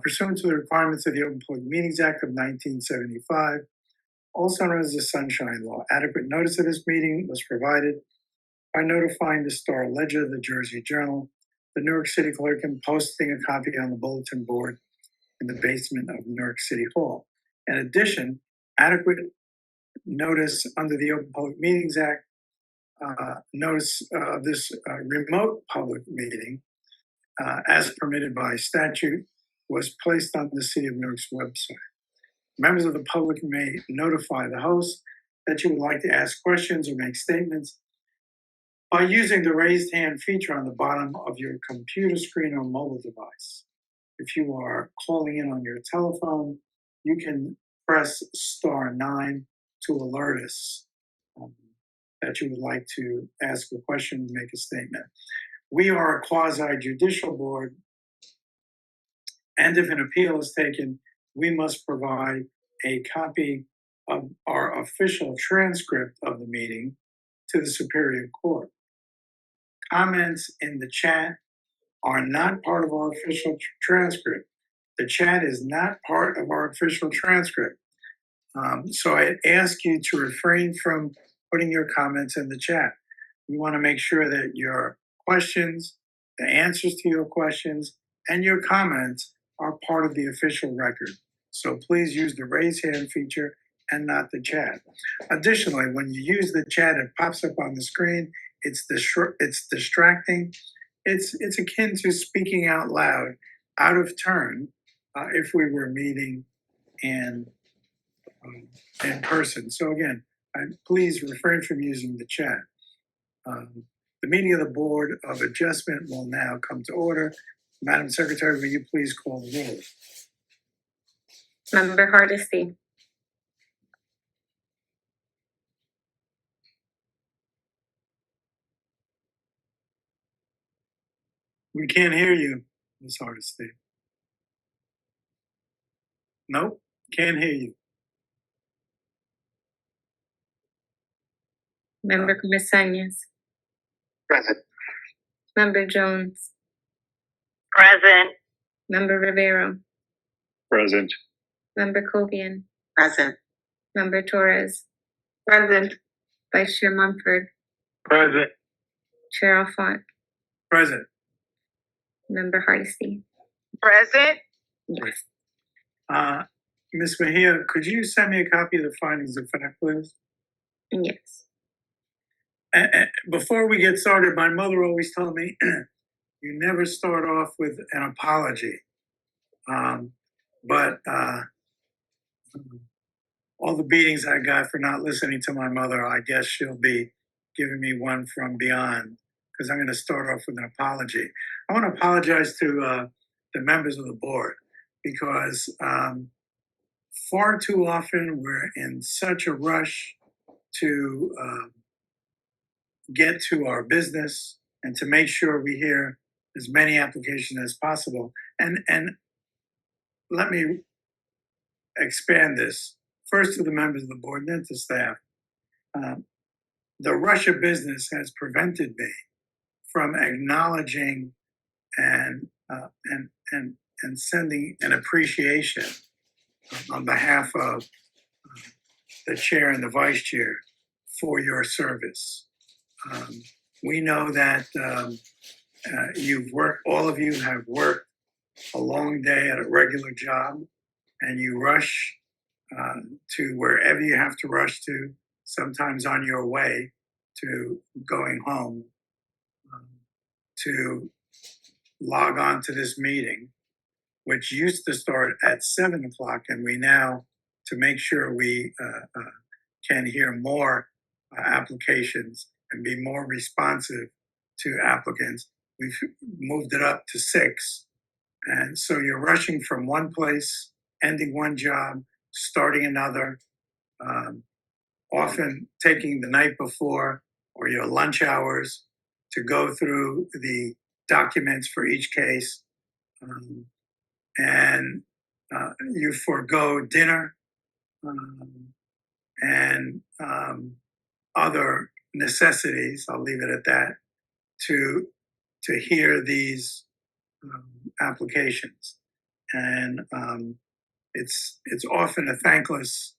Pursuant to the requirements of the Open Public Meetings Act of 1975, also known as the Sunshine Law, adequate notice of this meeting was provided by notifying the Star Ledger, the Jersey Journal, the Newark City Clerk, and posting a copy on the bulletin board in the basement of Newark City Hall. In addition, adequate notice under the Open Public Meetings Act, notice of this remote public meeting, as permitted by statute, was placed on the City of Newark's website. Members of the public may notify the host that you would like to ask questions or make statements by using the raised hand feature on the bottom of your computer screen or mobile device. If you are calling in on your telephone, you can press *9 to alert us that you would like to ask a question and make a statement. We are a quasi-judicial board, and if an appeal is taken, we must provide a copy of our official transcript of the meeting to the Superior Court. Comments in the chat are not part of our official transcript. The chat is not part of our official transcript. So I ask you to refrain from putting your comments in the chat. We want to make sure that your questions, the answers to your questions, and your comments are part of the official record. So please use the raise hand feature and not the chat. Additionally, when you use the chat, it pops up on the screen. It's distracting. It's akin to speaking out loud, out of turn, if we were meeting in person. So again, please refrain from using the chat. The meeting of the Board of Adjustment will now come to order. Madam Secretary, will you please call the roll? Member Hardesty. We can't hear you, Ms. Hardesty. Nope, can't hear you. Member Comesañas. Present. Member Jones. Present. Member Rivero. Present. Member Cobian. Present. Member Torres. Present. Vice Chair Mumford. Present. Chair Alfont. Present. Member Hardesty. Present. Yes. Ms. Mejia, could you send me a copy of the findings of fact, please? Yes. And before we get started, my mother always told me, you never start off with an apology. But all the beatings I got for not listening to my mother, I guess she'll be giving me one from beyond, because I'm going to start off with an apology. I want to apologize to the members of the board, because far too often we're in such a rush to get to our business and to make sure we hear as many applications as possible. And let me expand this first to the members of the board and then to staff. The rush of business has prevented me from acknowledging and sending an appreciation on behalf of the chair and the vice chair for your service. We know that you've worked, all of you have worked a long day at a regular job, and you rush to wherever you have to rush to, sometimes on your way to going home, to log on to this meeting, which used to start at 7 o'clock, and we now, to make sure we can hear more applications and be more responsive to applicants, we've moved it up to 6. And so you're rushing from one place, ending one job, starting another, often taking the night before or your lunch hours to go through the documents for each case. And you forego dinner and other necessities, I'll leave it at that, to hear these applications. and it's often a thankless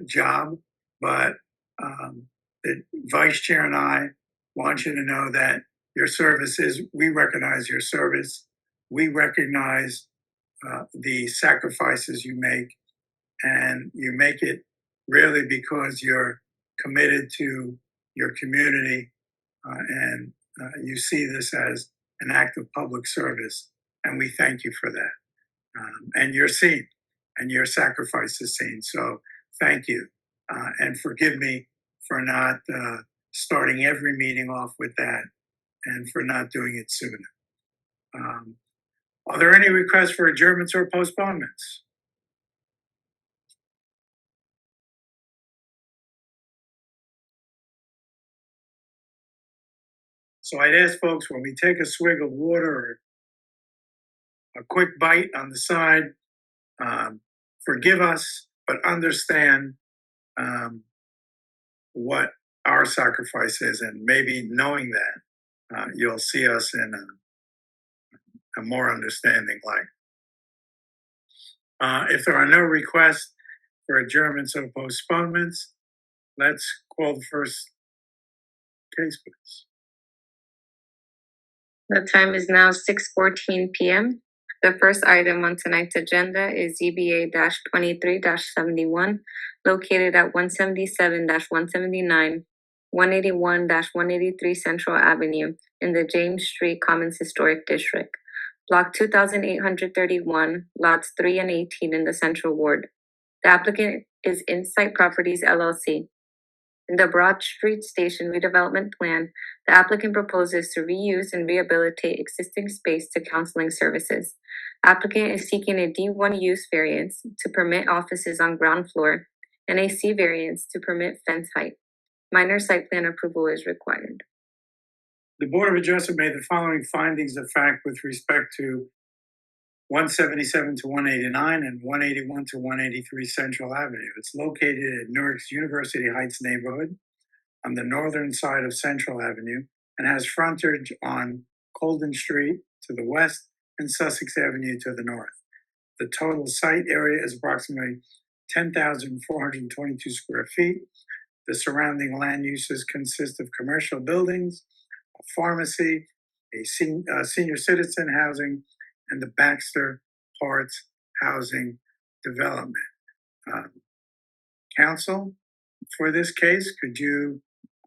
job, but the vice chair and I want you to know that your services, we recognize your service. We recognize the sacrifices you make, and you make it really because you're committed to your community, and you see this as an act of public service, and we thank you for that. And you're seen, and your sacrifice is seen. So thank you, and forgive me for not starting every meeting off with that, and for not doing it sooner. Are there any requests for adjournments or postponements? So I'd ask folks, when we take a swig of water or a quick bite on the side, forgive us, but understand what our sacrifice is, and maybe knowing that you'll see us in a more understanding light. If there are no requests for adjournments or postponements, let's call the first case, please. The time is now 6:14 p.m. The first item on tonight's agenda is ZBA-23-71, located at 177-179, 181-183 Central Avenue in the James Street Commons Historic District, Block 2831, lots 3 and 18 in the Central Ward. The applicant is Insight Properties LLC. In the Broad Street Station redevelopment plan, the applicant proposes to reuse and rehabilitate existing space to counseling services. Applicant is seeking a D1 use variance to permit offices on ground floor and a C variance to permit fence height. Minor site plan approval is required. The Board of Adjustment made the following findings of fact with respect to 177 to 189 and 181 to 183 Central Avenue. It's located in Newark's University Heights neighborhood on the northern side of Central Avenue and has frontage on Colden Street to the west and Sussex Avenue to the north. The total site area is approximately 10,422 square feet. The surrounding land uses consist of commercial buildings, a pharmacy, a senior citizen housing, and the Baxter Parts Housing Development. Counsel, for this case, could you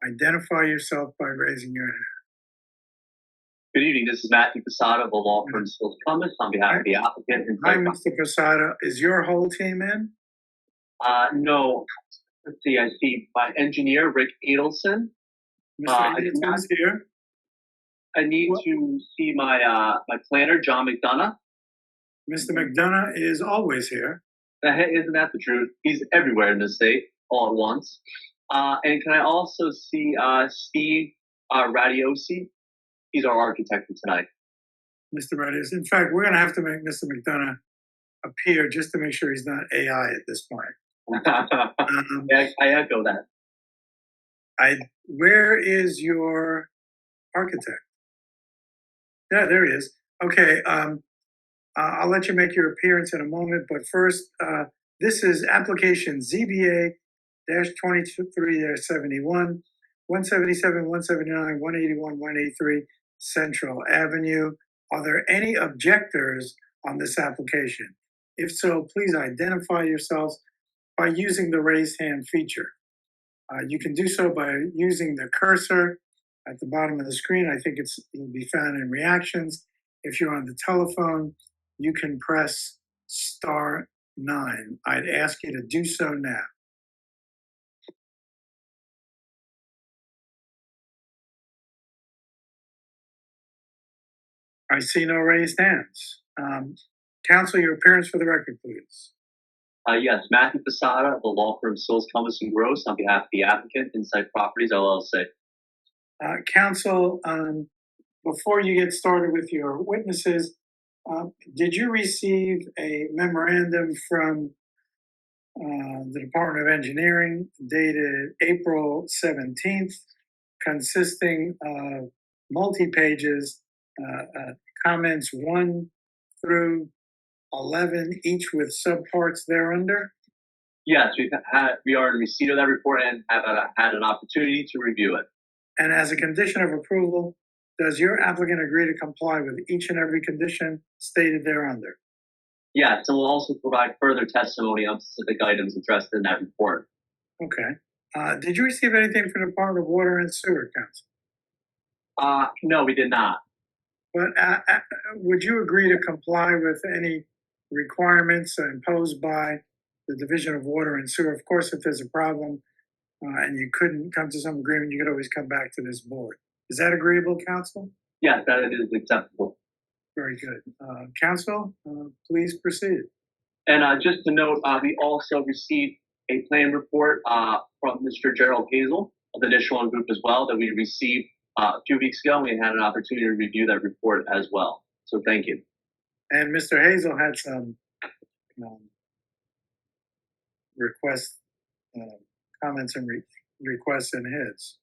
identify yourself by raising your hand? Good evening. This is Matthew Posada of the law firm Sills Cummins on behalf of the applicant. Hi, Mr. Posada. Is your whole team in? No. Let's see. I see my engineer, Rick Adelson. Mr. Edelson's here. I need to see my my planner, John McDonough. Mr. McDonough is always here. Isn't that the truth? He's everywhere in the state all at once. And can I also see Steve Radiosi? He's our architect for tonight. Mr. Radios. In fact, we're going to have to make Mr. McDonough appear just to make sure he's not AI at this point. I echo that. Where is your architect? Yeah, there he is. Okay, I'll let you make your appearance in a moment, but first, this is application ZBA-23-71, 177, 179, 181, 183 Central Avenue. Are there any objectors on this application? If so, please identify yourselves by using the raised hand feature. You can do so by using the cursor at the bottom of the screen. I think it'll be found in reactions. If you're on the telephone, you can press *9. I'd ask you to do so now. I see no raised hands. Counsel, your appearance for the record, please. Yes, Matthew Posada of the law firm Sills, Cummins & Gross on behalf of the applicant, Insight Properties LLC. Counsel, before you get started with your witnesses, did you receive a memorandum from the Department of Engineering dated April 17th, consisting of multi-pages, comments 1 through 11, each with subparts thereunder. Yes, we are in receipt of that report and have had an opportunity to review it. And as a condition of approval, does your applicant agree to comply with each and every condition stated thereunder? Yes, and we'll also provide further testimony on specific items addressed in that report. Okay. Did you receive anything from the Department of Water and Sewer Council? No, we did not. But would you agree to comply with any requirements imposed by the Division of Water and Sewer? Of course, if there's a problem and you couldn't come to some agreement, you could always come back to this board. Is that agreeable, Council? Yes, that is acceptable. Very good. Council, please proceed. And just to note, we also received a plan report from Mr. Gerald Hazel of the Nishwan Group as well that we received a few weeks ago. We had an opportunity to review that report as well. So thank you. And Mr. Hazel had some requests, comments and requests in his.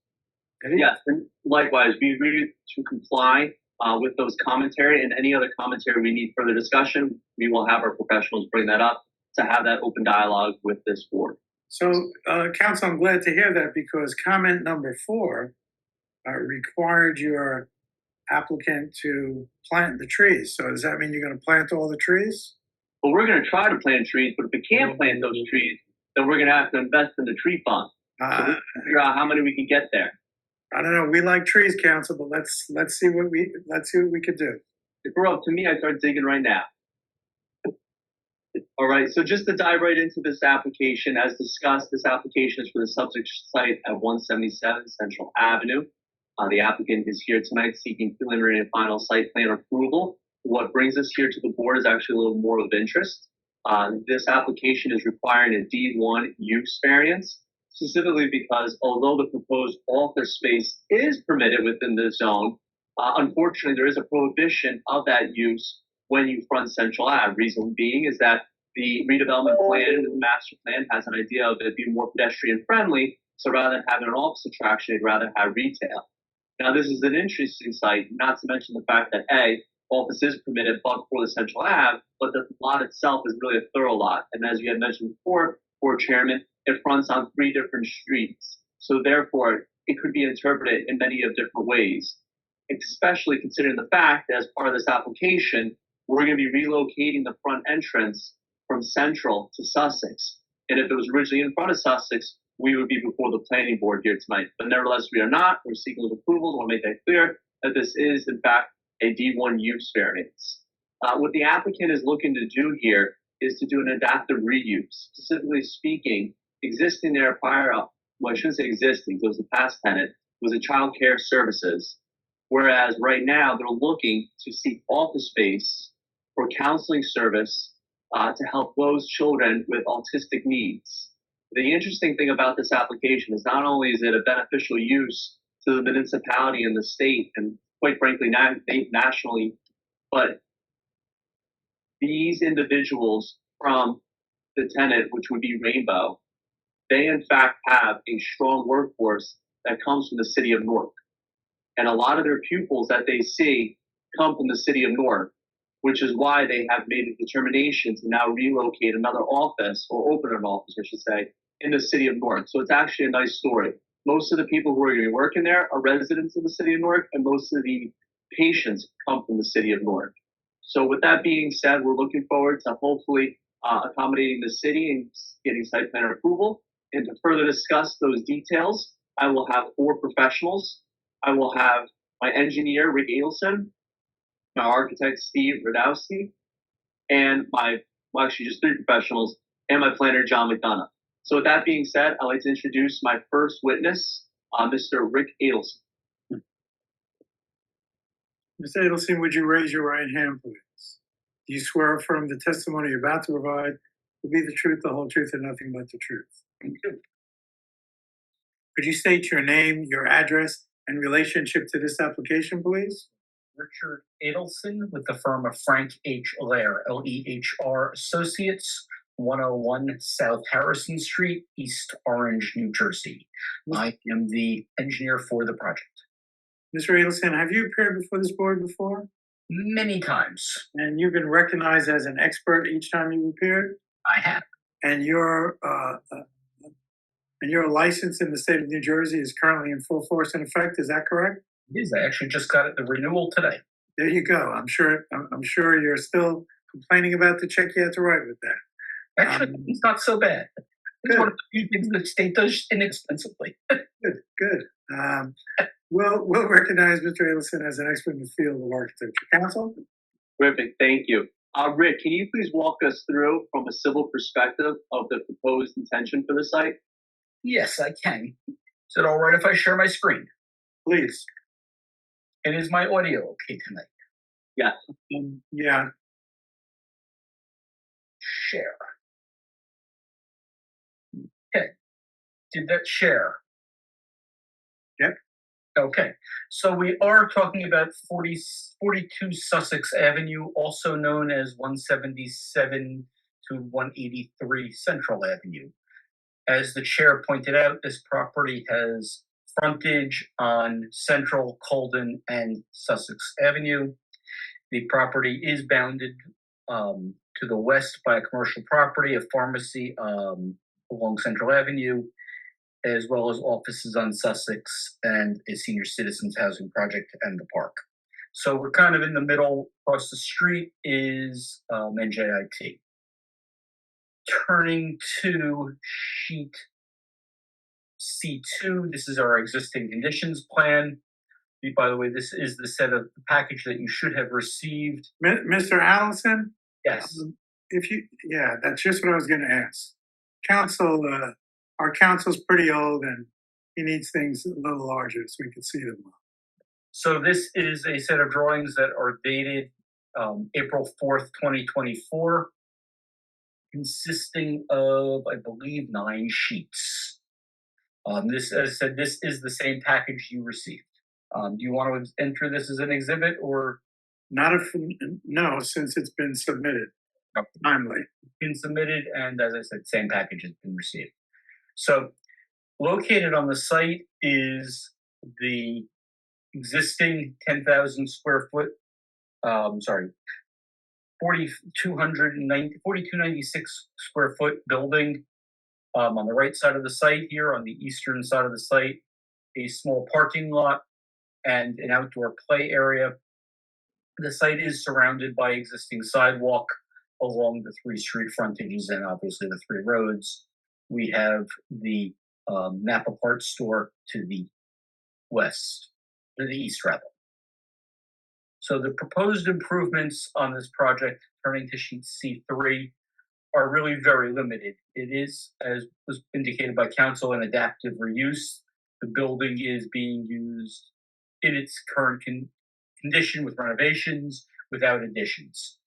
Yes, and likewise, we agree to comply with those commentary and any other commentary we need further discussion. We will have our professionals bring that up to have that open dialogue with this board. So, Council, I'm glad to hear that because comment number 4 required your applicant to plant the trees. So does that mean you're going to plant all the trees? Well, we're going to try to plant trees, but if we can't plant those trees, then we're going to have to invest in the tree fund. So we'll figure out how many we can get there. I don't know. We like trees, Council, but let's see what we could do. If we're up to me, I start digging right now. All right, so just to dive right into this application, as discussed, this application is for the subject site at 177 Central Avenue. The applicant is here tonight seeking preliminary and final site plan approval. What brings us here to the board is actually a little more of interest. This application is requiring a D1 use variance, specifically because although the proposed office space is permitted within the zone, unfortunately there is a prohibition of that use when you front Central Ave. Reason being is that the redevelopment plan and the master plan has an idea of it being more pedestrian friendly. So rather than having an office attraction, they'd rather have retail. Now, this is an interesting site, not to mention the fact that office is permitted but for the Central Ave, but the lot itself is really a thorough lot. And as you had mentioned before, Chairman, it fronts on 3 different streets. So therefore, it could be interpreted in many of different ways, especially considering the fact that as part of this application, we're going to be relocating the front entrance from Central to Sussex. And if it was originally in front of Sussex, we would be before the planning board here tonight. But nevertheless, we are not. We're seeking those approvals. I want to make that clear that this is, in fact, a D1 use variance. What the applicant is looking to do here is to do an adaptive reuse. Specifically speaking, existing there prior, well, I shouldn't say existing, because it was the past tenant, was a child care services. Whereas right now, they're looking to seek office space for counseling service to help those children with autistic needs. The interesting thing about this application is not only is it a beneficial use to the municipality and the state, and quite frankly, nationally, but these individuals from the tenant, which would be Rainbow, they in fact have a strong workforce that comes from the city of Newark. And a lot of their pupils that they see come from the city of Newark, which is why they have made a determination to now relocate another office, or open an office, I should say, in the city of Newark. So it's actually a nice story. Most of the people who are going to be working there are residents of the city of Newark, and most of the patients come from the city of Newark. So with that being said, we're looking forward to hopefully accommodating the city and getting site plan approval. And to further discuss those details, I will have 4 professionals. I will have my engineer, Rick Adelson, my architect, Steve Radowski, and actually just 3 professionals, and my planner, John McDonough. So with that being said, I'd like to introduce my first witness, Mr. Rick Adelson. Mr. Adelson, would you raise your right hand, please? Do you swear affirm the testimony you're about to provide will be the truth, the whole truth, and nothing but the truth? Thank you. Could you state your name, your address, and relationship to this application, please? Richard Adelson with the firm of Frank H. Lehr, Lehr Associates, 101 South Harrison Street, East Orange, New Jersey. I am the engineer for the project. Mr. Adelson, have you appeared before this board before? Many times. And you've been recognized as an expert each time you appeared? I have. And your license in the state of New Jersey is currently in full force and effect. Is that correct? It is. I actually just got the renewal today. There you go. I'm sure you're still complaining about the check you had to write with that. Actually, it's not so bad. It's Good. one of the few things the state does inexpensively. Good. We'll recognize Mr. Adelson as an expert in the field of architecture. Counsel? Terrific, thank you. Rick, can you please walk us through from a civil perspective of the proposed intention for the site? Yes, I can. Is it all right if I share my screen? Please. And is my audio okay tonight? Yeah. Yeah. Share. Okay. Did that share? Yep. Okay. So we are talking about 42 Sussex Avenue, also known as 177 to 183 Central Avenue. As the chair pointed out, this property has frontage on Central, Colden, and Sussex Avenue. The property is bounded to the west by a commercial property, a pharmacy along Central Avenue, as well as offices on Sussex and a senior citizens housing project and the park. So we're kind of in the middle. Across the street is NJIT. Turning to sheet C2, this is our existing conditions plan. By the way, this is the set of the package that you should have received. Mr. Allison? Yes. That's just what I was going to ask. Our counsel's pretty old and he needs things a little larger so we can see them well. So this is a set of drawings that are dated April 4th, 2024, consisting of, I believe, 9 sheets. This, as I said, this is the same package you received. Do you want to enter this as an exhibit or? No, since it's been submitted. Okay. Timely. It's been submitted, and as I said, same package has been received. So located on the site is the existing 10,000 square foot, 4,296 square foot building on the right side of the site here, on the eastern side of the site, a small parking lot and an outdoor play area. The site is surrounded by existing sidewalk along the 3 street frontages and obviously the 3 roads. We have the Napa Parts store to the east rather. So the proposed improvements on this project, turning to sheet C3, are really very limited. It is, as was indicated by council, an adaptive reuse. The building is being used in its current condition with renovations, without additions.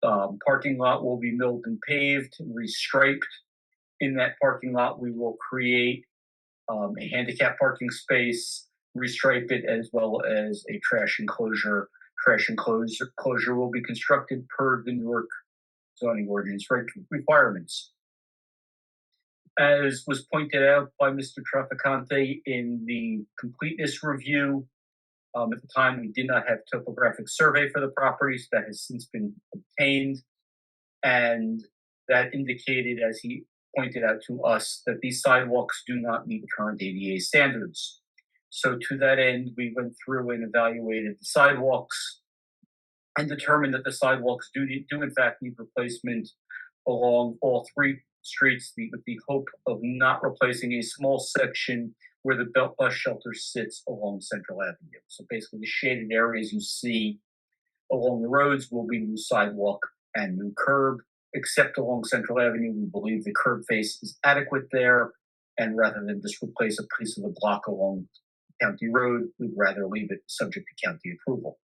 Parking lot will be milled and paved, restriped. In that parking lot, we will create a handicap parking space, restripe it, as well as a trash enclosure. Trash enclosure will be constructed per the Newark zoning ordinance requirements. As was pointed out by Mr. Traficante in the completeness review, at the time we did not have topographic survey for the property, so that has since been obtained, and that indicated, as he pointed out to us, that these sidewalks do not meet current ADA standards. So to that end, we went through and evaluated the sidewalks and determined that the sidewalks do in fact need replacement along all 3 streets, with the hope of not replacing a small section where the bus shelter sits along Central Avenue. So basically the shaded areas you see along the roads will be new sidewalk and new curb, except along Central Avenue. We believe the curb face is adequate there, and rather than just replace a piece of the block along County Road, we'd rather leave it subject to county approval.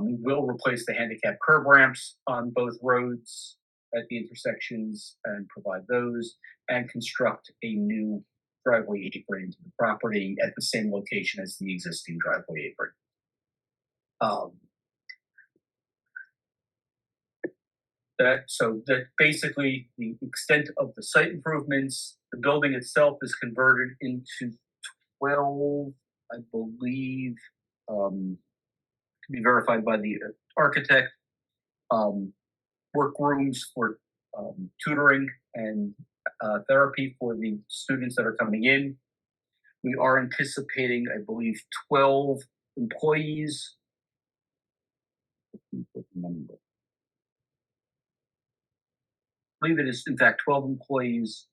We will replace the handicap curb ramps on both roads at the intersections and provide those, and construct a new driveway apron into the property at the same location as the existing driveway apron. That basically the extent of the site improvements. The building itself is converted into 12, I believe, to be verified by the architect. Workrooms for tutoring and therapy for the students that are coming in. We are anticipating, I believe, 12 employees. I believe it is, in fact, 12 employees,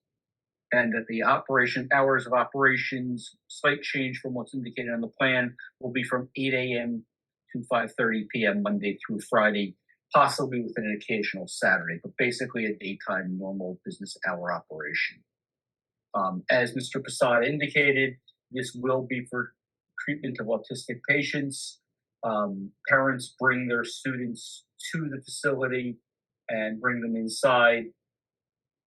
and that the hours of operations, slight change from what's indicated on the plan, will be from 8 a.m. to 5:30 p.m. Monday through Friday, possibly with an occasional Saturday, but basically a daytime normal business hour operation. As Mr. Prasad indicated, this will be for treatment of autistic patients. Parents bring their students to the facility and bring them inside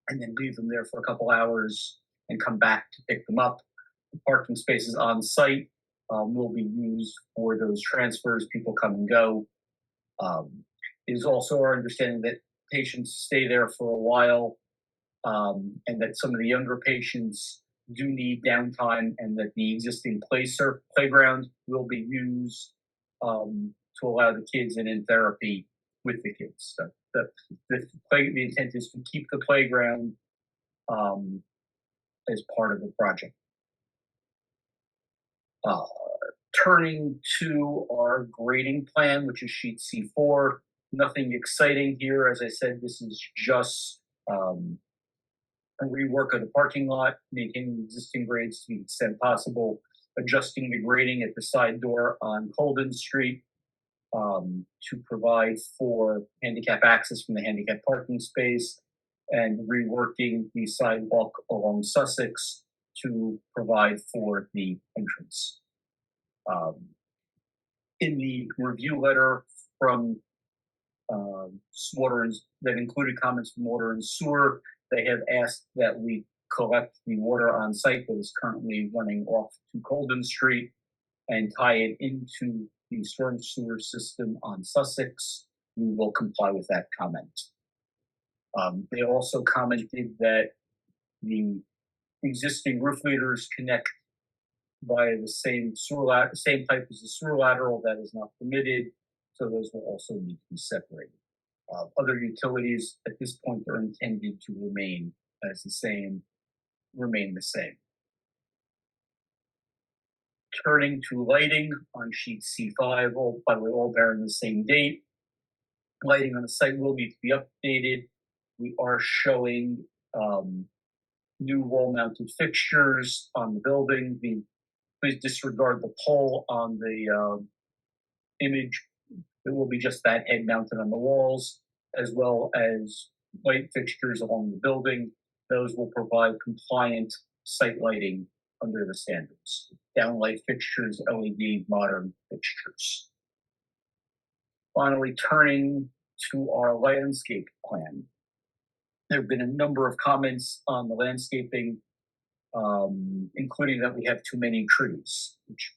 and then leave them there for a couple hours and come back to pick them up. The parking spaces on site will be used for those transfers. People come and go. It is also our understanding that patients stay there for a while, and that some of the younger patients do need downtime, and that the existing playground will be used to allow the kids in therapy with the kids. So the intent is to keep the playground as part of the project. Turning to our grading plan, which is sheet C4. Nothing exciting here. As I said, this is just a rework of the parking lot, maintaining existing grades to the extent possible, adjusting the grading at the side door on Colden Street to provide for handicap access from the handicap parking space, and reworking the sidewalk along Sussex to provide for the entrance. In the review letter from that included comments from water and sewer, they have asked that we collect the water on site that is currently running off to Colden Street and tie it into the storm sewer system on Sussex. We will comply with that comment. They also commented that the existing roof leaders connect via the same pipe as the sewer lateral. That is not permitted, so those will also need to be separated. Other utilities at this point are intended to remain the same. Turning to lighting on sheet C5, by the way, all bearing the same date. Lighting on the site will need to be updated. We are showing new wall-mounted fixtures on the building. Please disregard the pole on the image. It will be just that head mounted on the walls, as well as light fixtures along the building. Those will provide compliant site lighting under the standards. Downlight fixtures, LED modern fixtures. Finally, turning to our landscape plan. There have been a number of comments on the landscaping, including that we have too many trees, which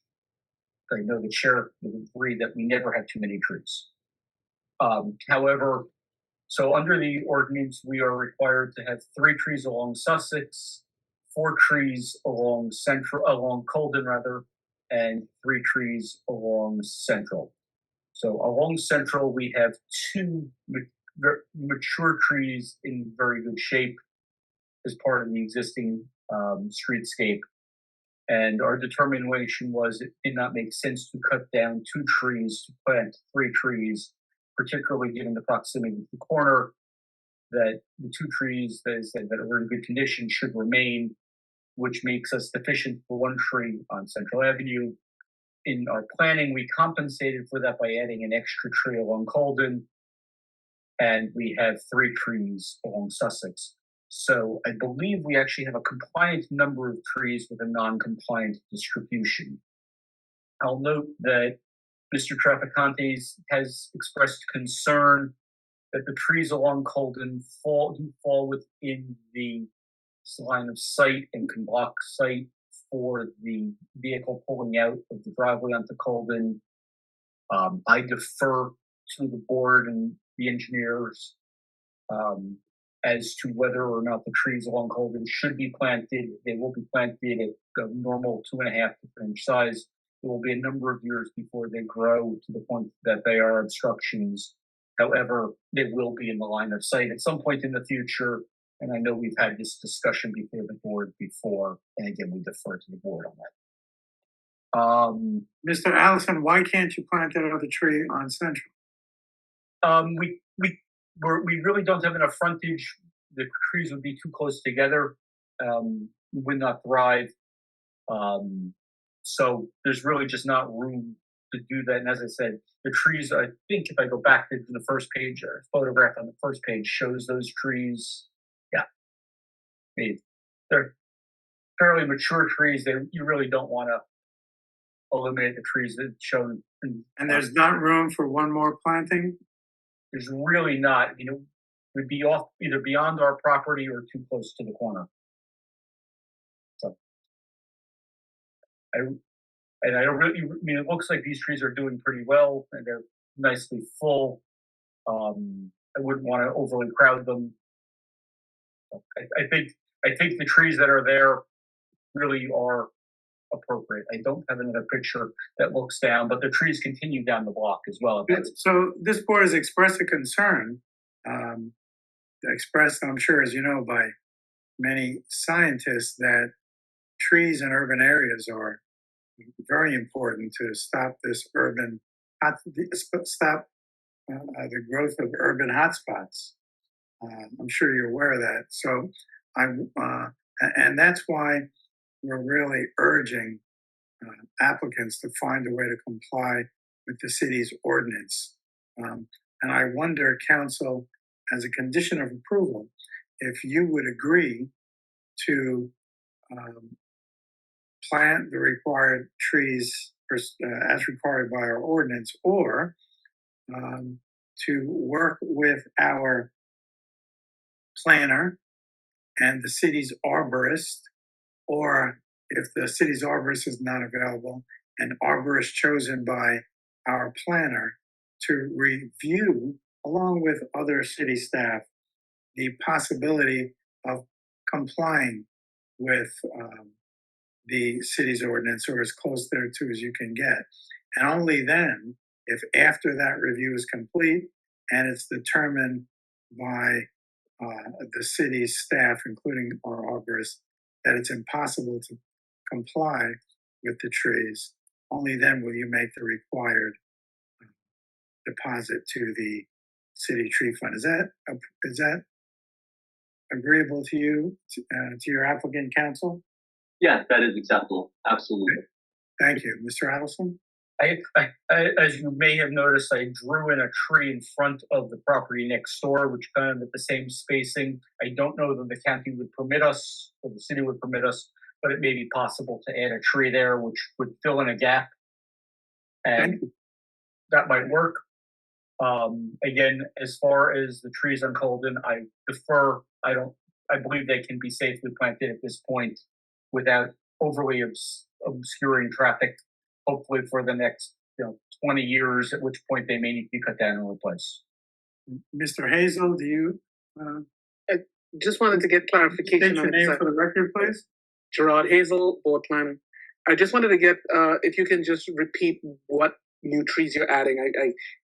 I know the chair would agree that we never have too many trees. However, so under the ordinance, we are required to have 3 trees along Sussex, 4 trees along Colden and 3 trees along Central. So along Central, we have 2 mature trees in very good shape as part of the existing streetscape. And our determination was it did not make sense to cut down 2 trees to plant 3 trees, particularly given the proximity to the corner, that the 2 trees that are in good condition should remain, which makes us deficient for 1 tree on Central Avenue. In our planning, we compensated for that by adding an extra tree along Colden, and we have 3 trees along Sussex. So I believe we actually have a compliant number of trees with a non-compliant distribution. I'll note that Mr. Traficante has expressed concern that the trees along Colden fall within the line of sight and can block sight for the vehicle pulling out of the driveway onto Colden. I defer to the board and the engineers as to whether or not the trees along Colden should be planted. They will be planted at a normal 2.5 to 3 inch size It will be a number of years before they grow to the point that they are obstructions. However, they will be in the line of sight at some point in the future. And I know we've had this discussion before the board before, and again, we defer to the board on that. Mr. Allison, why can't you plant that other tree on Central? We really don't have enough frontage. The trees would be too close together. Would not thrive. So there's really just not room to do that. And as I said, the trees, I think if I go back to the first page, or photograph on the first page shows those trees. Yeah. They're fairly mature trees. You really don't want to eliminate the trees that shown. And there's not room for one more planting? There's really not, would be off either beyond our property or too close to the corner. So, I don't really, it looks like these trees are doing pretty well and they're nicely full. I wouldn't want to overly crowd them. I think the trees that are there really are appropriate. I don't have another picture that looks down, but the trees continue down the block as well. So this board has expressed a concern, expressed, I'm sure, as you know, by many scientists, that trees in urban areas are very important to stop this stop the growth of urban hotspots. I'm sure you're aware of that. So and that's why we're really urging applicants to find a way to comply with the city's ordinance. And I wonder, council, as a condition of approval, if you would agree to plant the required trees as required by our ordinance, or to work with our planner and the city's arborist, or if the city's arborist is not available, an arborist chosen by our planner to review, along with other city staff, the possibility of complying with the city's ordinance, or as close thereto as you can get. And only then, if after that review is complete and it's determined by the city's staff, including our arborist, that it's impossible to comply with the trees, only then will you make the required deposit to the city tree fund. Is that agreeable to you, to your applicant, counsel? Yeah, that is acceptable. Absolutely. Thank you. Mr. Adelson? I, as you may have noticed, I drew in a tree in front of the property next door, which kind of at the same spacing. I don't know that the county would permit us, or the city would permit us, but it may be possible to add a tree there, which would fill in a gap. And that might work. Again, as far as the trees on Colden, I defer. I believe they can be safely planted at this point without overly obscuring traffic, hopefully for the next 20 years, at which point they may need to be cut down and replaced. Mr. Hazel, do you just wanted to get clarification state your name for the record, please? Gerard Hazel, board planner. I just wanted to get if you can just repeat what new trees you're adding.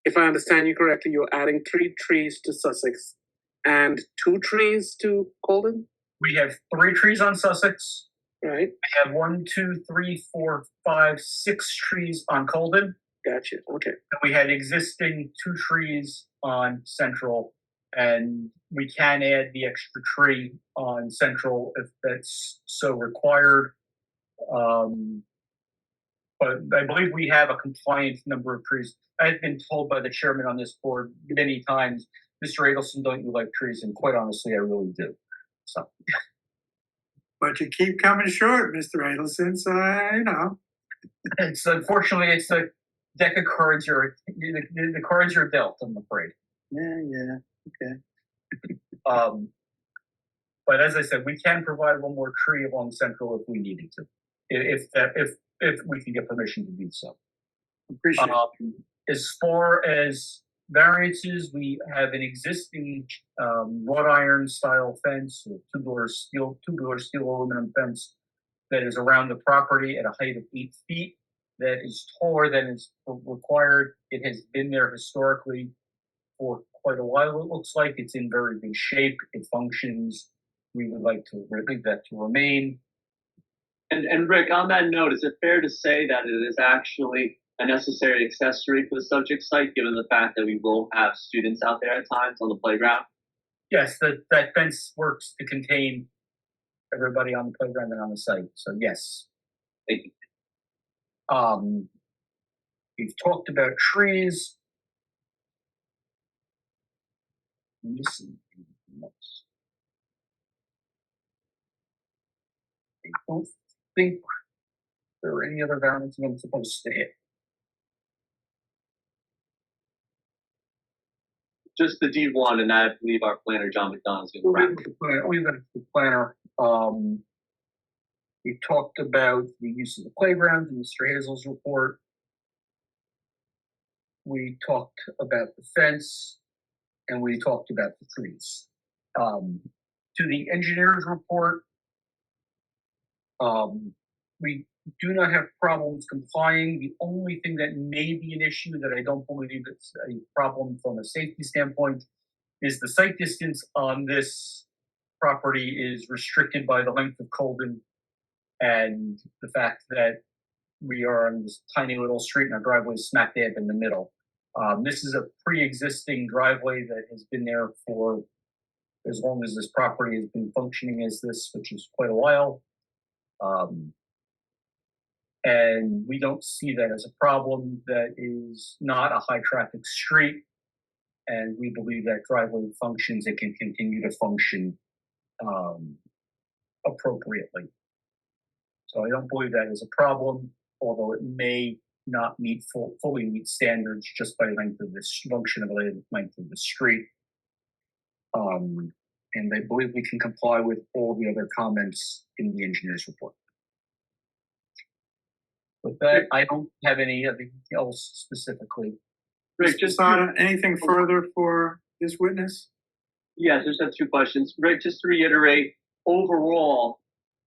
If I understand you correctly, you're adding 3 trees to Sussex and 2 trees to Colden? We have 3 trees on Sussex. Right. I have 1, 2, 3, 4, 5, 6 trees on Colden. Gotcha. Okay. We had existing 2 trees on Central, and we can add the extra tree on Central if that's so required. But I believe we have a compliant number of trees. I've been told by the chairman on this board many times, Mr. Adelson, don't you like trees? And quite honestly, I really do. So. But you keep coming short, Mr. Adelson, so I know. It's unfortunately, it's the deck of cards the cards you're dealt, I'm afraid. Yeah, okay. But as I said, we can provide one more tree along Central if we needed to, if we can get permission to do so. Appreciate it. As far as variances, we have an existing wrought iron style fence, or tubular steel aluminum fence that is around the property at a height of 8 feet. that is taller than is required. It has been there historically for quite a while. It looks like it's in very good shape. It functions. We would like to leave that to remain. And Rick, on that note, is it fair to say that it is actually a necessary accessory for the subject site, given the fact that we will have students out there at times on the playground? Yes, that fence works to contain everybody on the playground and on the site. So yes. Thank you. We've talked about trees. Let me see. I don't think there are any other variants I'm supposed to hit. Just the D1, and I believe our planner, John McDonald, is going to wrap. We've got the planner. We talked about the use of the playground in Mr. Hazel's report. We talked about the fence, and we talked about the trees. To the engineer's report, we do not have problems complying. The only thing that may be an issue that I don't believe it's a problem from a safety standpoint is the site distance on this property is restricted by the length of Colden and the fact that we are on this tiny little street and our driveway is smack dab in the middle. This is a pre-existing driveway that has been there for as long as this property has been functioning as this, which is quite a while. And we don't see that as a problem. That is not a high traffic street. And we believe that driveway functions, it can continue to function appropriately. So I don't believe that is a problem, although it may not fully meet standards just by length of this function of the length of the street. And I believe we can comply with all the other comments in the engineer's report. With that, I don't have anything else specifically. Rick, just anything further for this witness? Yeah, just have two questions. Rick, just to reiterate, overall,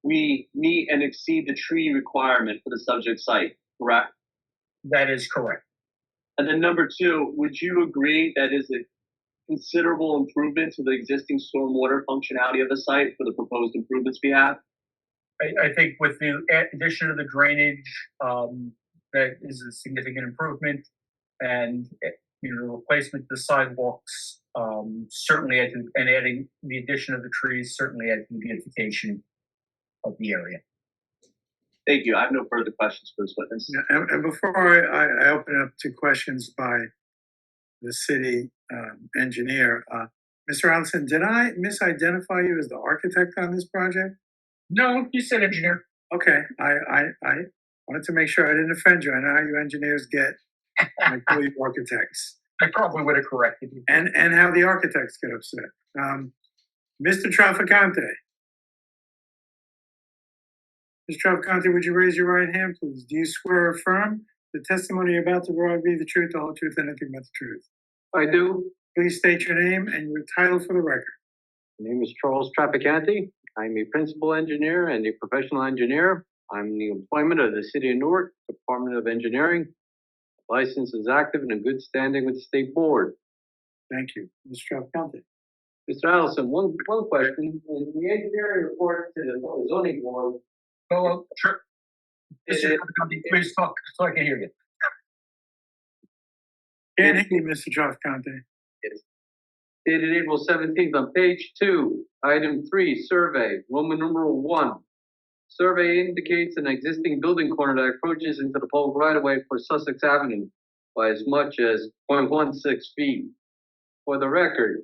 we meet and exceed the tree requirement for the subject site, correct? That is correct. And then number two, would you agree that is a considerable improvement to the existing stormwater functionality of the site for the proposed improvements we have? I think with the addition of the drainage, that is a significant improvement, and replacement of the sidewalks certainly add to, and adding the addition of the trees certainly add to the beautification of the area. Thank you. I have no further questions for this witness. Yeah, and before I open it up to questions by the city engineer, Mr. Allison, did I misidentify you as the architect on this project? No, you said engineer. Okay, I wanted to make sure I didn't offend you. I know how you engineers get, like believe architects. I probably would have corrected you. And how the architects get upset. Mr. Traficante. Mr. Traficante, would you raise your right hand, please? Do you swear or affirm the testimony you're about to provide be the truth, the whole truth, and nothing but the truth? I do. Please state your name and your title for the record. My name is Charles Traficante. I'm a principal engineer and a professional engineer. I'm in the employment of the City of Newark, Department of Engineering. License is active and in good standing with the State Board. Thank you. Mr. Traficante. Mr. Allison, one question. In the engineering report to the zoning board. Oh, sure. Mr. Traficante, please talk so I can hear you. Can't hear you, Mr. Traficante. Dated April 17th on page 2, item 3, survey, Roman numeral 1. Survey indicates an existing building corner that approaches into the public right-of-way for Sussex Avenue by as much as 0.16 feet. For the record,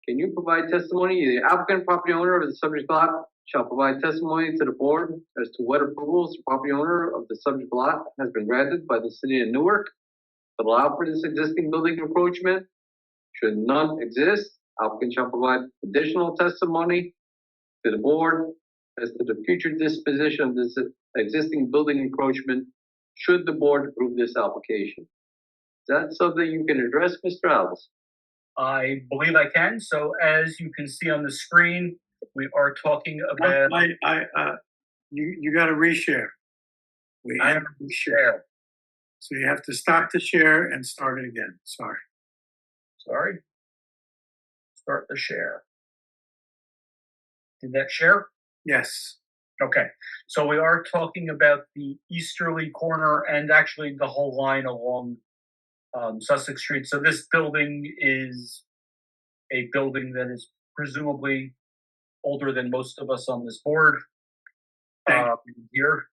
can you provide testimony? The applicant property owner of the subject lot shall provide testimony to the board as to what approvals the property owner of the subject lot has been granted by the City of Newark to allow for this existing building encroachment. Should none exist, applicant shall provide additional testimony to the board as to the future disposition of this existing building encroachment should the board approve this application. Is that something you can address, Mr. Alves? I believe I can. So as you can see on the screen, we are talking about. You got to reshare. We I have share. So you have to stop the share and start it again. Sorry. Sorry. Start the share. Did that share? Yes. Okay. So we are talking about the easterly corner and actually the whole line along Sussex Street. So this building is a building that is presumably older than most of us on this board here.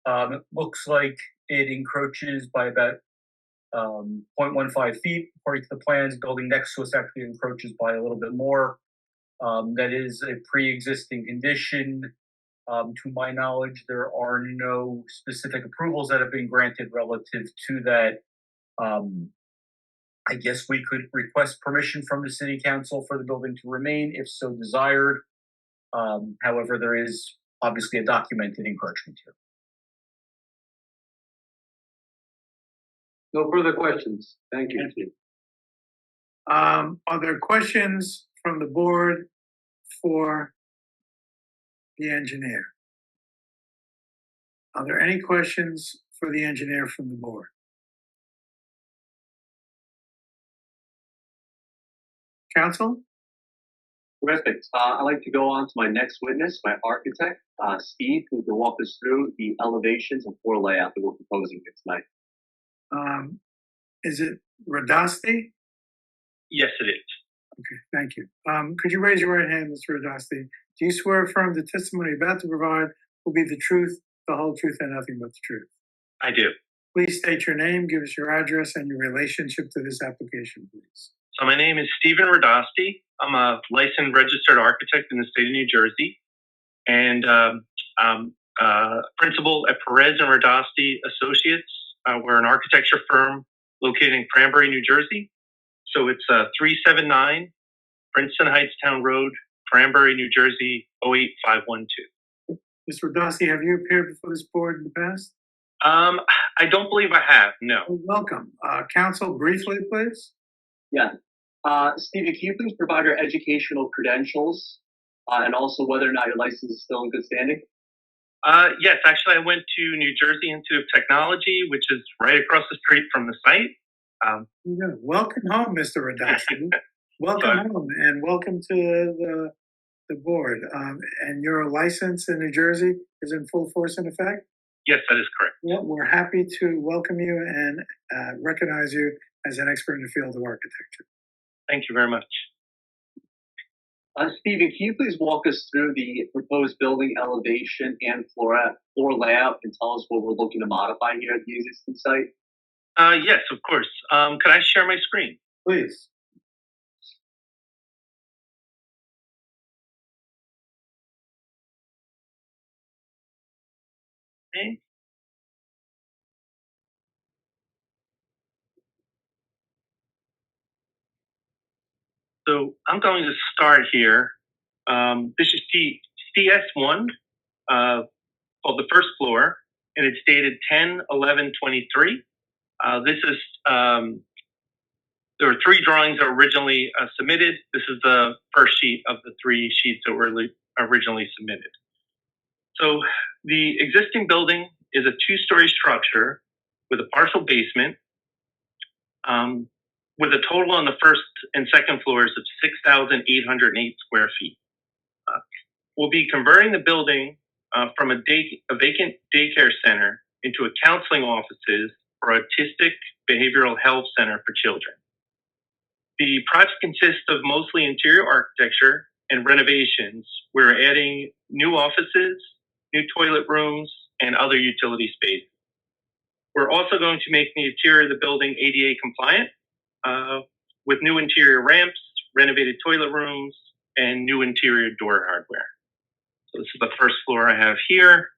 It looks like it encroaches by about 0.15 feet. According to the plans, building next to us actually encroaches by a little bit more. That is a pre-existing condition. To my knowledge, there are no specific approvals that have been granted relative to that. I guess we could request permission from the city council for the building to remain if so desired. However, there is obviously a documented encroachment here. No further questions. Thank you. Are there questions from the board for the engineer? Are there any questions for the engineer from the board? Council? Terrific. I'd like to go on to my next witness, my architect, Steve, who will walk us through the elevations and floor layout that we're proposing here tonight. Is it Radasti? Yes, it is. Okay, thank you. Could you raise your right hand, Mr. Radasti? Do you swear or affirm the testimony you're about to provide will be the truth, the whole truth, and nothing but the truth? I do. Please state your name, give us your address, and your relationship to this application, please. So my name is Stephen Radasti. I'm a licensed registered architect in the state of New Jersey, and I'm principal at Perez and Radasti Associates. We're an architecture firm located in Cranberry, New Jersey. So it's 379 Princeton Heights Town Road, Cranberry, New Jersey, 08512. Mr. Radasti, have you appeared before this board in the past? I don't believe I have, no. Welcome. Council, briefly, please. Yeah. Stevie, can you please provide your educational credentials and also whether or not your license is still in good standing? Yes, actually, I went to New Jersey Institute of Technology, which is right across the street from the site. Welcome home, Mr. Radasti. Welcome home, and welcome to the board. And your license in New Jersey is in full force and effect? Yes, that is correct. Well, we're happy to welcome you and recognize you as an expert in the field of architecture. Thank you very much. Stevie, can you please walk us through the proposed building elevation and floor layout and tell us what we're looking to modify here at the existing site? Yes, of course. Could I share my screen? Please. Okay. So I'm going to start here. This is CS1, called the first floor, and it's dated 10/11/23. This is there were 3 drawings that were originally submitted. This is the first sheet of the 3 sheets that were originally submitted. So the existing building is a 2-story structure with a partial basement, with a total on the first and second floors of 6,808 square feet. We'll be converting the building from a vacant daycare center into a counseling offices for autistic behavioral health center for children. The project consists of mostly interior architecture and renovations. We're adding new offices, new toilet rooms, and other utility spaces. We're also going to make the interior of the building ADA compliant with new interior ramps, renovated toilet rooms, and new interior door hardware. So this is the first floor I have here,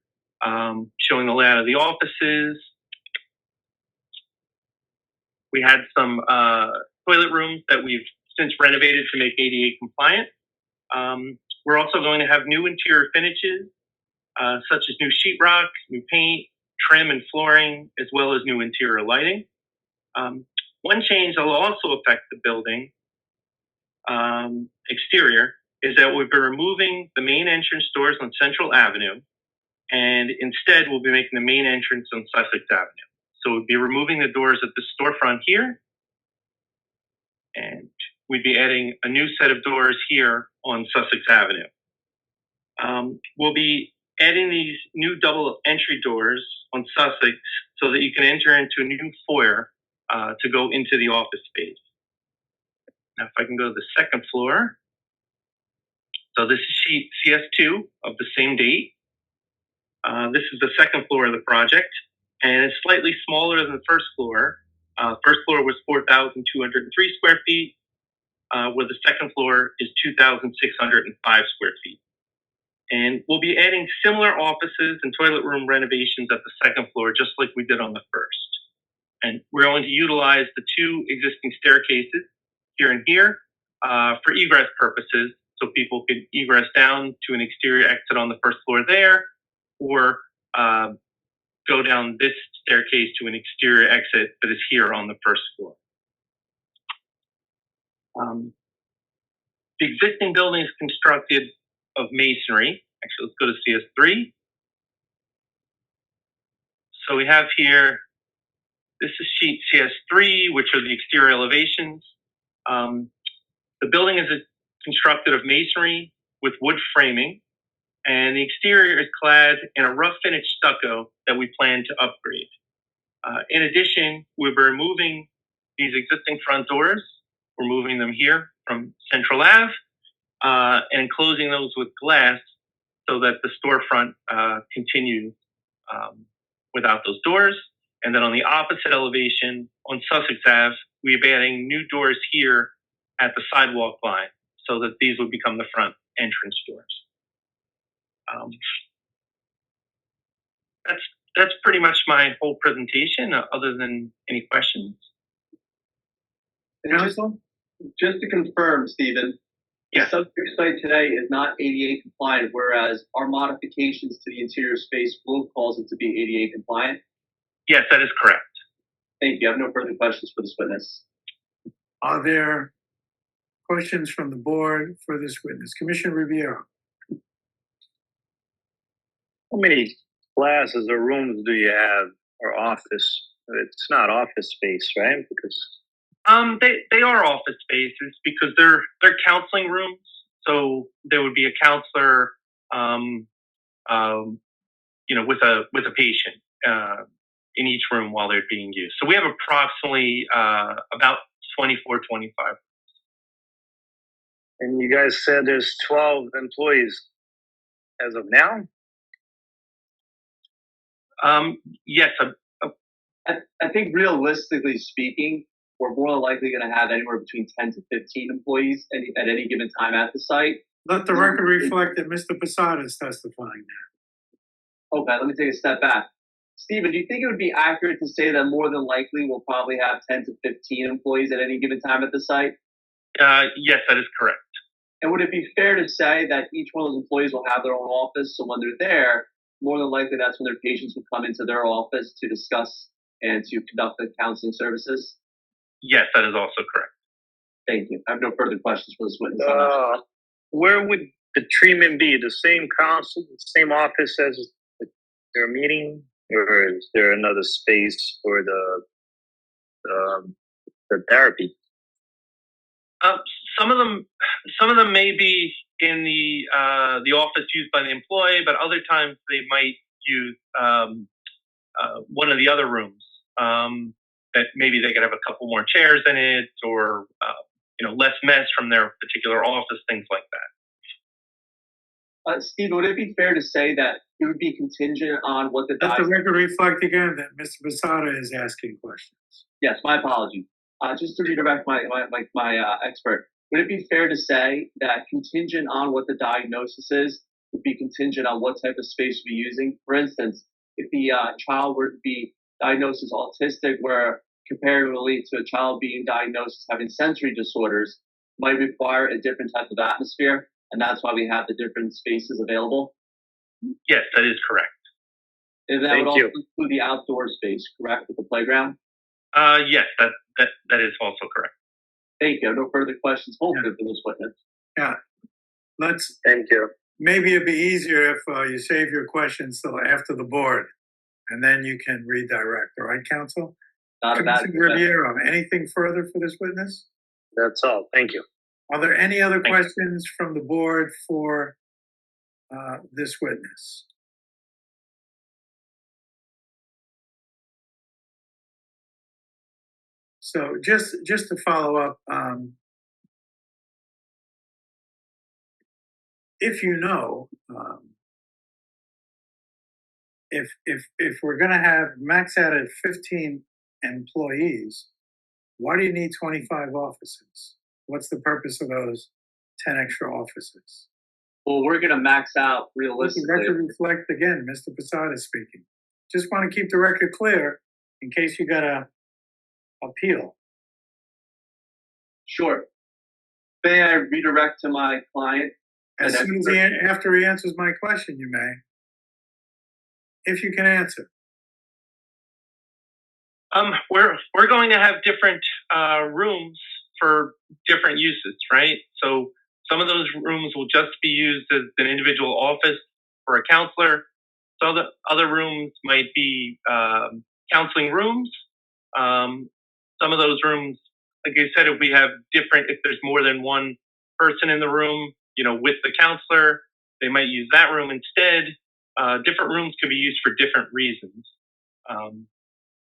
showing the layout of the offices. We had some toilet rooms that we've since renovated to make ADA compliant. We're also going to have new interior finishes, such as new sheetrock, new paint, trim and flooring, as well as new interior lighting. One change that will also affect the building exterior is that we'll be removing the main entrance doors on Central Avenue, and instead we'll be making the main entrance on Sussex Avenue. So we'd be removing the doors at the storefront here, and we'd be adding a new set of doors here on Sussex Avenue. We'll be adding these new double entry doors on Sussex so that you can enter into a new foyer to go into the office space. Now, if I can go to the second floor. So this is sheet CS2 of the same date. This is the second floor of the project, and it's slightly smaller than the first floor. First floor was 4,203 square feet, where the second floor is 2,605 square feet. And we'll be adding similar offices and toilet room renovations at the second floor, just like we did on the first. And we're going to utilize the two existing staircases here and here for egress purposes, so people could egress down to an exterior exit on the first floor there, or go down this staircase to an exterior exit that is here on the first floor. The existing building is constructed of masonry. Actually, let's go to CS3. So we have here, this is sheet CS3, which are the exterior elevations. The building is constructed of masonry with wood framing, and the exterior is clad in a rough finish stucco that we plan to upgrade. In addition, we'll be removing these existing front doors. We're moving them here from Central Ave and closing those with glass so that the storefront continues without those doors. And then on the opposite elevation on Sussex Ave, we're adding new doors here at the sidewalk line so that these would become the front entrance doors. That's pretty much my whole presentation, other than any questions. And just to confirm, Stephen, the subject site today is not ADA compliant, whereas our modifications to the interior space will cause it to be ADA compliant. Yes, that is correct. Thank you. I have no further questions for this witness. Are there questions from the board for this witness? Commissioner Riviera. How many classes or rooms do you have, or office? It's not office space, right? Because they are office spaces because they're counseling rooms. So there would be a counselor, with a patient in each room while they're being used. So we have approximately about 24, 25. And you guys said there's 12 employees as of now? Yes. I think realistically speaking, we're more likely going to have anywhere between 10 to 15 employees at any given time at the site. Let the record reflect that Mr. Posada is testifying now. Okay, let me take a step back. Stephen, do you think it would be accurate to say that more than likely we'll probably have 10 to 15 employees at any given time at the site? Yes, that is correct. And would it be fair to say that each one of those employees will have their own office, so when they're there, more than likely that's when their patients will come into their office to discuss and to conduct the counseling services? Yes, that is also correct. Thank you. I have no further questions for this witness. Where would the treatment be? The same counsel, the same office as their meeting, or is there another space for the therapy? Some of them may be in the office used by the employee, but other times they might use one of the other rooms. That maybe they could have a couple more chairs in it, or less mess from their particular office, things like that. Steve, would it be fair to say that it would be contingent on what the Let the record reflect again that Mr. Posada is asking questions. Yes, my apologies. Just to redirect my expert, would it be fair to say that contingent on what the diagnosis is would be contingent on what type of space we're using? For instance, if the child were to be diagnosed as autistic, where comparatively to a child being diagnosed as having sensory disorders, might require a different type of atmosphere, and that's why we have the different spaces available? Yes, that is correct. And that would also include the outdoor space, correct, with the playground? Yes, that is also correct. Thank you. No further questions. Hopefully for this witness. Yeah. Thank you. Maybe it'd be easier if you save your questions till after the board. and then you can redirect. All right, counsel? Not a bad. Commissioner Riviero, anything further for this witness? That's all. Thank you. Are there any other Thank you. questions from the board for this witness? So just to follow up, if you know, if we're going to have max out at 15 employees, why do you need 25 offices? What's the purpose of those 10 extra offices? Well, we're going to max out Let the realistically. record reflect again, Mr. Posada speaking. Just want to keep the record clear in case you got to appeal. Sure. May I redirect to my client? As soon as after he answers my question, you may. If you can answer. We're going to have different rooms for different uses, right? So some of those rooms will just be used as an individual office for a counselor. So the other rooms might be counseling rooms. Some of those rooms, like I said, if there's more than one person in the room, with the counselor, they might use that room instead. Different rooms could be used for different reasons.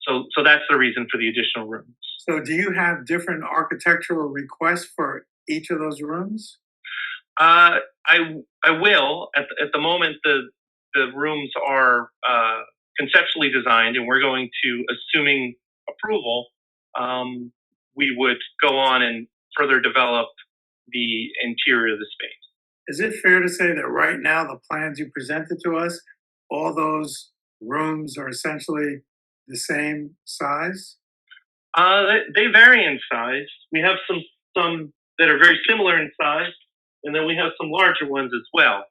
So that's the reason for the additional rooms. So do you have different architectural requests for each of those rooms? I will. At the moment, the rooms are conceptually designed, and we're going to, assuming approval, we would go on and further develop the interior of the space. Is it fair to say that right now the plans you presented to us, all those rooms are essentially the same size? They vary in size. We have some that are very similar in size, and then we have some larger ones as well.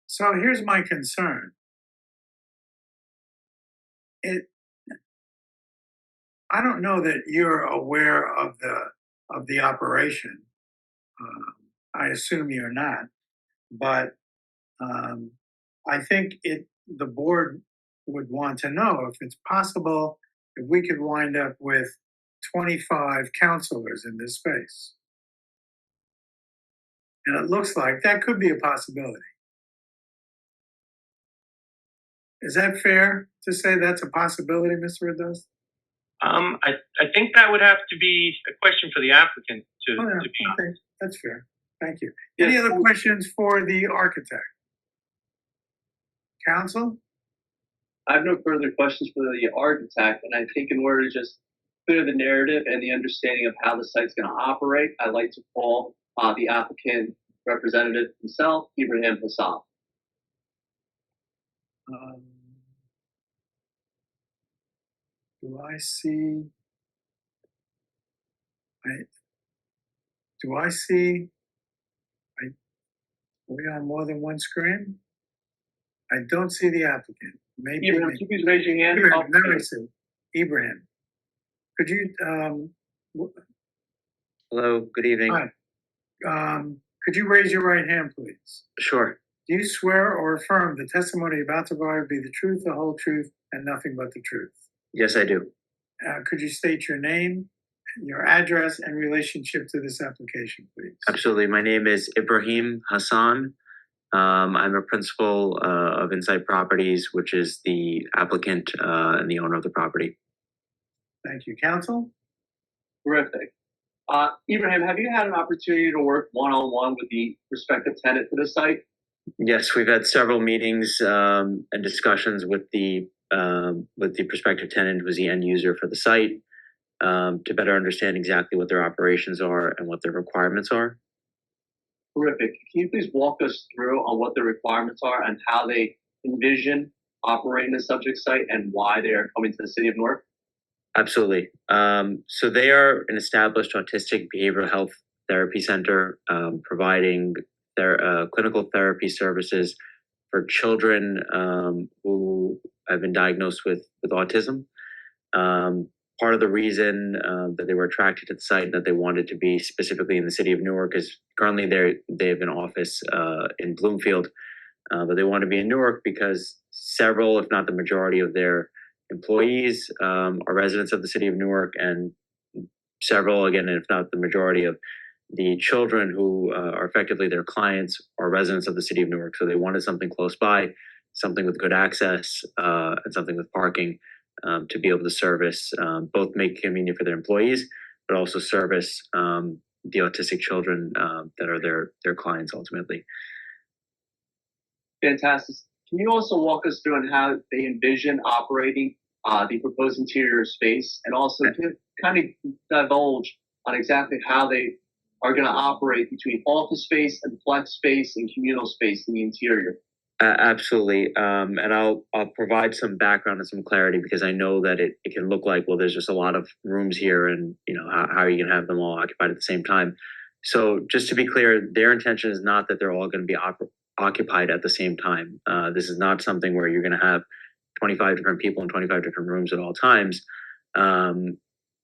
So here's my concern. I don't know that you're aware of the operation. I assume you're not, but I think the board would want to know if it's possible if we could wind up with 25 counselors in this space. And it looks like that could be a possibility. Is that fair to say that's a possibility, Mr. Redos? I think that would have to be a question for the applicant to be honest. Okay, that's fair. Thank you. Any other questions for the architect? Counsel? I have no further questions for the architect, and I think in order to just clear the narrative and the understanding of how the site's going to operate, I'd like to call the applicant representative himself, Ibrahim Hassan. Do I see? Are we on more than one screen? I don't see the applicant. Maybe. Ibrahim, could you please raise your hand? Ibrahim, now I see. Ibrahim, could you? Hello, good evening. Hi. Could you raise your right hand, please? Sure. Do you swear or affirm the testimony you're about to provide be the truth, the whole truth, and nothing but the truth? Yes, I do. Could you state your name, your address, and relationship to this application, please? Absolutely. My name is Ibrahim Hassan. I'm a principal of Insight Properties, which is the applicant and the owner of the property. Thank you. Counsel? Terrific. Ibrahim, have you had an opportunity to work one-on-one with the prospective tenant for this site? Yes, we've had several meetings and discussions with the prospective tenant, who's the end user for the site, to better understand exactly what their operations are and what their requirements are. Terrific. Can you please walk us through on what the requirements are and how they envision operating the subject site and why they are coming to the city of Newark? Absolutely. So they are an established autistic behavioral health therapy center, providing their clinical therapy services for children who have been diagnosed with autism. part of the reason that they were attracted to the site and that they wanted to be specifically in the city of Newark is currently they have an office in Bloomfield, but they want to be in Newark because several, if not the majority of their employees are residents of the city of Newark, and several, again, if not the majority of the children who are effectively their clients are residents of the city of Newark. So they wanted something close by, something with good access, and something with parking to be able to service, both make it convenient for their employees, but also service the autistic children that are their clients ultimately. Fantastic. Can you also walk us through on how they envision operating the proposed interior space, and also to kind of divulge on exactly how they are going to operate between office space and flex space and communal space in the interior? Absolutely. And I'll provide some background and some clarity, because I know that it can look like, well, there's just a lot of rooms here, and how are you going to have them all occupied at the same time? So just to be clear, their intention is not that they're all going to be occupied at the same time. This is not something where you're going to have 25 different people in 25 different rooms at all times.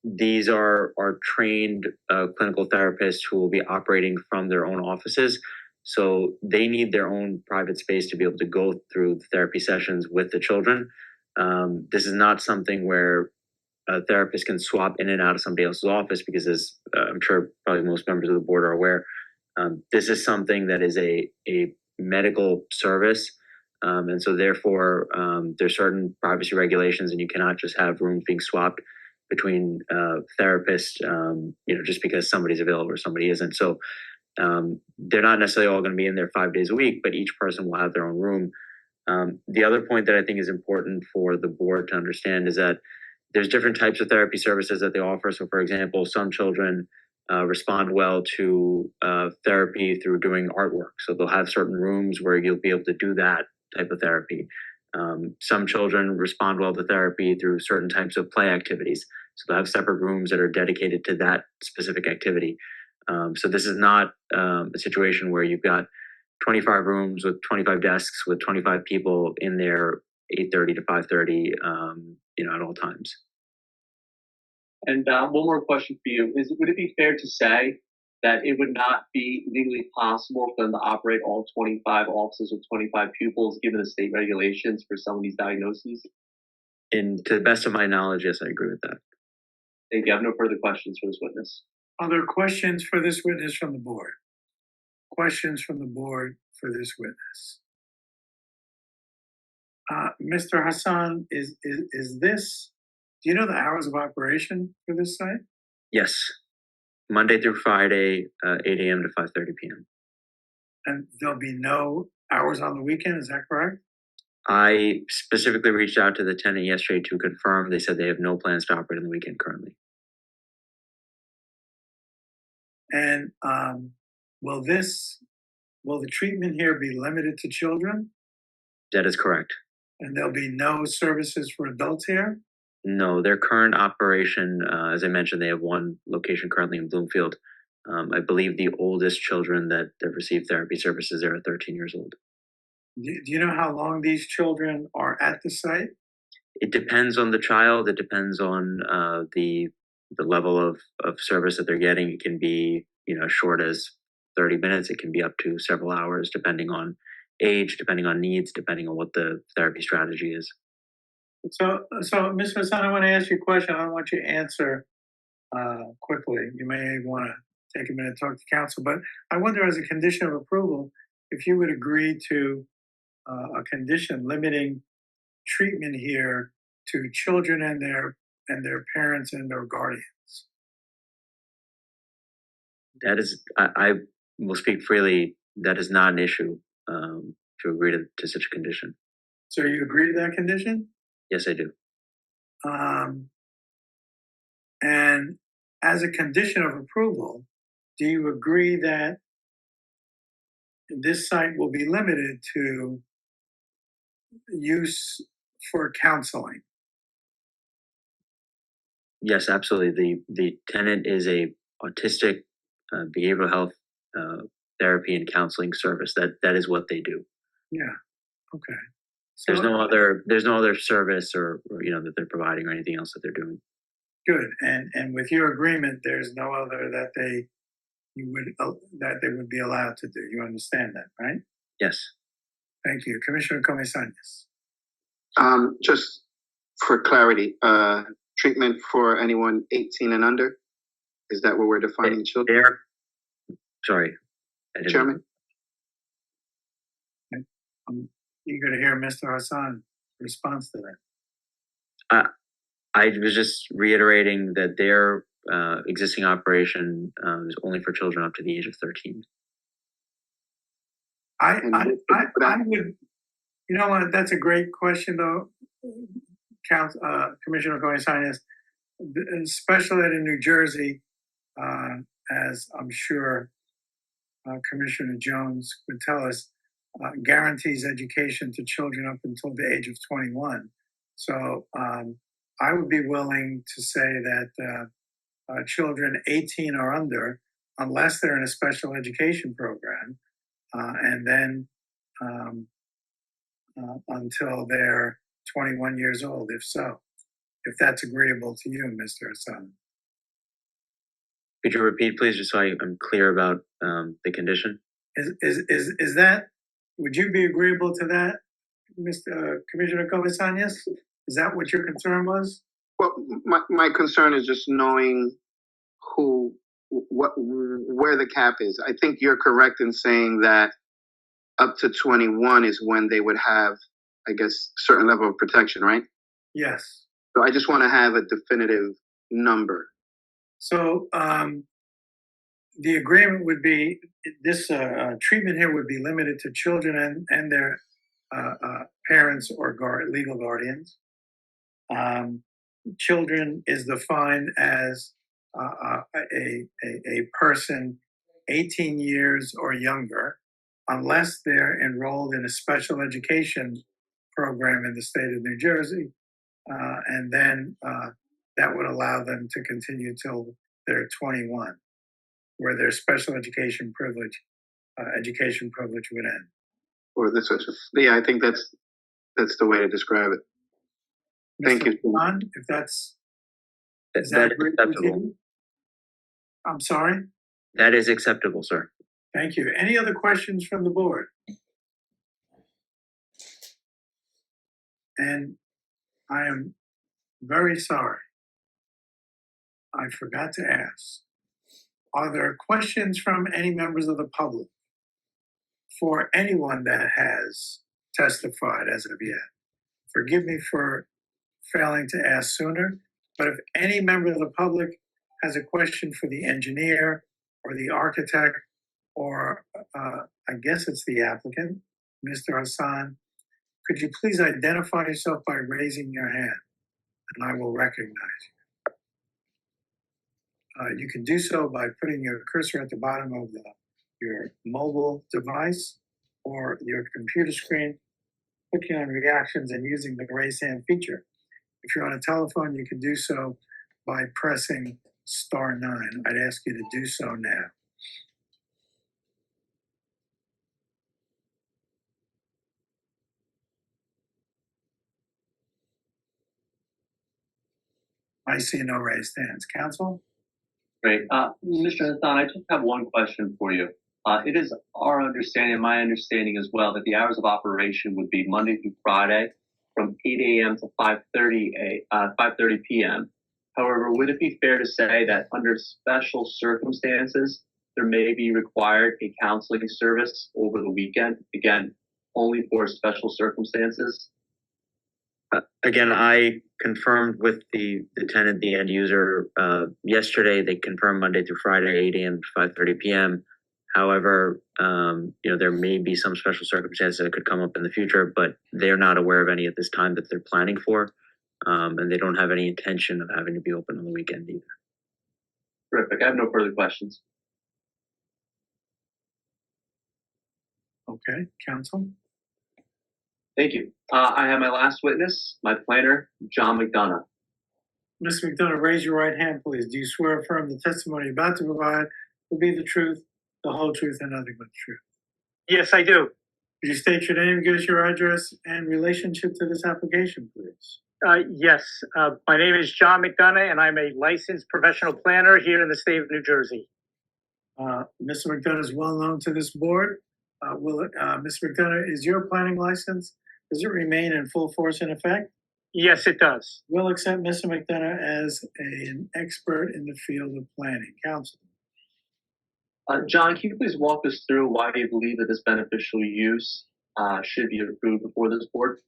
These are trained clinical therapists who will be operating from their own offices. So they need their own private space to be able to go through the therapy sessions with the children. This is not something where a therapist can swap in and out of somebody else's office, because as I'm sure probably most members of the board are aware, this is something that is a medical service. And so therefore, there's certain privacy regulations, and you cannot just have rooms being swapped between therapists, just because somebody's available or somebody isn't. So they're not necessarily all going to be in there 5 days a week, but each person will have their own room. The other point that I think is important for the board to understand is that there's different types of therapy services that they offer. So, for example, some children respond well to therapy through doing artwork. So they'll have certain rooms where you'll be able to do that type of therapy. Some children respond well to therapy through certain types of play activities. So they'll have separate rooms that are dedicated to that specific activity. So this is not a situation where you've got 25 rooms with 25 desks with 25 people in there 8:30 to 5:30, at all times. And one more question for you: would it be fair to say that it would not be legally possible for them to operate all 25 offices with 25 pupils, given the state regulations for some of these diagnoses? And to the best of my knowledge, yes, I agree with that. Thank you. I have no further questions for this witness. Other questions for this witness from the board? Questions from the board for this witness? Mr. Hassan, is this, do you know the hours of operation for this site? Yes. Monday through Friday, 8 a.m. to 5:30 p.m. And there'll be no hours on the weekend, is that correct? I specifically reached out to the tenant yesterday to confirm. They said they have no plans to operate on the weekend currently. And will the treatment here be limited to children? That is correct. And there'll be no services for adults here? No, their current operation, as I mentioned, they have one location currently in Bloomfield. I believe the oldest children that receive therapy services there are 13 years old. Do you know how long these children are at the site? It depends on the child. It depends on the level of service that they're getting. It can be, as short as 30 minutes. It can be up to several hours, depending on age, depending on needs, depending on what the therapy strategy is. So Ms. Hassan, I want to ask you a question. I don't want you to answer quickly. You may want to take a minute to talk to counsel, but I wonder, as a condition of approval, if you would agree to a condition limiting treatment here to children and their parents and their guardians. That is, I will speak freely. That is not an issue to agree to such a condition. So you agree to that condition? Yes, I do. And as a condition of approval, do you agree that this site will be limited to use for counseling? Yes, absolutely. The tenant is a autistic behavioral health therapy and counseling service. That is what they do. Yeah. Okay. So, there's no other service or that they're providing or anything else that they're doing. Good, and with your agreement, there's no other that they would be allowed to do. You understand that, right? Yes. Thank you. Commissioner Comesañas. Just for clarity, treatment for anyone 18 and under? Is that what we're defining children? There. Sorry. Chairman? I'm eager to hear Mr. Hassan's response to that. I was just reiterating that their existing operation is only for children up to the age of 13. I would, you know what, that's a great question though, Commissioner Comesañas. Special ed in New Jersey, as I'm sure Commissioner Jones would tell us, guarantees education to children up until the age of 21. So I would be willing to say that children 18 or under, unless they're in a special education program, and then until they're 21 years old, if that's agreeable to you, Mr. Hassan. Could you repeat, please, just so I'm clear about the condition? Is that, would you be agreeable to that, Mr. Commissioner Comesañas? Is that what your concern was? Well, my concern is just knowing where the cap is. I think you're correct in saying that up to 21 is when they would have, I guess, certain level of protection, right? Yes. So I just want to have a definitive number. So the agreement would be, this treatment here would be limited to children and their parents or legal guardians. Children is defined as a person 18 years or younger, unless they're enrolled in a special education program in the state of New Jersey, and then that would allow them to continue till they're 21, where their special education privilege would end. Or this, yeah, I think that's the way to describe it. Thank you. Ron, if that's That is acceptable. I'm sorry? That is acceptable, sir. Thank you. Any other questions from the board? And I am very sorry. I forgot to ask. Are there questions from any members of the public for anyone that has testified as of yet? Forgive me for failing to ask sooner, but if any member of the public has a question for the engineer or the architect, or I guess it's the applicant, Mr. Hassan, could you please identify yourself by raising your hand, and I will recognize you. You can do so by putting your cursor at the bottom of your mobile device or your computer screen, clicking on reactions and using the raise hand feature. If you're on a telephone, you can do so by pressing *9. I'd ask you to do so now. I see no raised hands. Counsel? Great. Mr. Hassan, I just have one question for you. It is our understanding, my understanding as well, that the hours of operation would be Monday through Friday from 8 a.m. to 5:30 p.m. However, would it be fair to say that under special circumstances, there may be required a counseling service over the weekend? Again, only for special circumstances? Again, I confirmed with the tenant, the end user, yesterday. They confirmed Monday through Friday, 8 a.m. to 5:30 p.m. However, there may be some special circumstances that could come up in the future, but they're not aware of any at this time that they're planning for, and they don't have any intention of having to be open on the weekend either. Terrific. I have no further questions. Okay, counsel? Thank you. I have my last witness, my planner, John McDonough. Mr. McDonough, raise your right hand, please. Do you swear or affirm the testimony you're about to provide will be the truth, the whole truth, and nothing but the truth? Yes, I do. Could you state your name, give us your address, and relationship to this application, please? Yes, my name is John McDonough, and I'm a licensed professional planner here in the state of New Jersey. Mr. McDonough is well known to this board. Mr. McDonough, is your planning license, does it remain in full force and effect? Yes, it does. We'll accept Mr. McDonough as an expert in the field of planning. Counsel. John, can you please walk us through why you believe that this beneficial use should be approved before this board?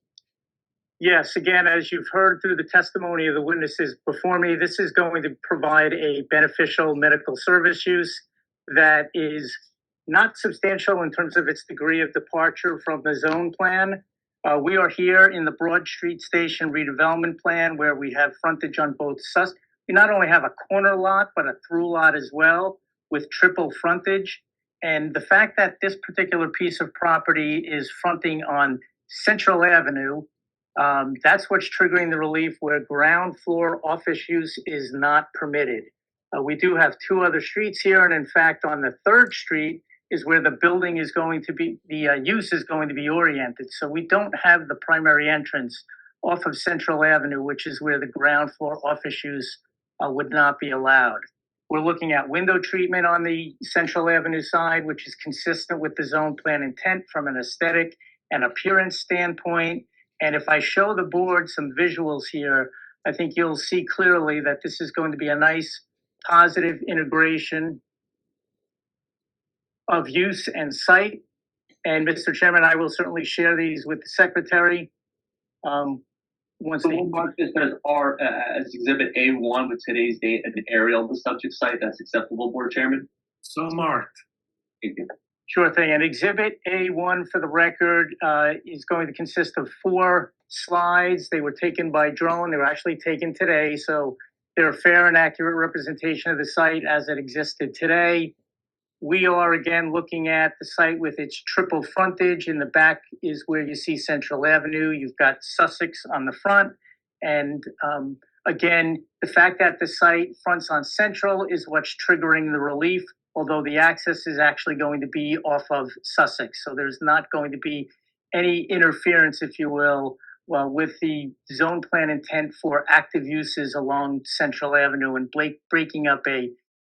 Yes, again, as you've heard through the testimony of the witnesses before me, this is going to provide a beneficial medical service use that is not substantial in terms of its degree of departure from the zone plan. We are here in the Broad Street Station redevelopment plan where we have frontage on both sides. We not only have a corner lot, but a through lot as well with triple frontage. And the fact that this particular piece of property is fronting on Central Avenue, that's what's triggering the relief where ground floor office use is not permitted. We do have two other streets here, and in fact, on the third street is where the building is going to be, the use is going to be oriented. So we don't have the primary entrance off of Central Avenue, which is where the ground floor office use would not be allowed. We're looking at window treatment on the Central Avenue side, which is consistent with the zone plan intent from an aesthetic and appearance standpoint. And if I show the board some visuals here, I think you'll see clearly that this is going to be a nice positive integration of use and site. And Mr. Chairman, I will certainly share these with the secretary. Once So we'll mark this as Exhibit A1 with today's date and the aerial of the subject site. That's acceptable, Board Chairman? So marked. Thank you. Sure thing. And Exhibit A1 for the record is going to consist of 4 slides. They were taken by drone. They were actually taken today. So they're a fair and accurate representation of the site as it existed today. We are again looking at the site with its triple frontage. In the back is where you see Central Avenue. You've got Sussex on the front. And again, the fact that the site fronts on Central is what's triggering the relief, although the access is actually going to be off of Sussex. So there's not going to be any interference, if you will, with the zone plan intent for active uses along Central Avenue and breaking up a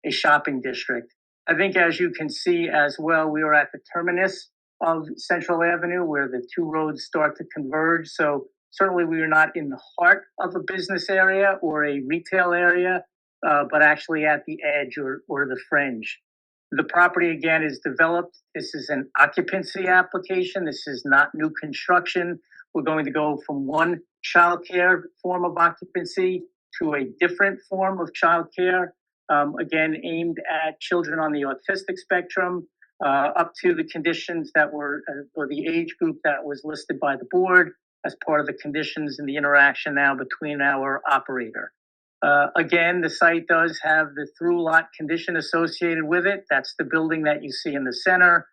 shopping district. I think as you can see as well, we are at the terminus of Central Avenue where the 2 roads start to converge. So certainly we are not in the heart of a business area or a retail area, but actually at the edge or the fringe. The property again is developed. This is an occupancy application. This is not new construction. We're going to go from one childcare form of occupancy to a different form of childcare. Again, aimed at children on the autistic spectrum, up to the conditions that were, or the age group that was listed by the board as part of the conditions in the interaction now between our operator. Again, the site does have the through lot condition associated with it. That's the building that you see in the center.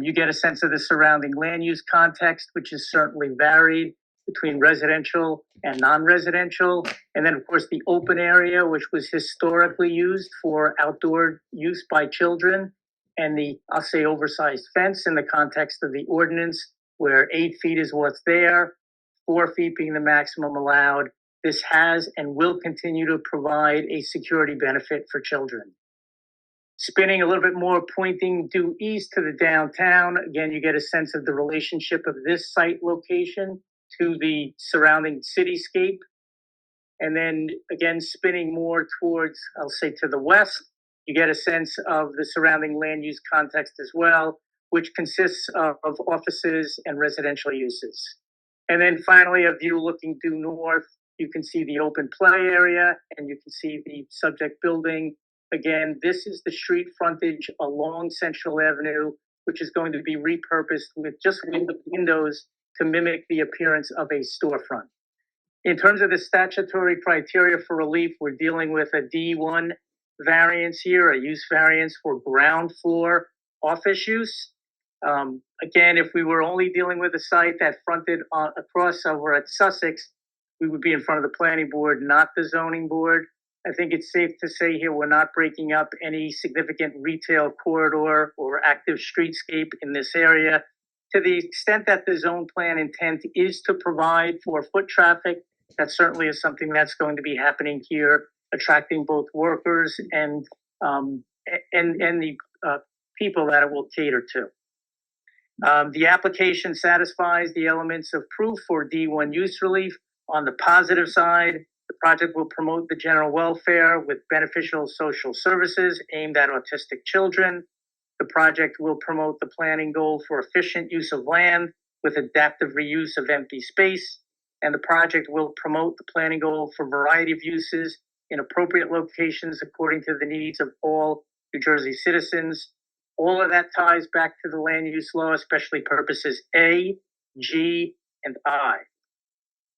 You get a sense of the surrounding land use context, which is certainly varied between residential and non-residential. And then, of course, the open area, which was historically used for outdoor use by children, and the, I'll say, oversized fence in the context of the ordinance, where 8 feet is what's there, 4 feet being the maximum allowed. This has and will continue to provide a security benefit for children. Spinning a little bit more, pointing due east to the downtown, again, you get a sense of the relationship of this site location to the surrounding cityscape. And then again, spinning more towards, I'll say to the west, you get a sense of the surrounding land use context as well, which consists of offices and residential uses. And then finally, a view looking due north, you can see the open play area and you can see the subject building. Again, this is the street frontage along Central Avenue, which is going to be repurposed with just windows to mimic the appearance of a storefront. In terms of the statutory criteria for relief, we're dealing with a D1 variance here, a use variance for ground floor office use. Again, if we were only dealing with a site that fronted across over at Sussex, we would be in front of the planning board, not the zoning board. I think it's safe to say here we're not breaking up any significant retail corridor or active streetscape in this area. To the extent that the zone plan intent is to provide for foot traffic That certainly is something that's going to be happening here, attracting both workers and the people that it will cater to. The application satisfies the elements of proof for D1 use relief. On the positive side, the project will promote the general welfare with beneficial social services aimed at autistic children. The project will promote the planning goal for efficient use of land with adaptive reuse of empty space. And the project will promote the planning goal for variety of uses in appropriate locations according to the needs of all New Jersey citizens. All of that ties back to the land use law, especially purposes A, G, and I.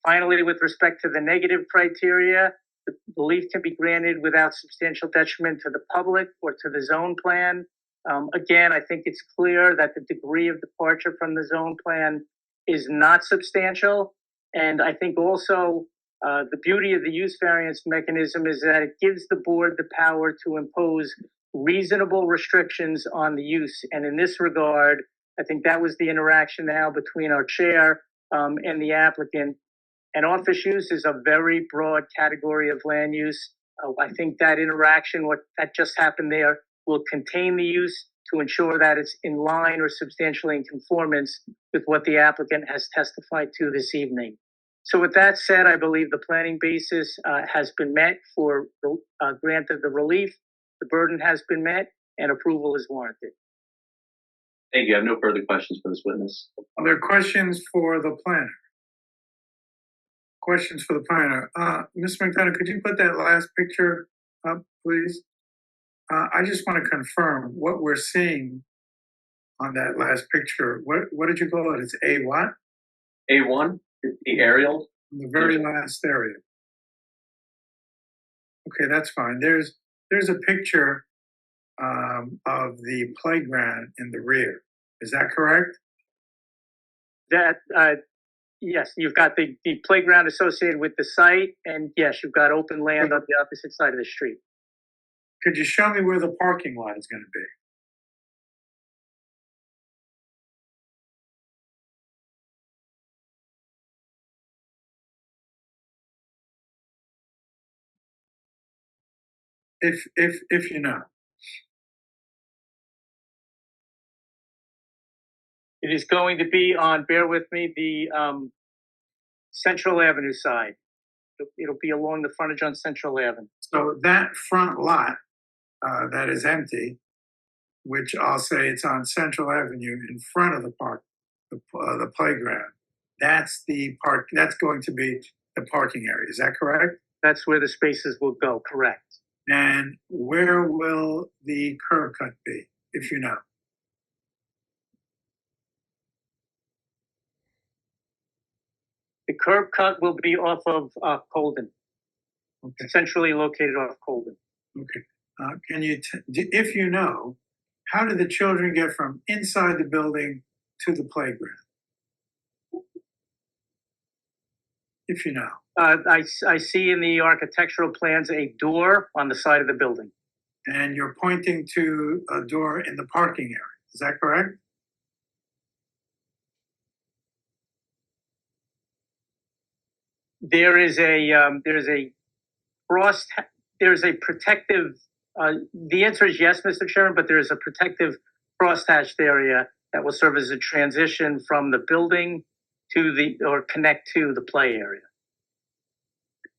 Finally, with respect to the negative criteria, the relief can be granted without substantial detriment to the public or to the zone plan. Again, I think it's clear that the degree of departure from the zone plan is not substantial. And I think also the beauty of the use variance mechanism is that it gives the board the power to impose reasonable restrictions on the use. And in this regard, I think that was the interaction now between our chair and the applicant. And office use is a very broad category of land use. I think that interaction, what that just happened there, will contain the use to ensure that it's in line or substantially in conformance with what the applicant has testified to this evening. So with that said, I believe the planning basis has been met for grant of the relief. The burden has been met and approval is warranted. Thank you. I have no further questions for this witness. Are there questions for the planner? Questions for the planner. Ms. McDonough, could you put that last picture up, please? I just want to confirm what we're seeing on that last picture. What did you call it? It's A what? A1, the aerial. The very last area. Okay, that's fine. There's a picture of the playground in the rear. Is that correct? That yes, you've got the playground associated with the site, and yes, you've got open land on the opposite side of the street. Could you show me where the parking lot is going to be? If you know. It is going to be on, bear with me, the Central Avenue side. It'll be along the frontage on Central Avenue. So that front lot that is empty, which I'll say it's on Central Avenue in front of the park, the playground. That's the park. That's going to be the parking area. Is that correct? That's where the spaces will go. Correct. And where will the curb cut be, if you know? The curb cut will be off of Colden. Okay. Centrally located off Colden. Okay. Can you, if you know, how did the children get from inside the building to the playground? If you know. I see in the architectural plans a door on the side of the building. And you're pointing to a door in the parking area. Is that correct? There's a protective, the answer is yes, Mr. Chairman, but there is a protective crosshatched area that will serve as a transition from the building to or connect to the play area.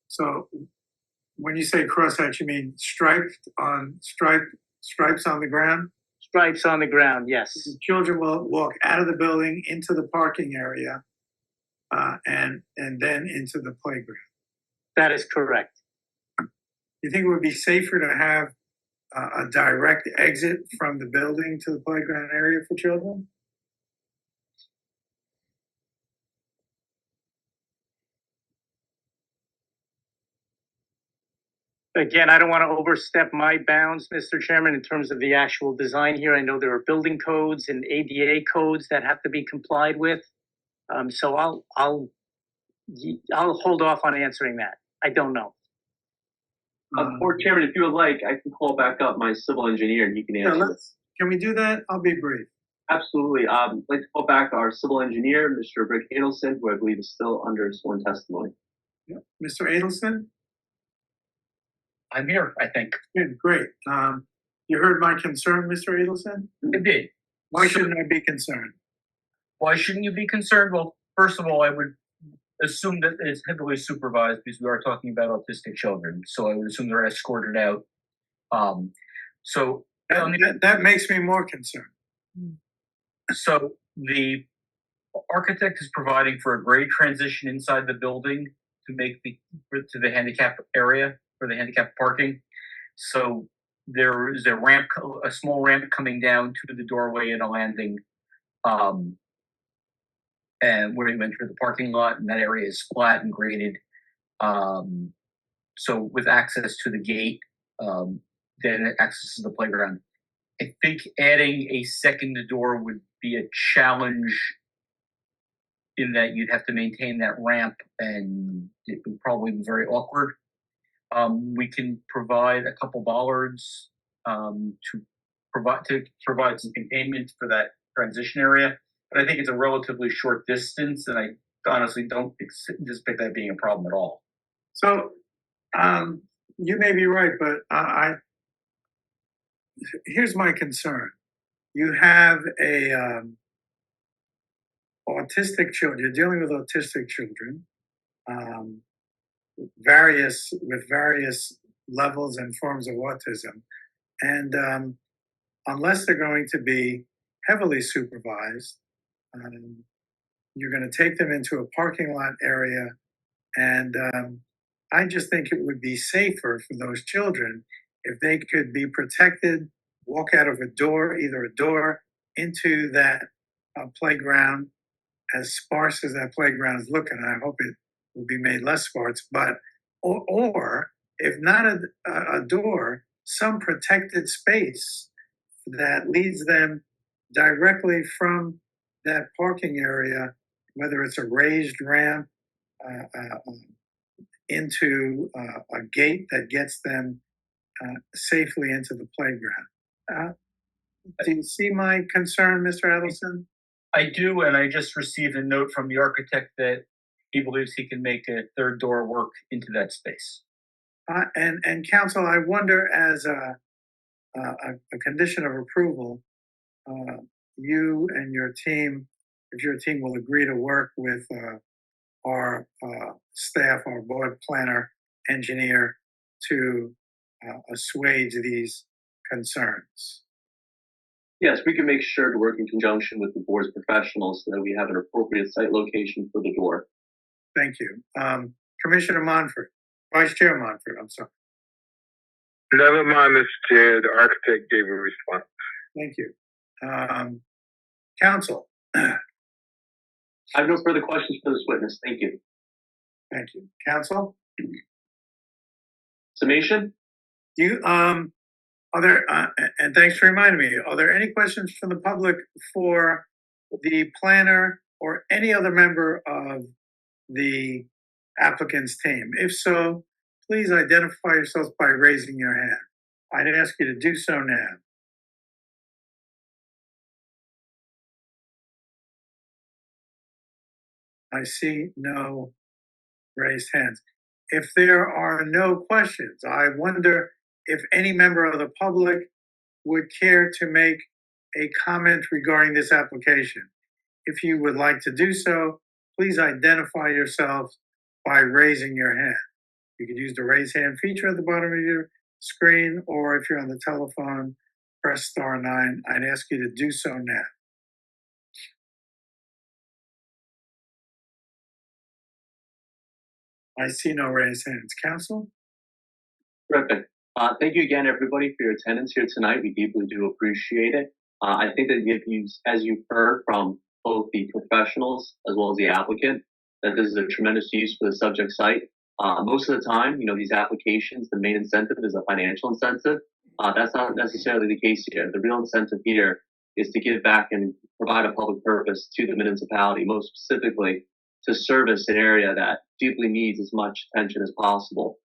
So when you say crosshatch, you mean stripes on the ground? Stripes on the ground, yes. The children will walk out of the building into the parking area and then into the playground. That is correct. You think it would be safer to have a direct exit from the building to the playground area for children? Again, I don't want to overstep my bounds, Mr. Chairman, in terms of the actual design here. I know there are building codes and ADA codes that have to be complied with. So I'll hold off on answering that. I don't know. Board Chairman, if you would like, I can call back up my civil engineer and he can answer this. Can we do that? I'll be brief. Absolutely. Let's call back our civil engineer, Mr. Rick Adelson, who I believe is still under sworn testimony. Mr. Adelson? I'm here, I think. Good, great. You heard my concern, Mr. Adelson? I did. Why shouldn't I be concerned? Why shouldn't you be concerned? Well, first of all, I would assume that it's heavily supervised because we are talking about autistic children. So I would assume they're escorted out. That makes me more concerned. So the architect is providing for a grade transition inside the building to make to the handicap area for the handicap parking. So there is a ramp, a small ramp coming down to the doorway and a landing. And where you enter the parking lot, and that area is flat and graded. So with access to the gate, then access to the playground. I think adding a second door would be a challenge in that you'd have to maintain that ramp and it would probably be very awkward. We can provide a couple bollards to provide some containment for that transition area. But I think it's a relatively short distance, and I honestly don't anticipate that being a problem at all. So, you may be right, but here's my concern. You have autistic children. You're dealing with autistic children, various levels and forms of autism, and unless they're going to be heavily supervised, you're going to take them into a parking lot area, and I just think it would be safer for those children if they could be protected, walk out of a door, either a door into that playground, as sparse as that playground is looking. I hope it will be made less sparse, but or if not a door, some protected space that leads them directly from that parking area, whether it's a raised ramp into a gate that gets them safely into the playground. Do you see my concern, Mr. Adelson? I do, and I just received a note from the architect that he believes he can make a third door work into that space. And counsel, I wonder, as a condition of approval, you and your team, if your team will agree to work with our staff, our board planner, engineer, to assuage these concerns. Yes, we can make sure to work in conjunction with the board's professionals so that we have an appropriate site location for the door. Thank you. Commissioner Monfort, Vice Chair Monfort, I'm sorry. Never mind, Mr. Chair. The architect gave a response. Thank you. Counsel. I have no further questions for this witness. Thank you. Thank you. Counsel? Summation? Are there, and thanks for reminding me, are there any questions from the public for the planner or any other member of the applicant's team? If so, please identify yourselves by raising your hand. I'd ask you to do so now. I see no raised hands. If there are no questions, I wonder if any member of the public would care to make a comment regarding this application. If you would like to do so, please identify yourself by raising your hand. You can use the raise hand feature at the bottom of your screen, or if you're on the telephone, press *9. I'd ask you to do so now. I see no raised hands. Counsel? Terrific. Thank you again, everybody, for your attendance here tonight. We deeply do appreciate it. I think that as you've heard from both the professionals as well as the applicant, that this is a tremendous use for the subject site. Most of the time, these applications, the main incentive is a financial incentive. That's not necessarily the case here. The real incentive here is to give back and provide a public purpose to the municipality, most specifically to service an area that deeply needs as much attention as possible.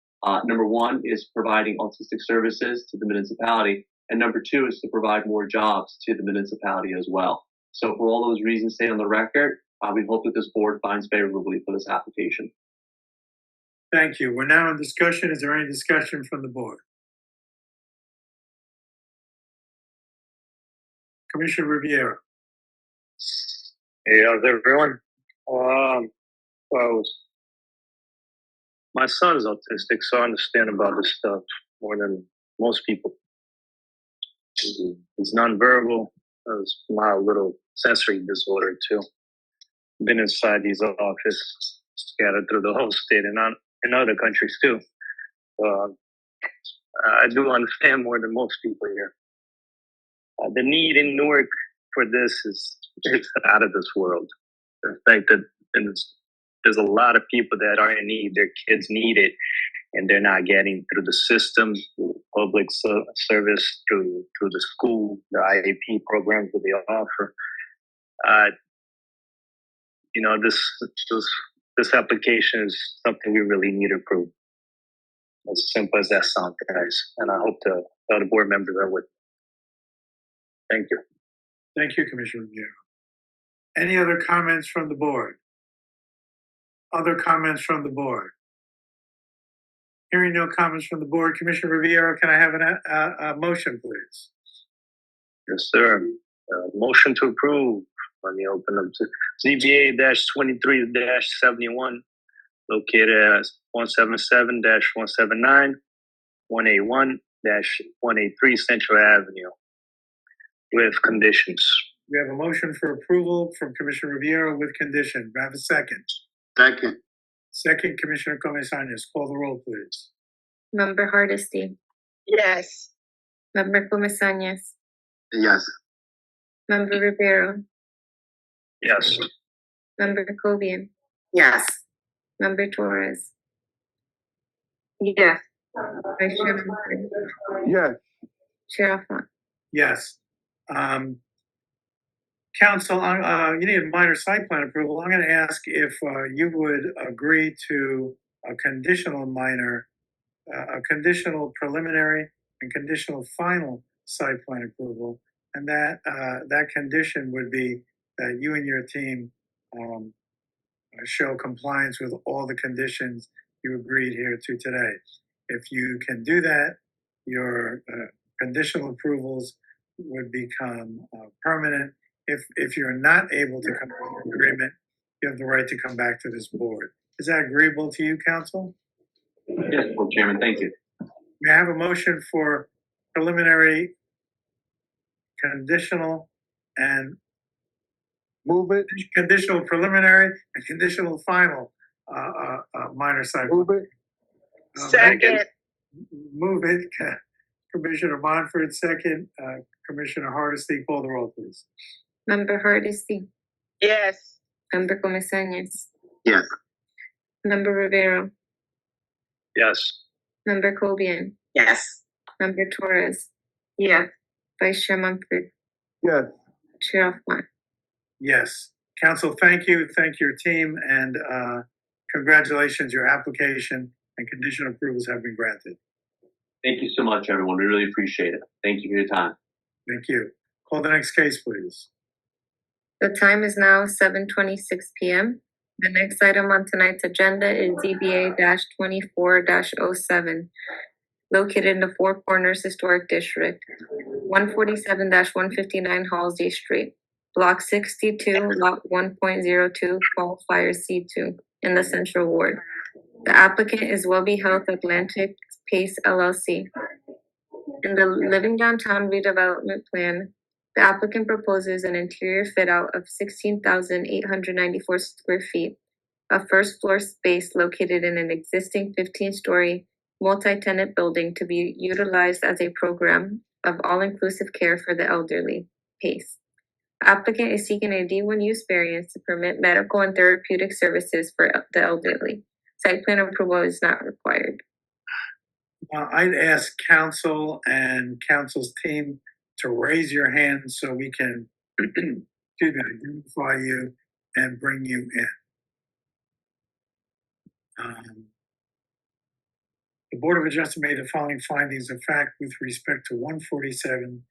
Number one is providing autistic services to the municipality, and number two is to provide more jobs to the municipality as well. So for all those reasons stated on the record, we hope that this board finds favorably for this application. Thank you. We're now in discussion. Is there any discussion from the board? Commissioner Riviera. Hey, how's everyone? Well, my son's autistic, so I understand about this stuff more than most people. He's nonverbal. Has mild little sensory disorder too. Been inside these offices scattered through the whole state and in other countries too. I do understand more than most people here. The need in Newark for this is out of this world. The fact that there's a lot of people that are in need, their kids need it, and they're not getting through the system, through public service, through the school, the IAP programs that they offer. This application is something we really need to approve. As simple as that sounds, guys. And I hope the other board members are with me. Thank you. Thank you, Commissioner Riviera. Any other comments from the board? Other comments from the board? Hearing no comments from the board, Commissioner Riviera, can I have a motion, please? Yes, sir. Motion to approve. Let me open up to ZBA-23-71, located at 177-179, 181-183 Central Avenue, with conditions. We have a motion for approval from Commissioner Riviera with condition. Do I have a second? Second. Second, Commissioner Comesañas. Call the roll, please. Member Hardesty. Yes. Member Comesañas. Yes. Member Rivera. Yes. Member Cobian. Yes. Member Torres. Yes. Vice Chair Manfred. Yes. Chair Afan. Yes. Council, you need a minor site plan approval. I'm going to ask if you would agree to a conditional minor, a conditional preliminary and conditional final site plan approval. And that condition would be that you and your team show compliance with all the conditions you agreed here to today. If you can do that, your conditional approvals would become permanent. If you're not able to come to an agreement, you have the right to come back to this board. Is that agreeable to you, Council? Yes, Board Chairman, thank you. May I have a motion for preliminary, conditional, and Move it. conditional preliminary and conditional final minor site? Move it. Second. Move it, Commissioner Monfort. Second, Commissioner Hardesty. Call the roll, please. Member Hardesty. Yes. Member Comesañas. Yes. Member Rivera. Yes. Member Cobian. Yes. Member Torres. Yes. Vice Chair Manfred. Yes. Chair Afan. Yes. Council, thank you. Thank your team. And congratulations, your application and conditional approvals have been granted. Thank you so much, everyone. We really appreciate it. Thank you for your time. Thank you. Call the next case, please. The time is now 7:26 p.m. The next item on tonight's agenda is ZBA-24-07, located in the Four Corners Historic District, 147-159 Halsey Street, Block 62, Lot 1.02, Qualifier C2, in the Central Ward. The applicant is WelbeHealth Atlantic Pace LLC. In the Living Downtown Redevelopment Plan, the applicant proposes an interior fit-out of 16,894 square feet, a first-floor space located in an existing 15-story multi-tenant building to be utilized as a program of all-inclusive care for the elderly, PACE. Applicant is seeking a D1 use variance to permit medical and therapeutic services for the elderly. Site plan approval is not required. I'd ask council and council's team to raise your hand so we can identify you and bring you in. The Board of Adjustment made the following findings of fact with respect to 147-159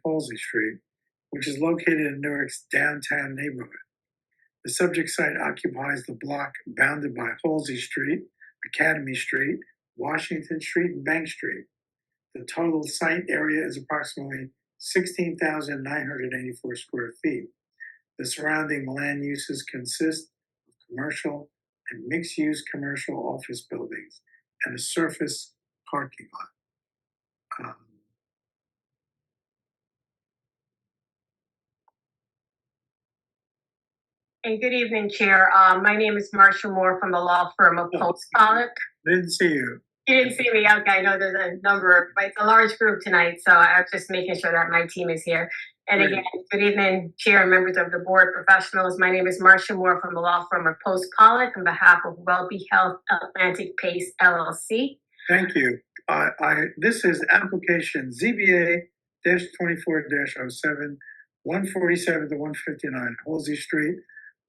Halsey Street, which is located in Newark's downtown neighborhood. The subject site occupies the block bounded by Halsey Street, Academy Street, Washington Street, and Bank Street. The total site area is approximately 16,984 square feet. The surrounding land uses consist of commercial and mixed-use commercial office buildings and a surface parking lot. And good evening, Chair. My name is Marsha Moore from the law firm of Post Pollock. Didn't see you. You didn't see me? Okay, I know there's a number, but it's a large group tonight, so I'm just making sure that my team is here. And again, good evening, Chair and members of the board, professionals. My name is Marsha Moore from the law firm of Post Pollock on behalf of WelbeHealth Atlantic Pace LLC. Thank you. This is application ZBA-24-07, 147 to 159 Halsey Street.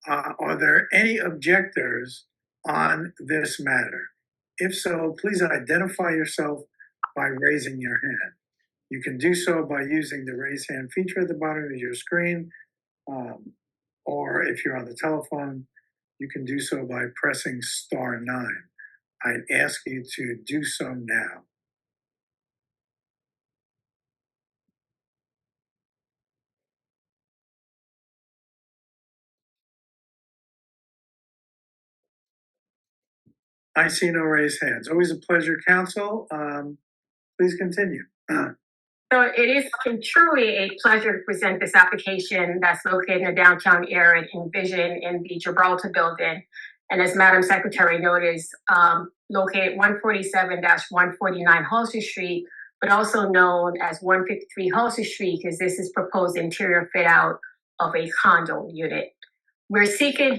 Are there any objectors on this matter? If so, please identify yourself by raising your hand. You can do so by using the raise hand feature at the bottom of your screen, or if you're on the telephone, you can do so by pressing *9. I'd ask you to do so now. I see no raised hands. Always a pleasure, counsel. Please continue. So it is truly a pleasure to present this application that's located in the downtown area envisioned in the Gibraltar building. And as Madam Secretary noted, located 147-149 Halsey Street, but also known as 153 Halsey Street, because this is proposed interior fit out of a condo unit. We're seeking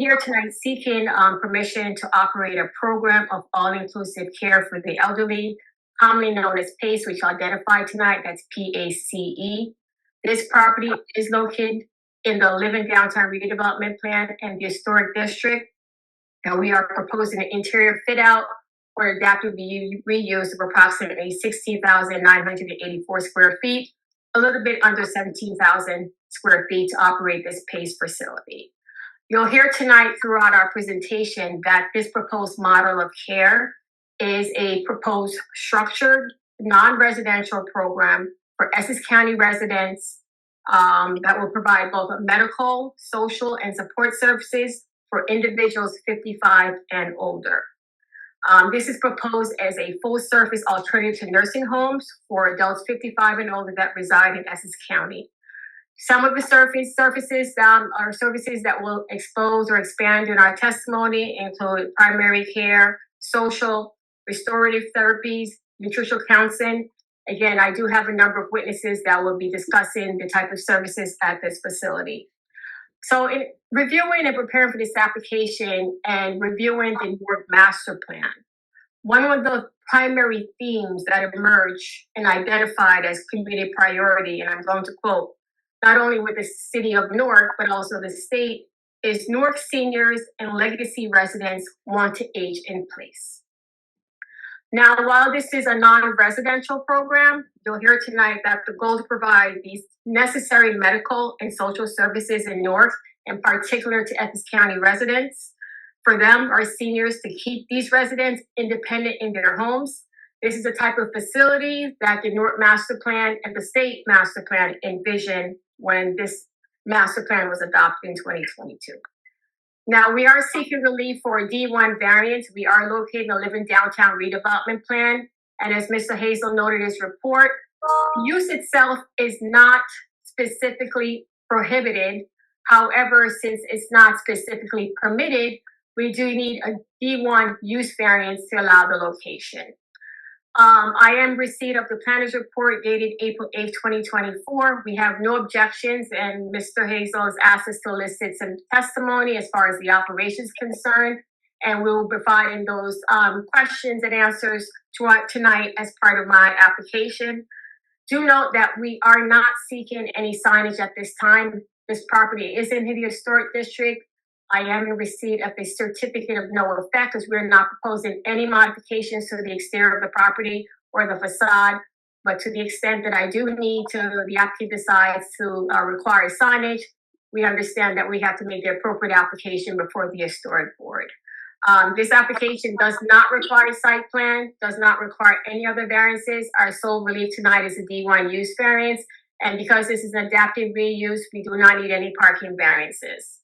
permission to operate a program of all-inclusive care for the elderly, commonly known as PACE, which I'll identify tonight, that's PACE. This property is located in the Living Downtown Redevelopment Plan and the Historic District. And we are proposing an interior fit out or adaptive reuse of approximately 16,984 square feet, a little bit under 17,000 square feet to operate this PACE facility. You'll hear tonight throughout our presentation that this proposed model of care is a proposed structured non-residential program for Essex County residents that will provide both medical, social, and support services for individuals 55 and older. This is proposed as a full-service alternative to nursing homes for adults 55 and older that reside in Essex County. Some of the services are services that will expose or expand in our testimony include primary care, social, restorative therapies, nutritional counseling. Again, I do have a number of witnesses that will be discussing the type of services at this facility. So in reviewing and preparing for this application and reviewing the Newark Master Plan, one of the primary themes that emerged and identified as community priority, and I'm going to quote, not only with the city of Newark, but also the state, is Newark seniors and legacy residents want to age in place. Now, while this is a non-residential program, you'll hear tonight that the goal to provide these necessary medical and social services in Newark, in particular to Essex County residents. For them, our seniors, to keep these residents independent in their homes. This is a type of facility that the Newark Master Plan and the State Master Plan envisioned when this Master Plan was adopted in 2022. Now, we are seeking relief for a D1 variance. We are located in the Living Downtown Redevelopment Plan. And as Mr. Hazel noted in his report, use itself is not specifically prohibited. However, since it's not specifically permitted, we do need a D1 use variance to allow the location. I am receipt of the planner's report dated April 8th, 2024. We have no objections, and Mr. Hazel has asked us to elicit some testimony as far as the operation is concerned, and we will be providing those questions and answers tonight as part of my application. Do note that we are not seeking any signage at this time. This property is in the Historic District. I am in receipt of a certificate of no effect because we're not proposing any modifications to the exterior of the property or the facade. But to the extent that I do need to, the applicant decides to require signage, we understand that we have to make the appropriate application before the historic board. This application does not require site plan, does not require any other variances. Our sole relief tonight is a D1 use variance. And because this is an adaptive reuse, we do not need any parking variances.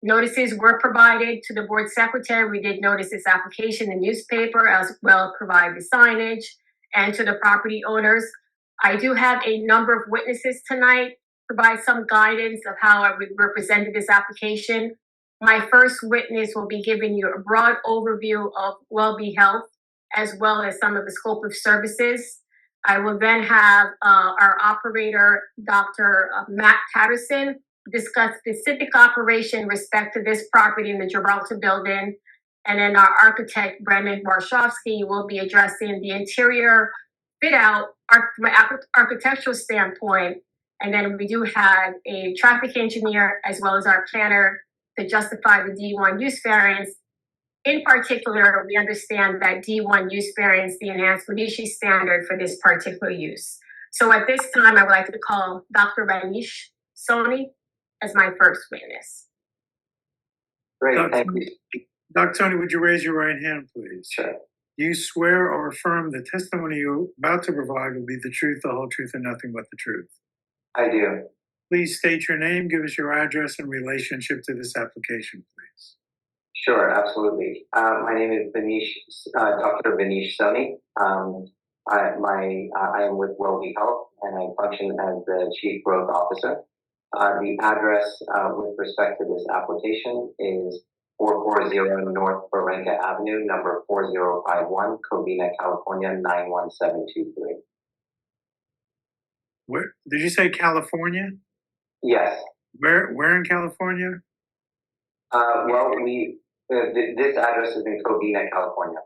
Notices were provided to the board secretary. We did notice this application in the newspaper, as well provide the signage, and to the property owners. I do have a number of witnesses tonight, provide some guidance of how I would represent this application. My first witness will be giving you a broad overview of WelbeHealth, as well as some of the scope of services. I will then have our operator, Dr. Matt Patterson, discuss specific operation respect to this property in the Gibraltar building. And then our architect, Brendan Warshawski, will be addressing the interior fit out from an architectural standpoint. And then we do have a traffic engineer as well as our planner to justify the D1 use variance. In particular, we understand that D1 use variance, the enhanced Medici standard for this particular use. So at this time, I would like to call Dr. Halsey St as my first witness. Great, Dr. thank you. Dr. Tony, would you raise your right hand, please? Sure. Do you swear or affirm the testimony you're about to provide will be the truth, the whole truth, and nothing but the truth? I do. Please state your name, give us your address and relationship to this application, please. Sure, absolutely. My name is Dr. Halsey St. I am with WelbeHealth and I function as the Chief Growth Officer. The address with respect to this application is 440 North Barranca Avenue, number 4051, Covina, California, 91723. Where did you say California? Yes. Where in California? Well, this address is in Covina, California.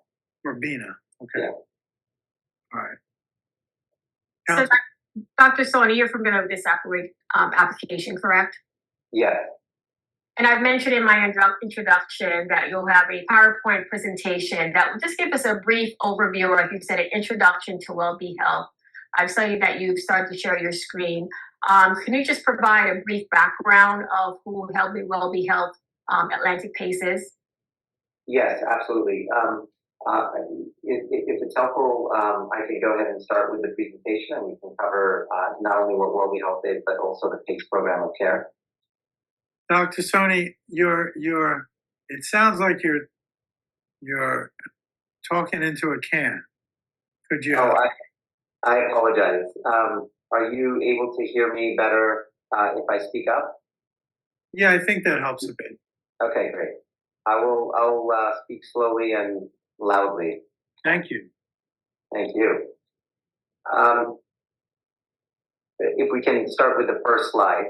Urbina. Okay. Yeah. All right. So, Dr. Soni, you're familiar with this application, correct? Yes. And I've mentioned in my introduction that you'll have a PowerPoint presentation that will just give us a brief overview, or if you said an introduction to WelbeHealth. I've studied that you've started to share your screen. Can you just provide a brief background of who WelbeHealth Atlantic Pace is? Yes, absolutely. If it's helpful, I can go ahead and start with the presentation, and we can cover not only what WelbeHealth is, but also the PACE program of care. Dr. Soni, it sounds like you're talking into a can. Could you? Oh, I apologize. Are you able to hear me better if I speak up? Yeah, I think that helps a bit. Okay, great. I'll speak slowly and loudly. Thank you. Thank you. If we can start with the first slide.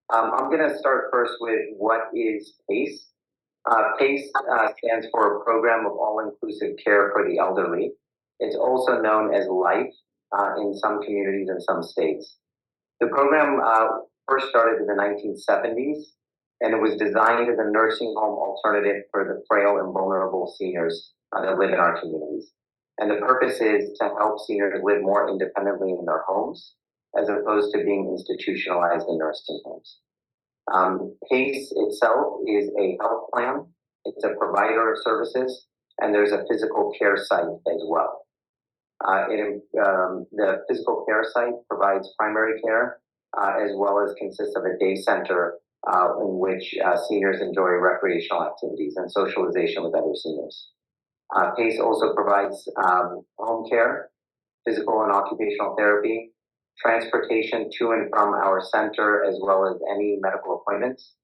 I'm going to start first with what is PACE. PACE stands for Program of All-Inclusive Care for the Elderly. It's also known as LIFE in some communities and some states. The program first started in the 1970s, and it was designed as a nursing home alternative for the frail and vulnerable seniors that live in our communities. And the purpose is to help seniors live more independently in their homes, as opposed to being institutionalized in nursing homes. PACE itself is a health plan. It's a provider of services, and there's a physical care site as well. The physical care site provides primary care, as well as consists of a day center in which seniors enjoy recreational activities and socialization with other seniors. PACE also provides home care, physical and occupational therapy, transportation to and from our center, as well as any medical appointments,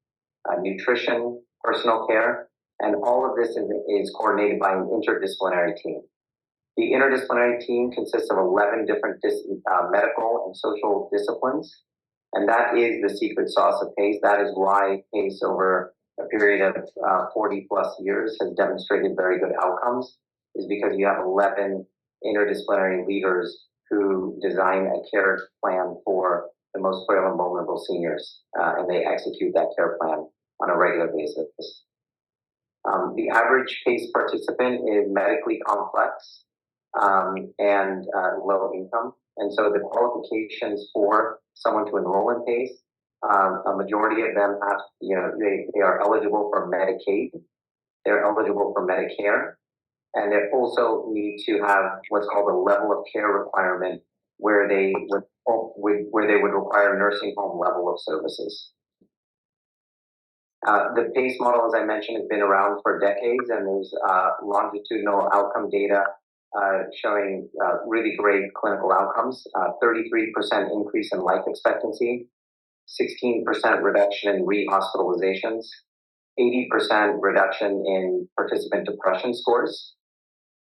nutrition, personal care, and all of this is coordinated by an interdisciplinary team. The interdisciplinary team consists of 11 different medical and social disciplines, and that is the secret sauce of PACE. That is why PACE, over a period of 40 plus years, has demonstrated very good outcomes, is because you have 11 interdisciplinary leaders who design a care plan for the most frail and vulnerable seniors, and they execute that care plan on a regular basis. The average PACE participant is medically complex and low income, and so the qualifications for someone to enroll in PACE, a majority of them have, they are eligible for Medicaid, they're eligible for Medicare, and they also need to have what's called a level of care requirement, where they would require nursing home level of services. The PACE model, as I mentioned, has been around for decades, and there's longitudinal outcome data showing really great clinical outcomes. 33% increase in life expectancy, 16% reduction in rehospitalizations, 80% reduction in participant depression scores,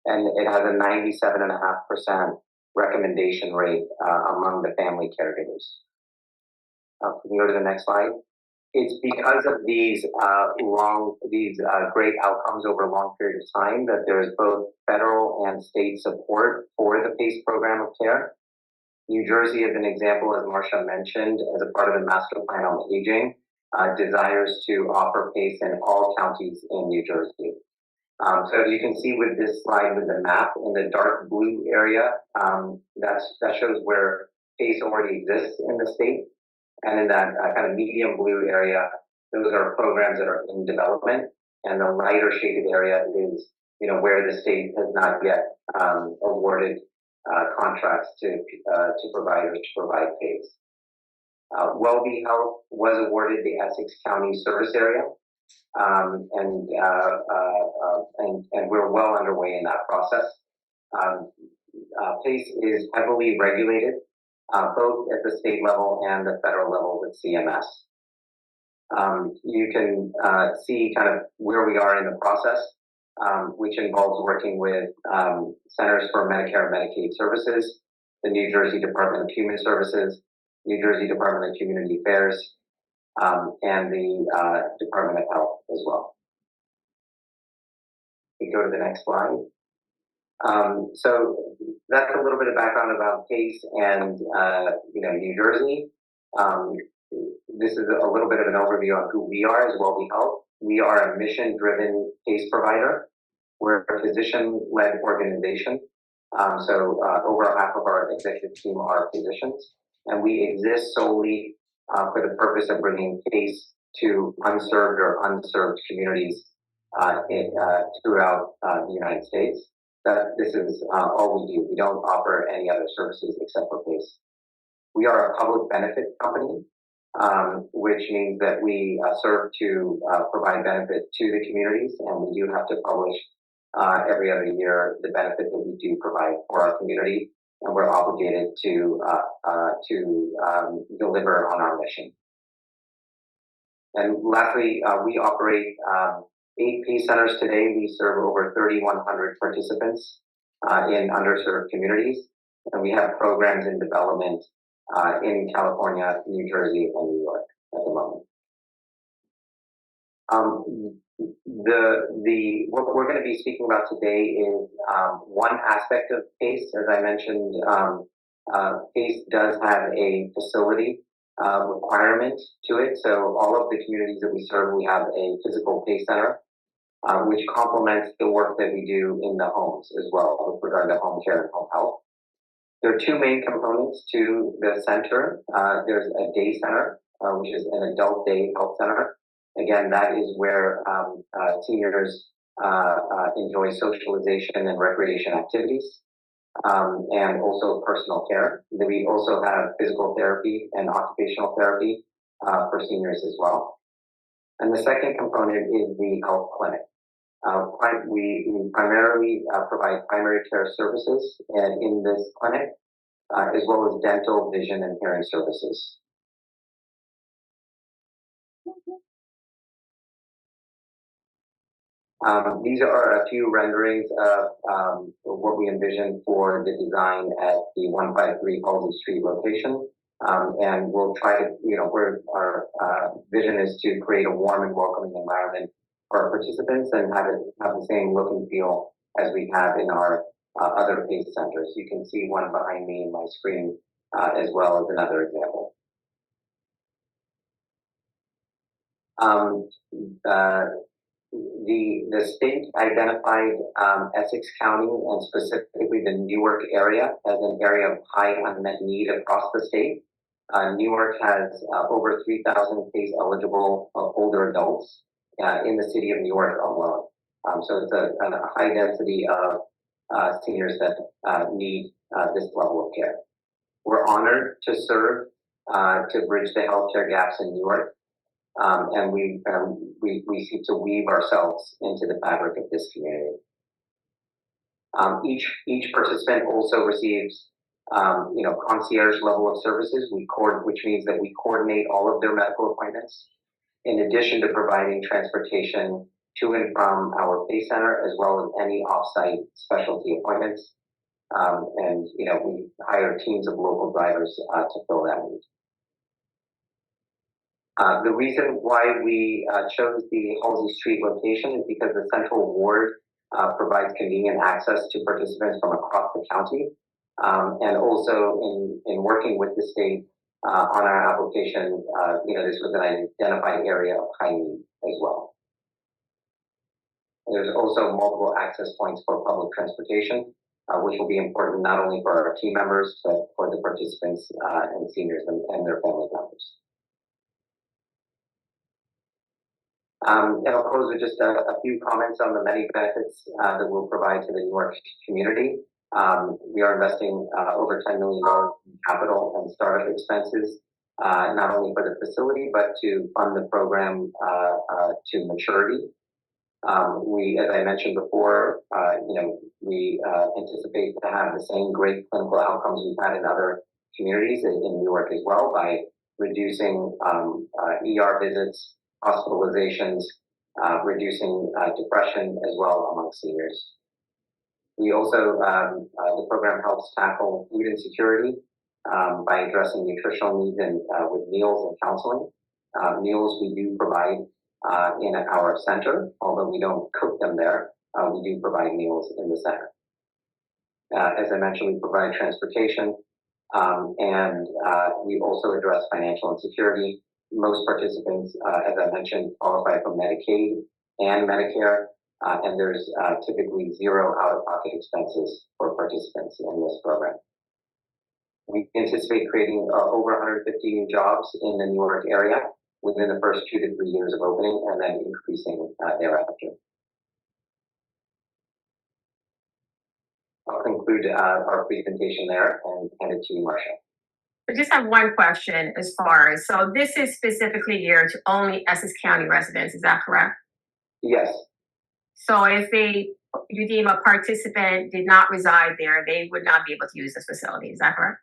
and it has a 97.5% recommendation rate among the family caregivers. Can you go to the next slide? It's because of these great outcomes over a long period of time that there is both federal and state support for the PACE program of care. New Jersey, as an example, as Marcia mentioned, as a part of the Master Plan on Aging, desires to offer PACE in all counties in New Jersey. So as you can see with this slide with the map, in the dark blue area, that shows where PACE already exists in the state. And in that kind of medium blue area, those are programs that are in development. And the lighter shaded area is, where the state has not yet awarded contracts to providers to provide PACE. WelbeHealth was awarded the Essex County service area, and we're well underway in that process. PACE is heavily regulated, both at the state level and the federal level with CMS. You can see kind of where we are in the process, which involves working with Centers for Medicare and Medicaid Services, the New Jersey Department of Human Services, New Jersey Department of Community Affairs, and the Department of Health as well. We go to the next slide. So that's a little bit of background about PACE and New Jersey. This is a little bit of an overview on who we are as WelbeHealth. We are a mission-driven PACE provider. We're a physician-led organization. So over half of our executive team are physicians, and we exist solely for the purpose of bringing PACE to unserved or unserved communities throughout the United States. This is all we do. We don't offer any other services except for PACE. We are a public benefit company, which means that we serve to provide benefit to the communities, and we do have to publish every other year the benefit that we do provide for our community, and we're obligated to deliver on our mission. And lastly, we operate 8 PACE centers today. We serve over 3,100 participants in underserved communities, and we have programs in development in California, New Jersey, and New York at the moment. What we're going to be speaking about today is one aspect of PACE. As I mentioned, PACE does have a facility requirement to it. So all of the communities that we serve, we have a physical PACE center, which complements the work that we do in the homes as well with regard to home care and home health. There are 2 main components to the center. There's a day center, which is an adult day health center. Again, that is where seniors enjoy socialization and recreation activities, and also personal care. We also have physical therapy and occupational therapy for seniors as well. And the second component is the health clinic. We primarily provide primary care services in this clinic, as well as dental, vision, and hearing services. These are a few renderings of what we envision for the design at the 153 Halsey Street location. And we'll try to, our vision is to create a warm and welcoming environment for our participants and have the same look and feel as we have in our other PACE centers. You can see one behind me in my screen, as well as another example. The state identified Essex County and specifically the Newark area as an area of high unmet need across the state. Newark has over 3,000 PACE eligible older adults in the city of Newark alone. So it's a high density of seniors that need this level of care. We're honored to serve to bridge the healthcare gaps in Newark, and we seek to weave ourselves into the fabric of this community. Each participant also receives, concierge level of services. Which means that we coordinate all of their medical appointments, in addition to providing transportation to and from our base center, as well as any off-site specialty appointments. And we hire teams of local drivers to fill that need. The reason why we chose the Halsey Street location is because the Central Ward provides convenient access to participants from across the county. And also in working with the state on our application, this was an identified area of high need as well. There's also multiple access points for public transportation, which will be important not only for our team members, but for the participants and seniors and their family members. And I'll close with just a few comments on the many benefits that we'll provide to the Newark community. We are investing over $10 million in capital and startup expenses, not only for the facility, but to fund the program to maturity. As I mentioned before, we anticipate to have the same great clinical outcomes we've had in other communities in Newark as well, by reducing ER visits, hospitalizations, reducing depression as well among seniors. We also, the program helps tackle food insecurity by addressing nutritional needs and with meals and counseling. Meals we do provide in our center, although we don't cook them there. We do provide meals in the center. As I mentioned, we provide transportation, and we also address financial insecurity. Most participants, as I mentioned, qualify for Medicaid and Medicare, and there's typically zero out-of-pocket expenses for participants in this program. We anticipate creating over 150 new jobs in the Newark area within the first 2 to 3 years of opening, and then increasing thereafter. I'll conclude our presentation there and hand it to you, Marcia. I just have one question as far as, so this is specifically geared to only Essex County residents, is that correct? Yes. So if you deem a participant did not reside there, they would not be able to use this facility, is that correct?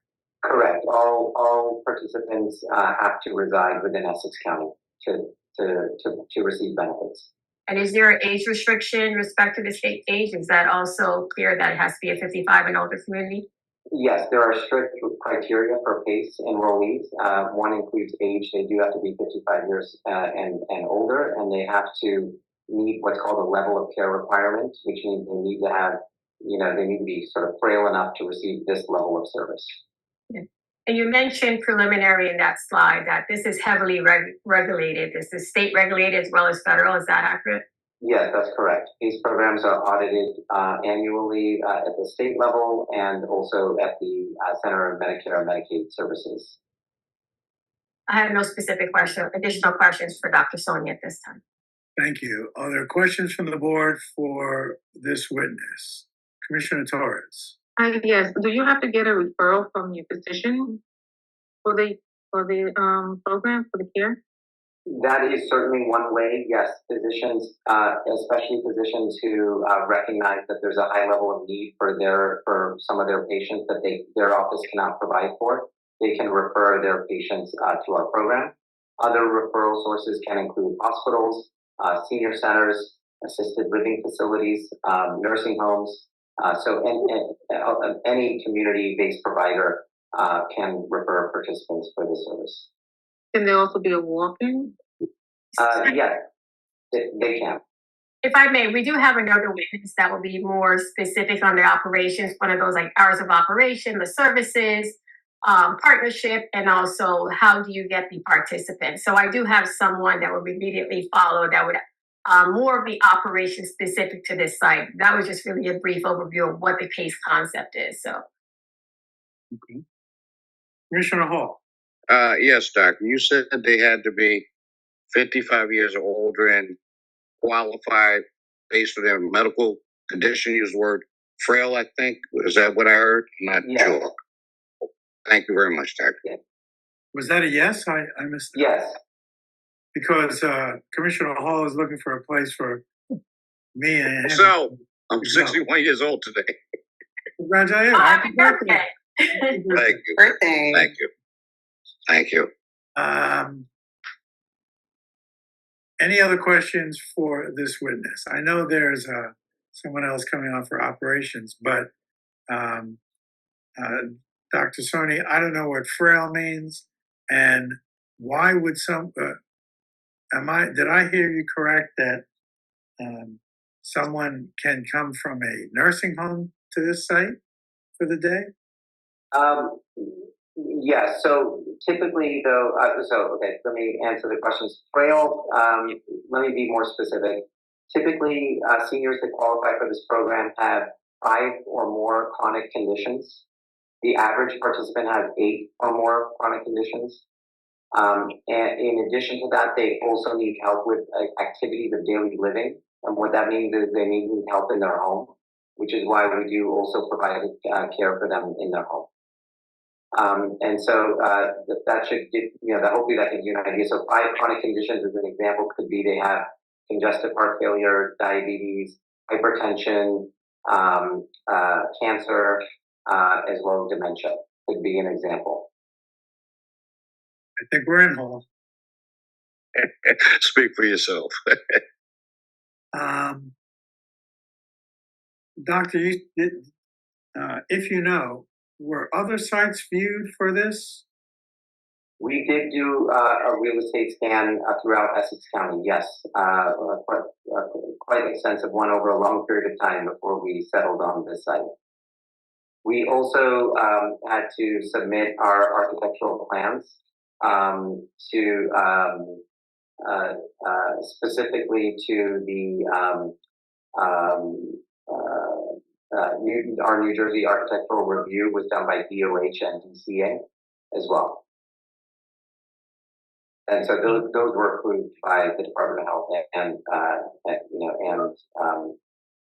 Correct. All participants have to reside within Essex County to receive benefits. And is there an age restriction in respect to the state age? Is that also clear that it has to be a 55 and older community? Yes, there are strict criteria for PACE enrollees. One includes age. They do have to be 55 years and older, and they have to meet what's called a level of care requirement, which means they need to have, they need to be sort of frail enough to receive this level of service. Yeah. And you mentioned preliminary in that slide that this is heavily regulated. This is state regulated as well as federal. Is that accurate? Yes, that's correct. These programs are audited annually at the state level and also at the Center of Medicare and Medicaid Services. I have no specific additional questions for Dr. Sonia at this time. Thank you. Are there questions from the board for this witness? Commissioner Torres. Yes. Do you have to get a referral from your physician for the program, for the care? That is certainly one way. Yes, physicians, especially physicians who recognize that there's a high level of need for some of their patients that their office cannot provide for, they can refer their patients to our program. Other referral sources can include hospitals, senior centers, assisted living facilities, nursing homes. So any community-based provider can refer participants for the service. Can there also be a walk-in? Yes, they can. If I may, we do have another witness that will be more specific on the operations, one of those like hours of operation, the services, partnership, and also how do you get the participants. So I do have someone that will immediately follow that would more of the operation specific to this site. That was just really a brief overview of what the PACE concept is. So, okay. Commissioner Hall. Yes, Doctor. You said they had to be 55 years or older and qualified based on their medical condition. Use the word frail, I think. Is that what I heard? I'm not sure. Thank you very much, Doctor. Was that a yes? I missed it. Yes. Because Commissioner Hall is looking for a place for me and him. So, I'm 61 years old today. Congratulations. Oh, Happy happy birthday. Thank you. Birthday. Thank you. Thank you. Any other questions for this witness? I know there's someone else coming on for operations, but Dr. Soni, I don't know what frail means, and why would did I hear you correct that someone can come from a nursing home to this site for the day? Yes. So typically, though, okay, let me answer the questions. Frail. Let me be more specific. Typically, seniors that qualify for this program have 5 or more chronic conditions. The average participant has 8 or more chronic conditions. And in addition to that, they also need help with activities of daily living. And what that means is they need help in their home, which is why we do also provide care for them in their home. And so that should give, hopefully that gives you an idea. So 5 chronic conditions as an example could be they have congestive heart failure, diabetes, hypertension, cancer, as well as dementia could be an example. I think we're in Hall. Speak for yourself. Doctor, if you know, were other sites viewed for this? We did do a real estate scan throughout Essex County, yes. Quite an extensive one over a long period of time before we settled on this site. We also had to submit our architectural plans to specifically to the our New Jersey architectural review was done by DOH and DCA as well. And so those were approved by the Department of Health and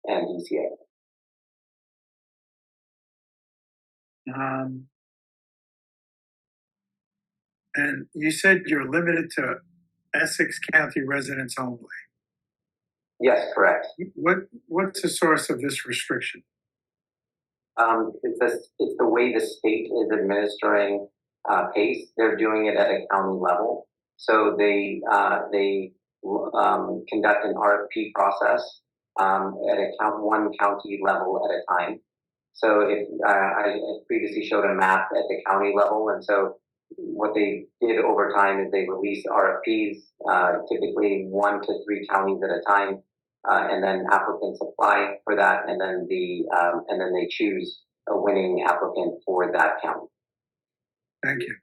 DCA. And you said you're limited to Essex County residents only. Yes, correct. What's the source of this restriction? It's the way the state is administering PACE. They're doing it at a county level. So they conduct an RFP process at one county level at a time. So if I previously showed a map at the county level, and so what they did over time is they released RFPs, typically 1 to 3 counties at a time, and then applicants apply for that, and then they choose a winning applicant for that county. Thank you.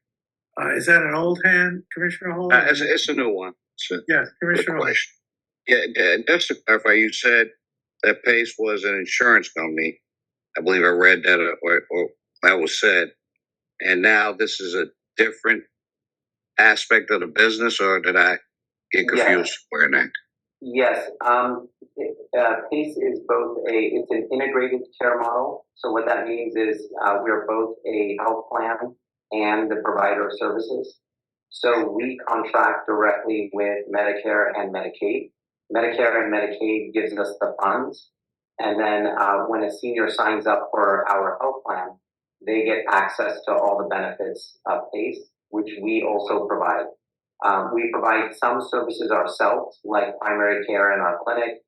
Is that an old hand, Commissioner Hall? It's a new one. Yes, Commissioner Hall. Yeah, just to clarify, you said that PACE was an insurance company. I believe I read that, or that was said. And now this is a different aspect of the business, or did I get confused? Yes. Yes. PACE is it's an integrated care model. So what that means is we're both a health plan and the provider of services. So we contract directly with Medicare and Medicaid. Medicare and Medicaid gives us the funds. And then when a senior signs up for our health plan, they get access to all the benefits of PACE, which we also provide. We provide some services ourselves, like primary care in our clinic,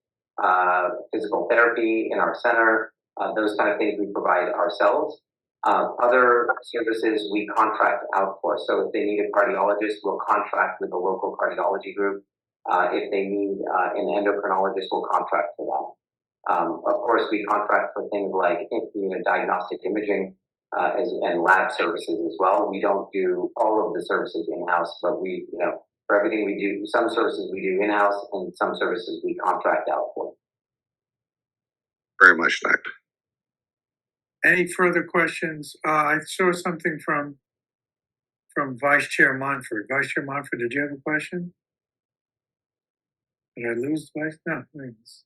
physical therapy in our center, those kind of things we provide ourselves. Other services we contract out for. So if they need a cardiologist, we'll contract with a local cardiology group. If they need an endocrinologist, we'll contract for that. Of course, we contract for things like diagnostic imaging and lab services as well. We don't do all of the services in-house, but for everything we do, some services we do in-house and some services we contract out for. Very much, Doctor. Any further questions? I saw something from Vice Chair Monfort. Vice Chair Monfort, did you have a question? Did I lose Vice? No, thanks.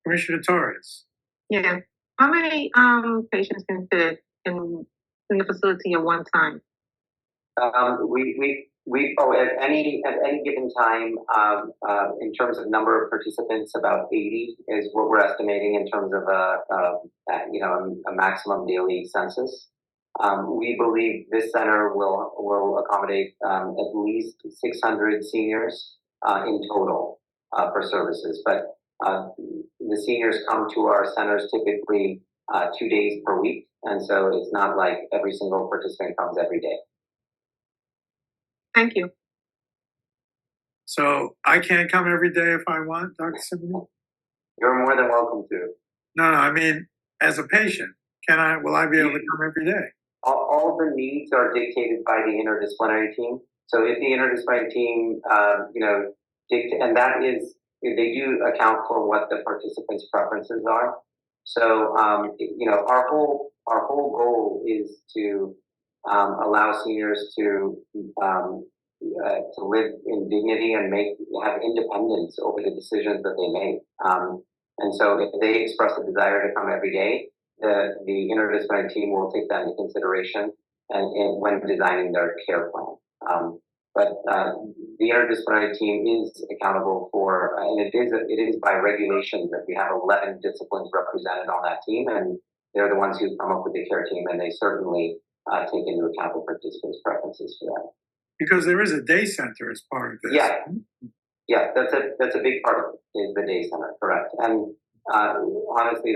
Commissioner Torres. Yeah. How many patients can fit in the facility at one time? At any given time, in terms of number of participants, about 80 is what we're estimating in terms of a maximum daily census. We believe this center will accommodate at least 600 seniors in total for services. But the seniors come to our centers typically 2 days per week, and so it's not like every single participant comes every day. Thank you. So I can't come every day if I want, Dr. Simon? You're more than welcome to. No, I mean, as a patient, will I be able to come every day? All the needs are dictated by the interdisciplinary team. So if the interdisciplinary team, and that is, they do account for what the participants' preferences are. So, our whole goal is to allow seniors to live in dignity and have independence over the decisions that they make. And so if they express a desire to come every day, the interdisciplinary team will take that into consideration and when designing their care plan. But the interdisciplinary team is accountable for, and it is by regulation that we have 11 disciplines represented on that team, and they're the ones who come up with the care team, and they certainly take into account the participants' preferences for that. Because there is a day center as part of this. Yeah, that's a big part of it, is the day center, correct? And honestly,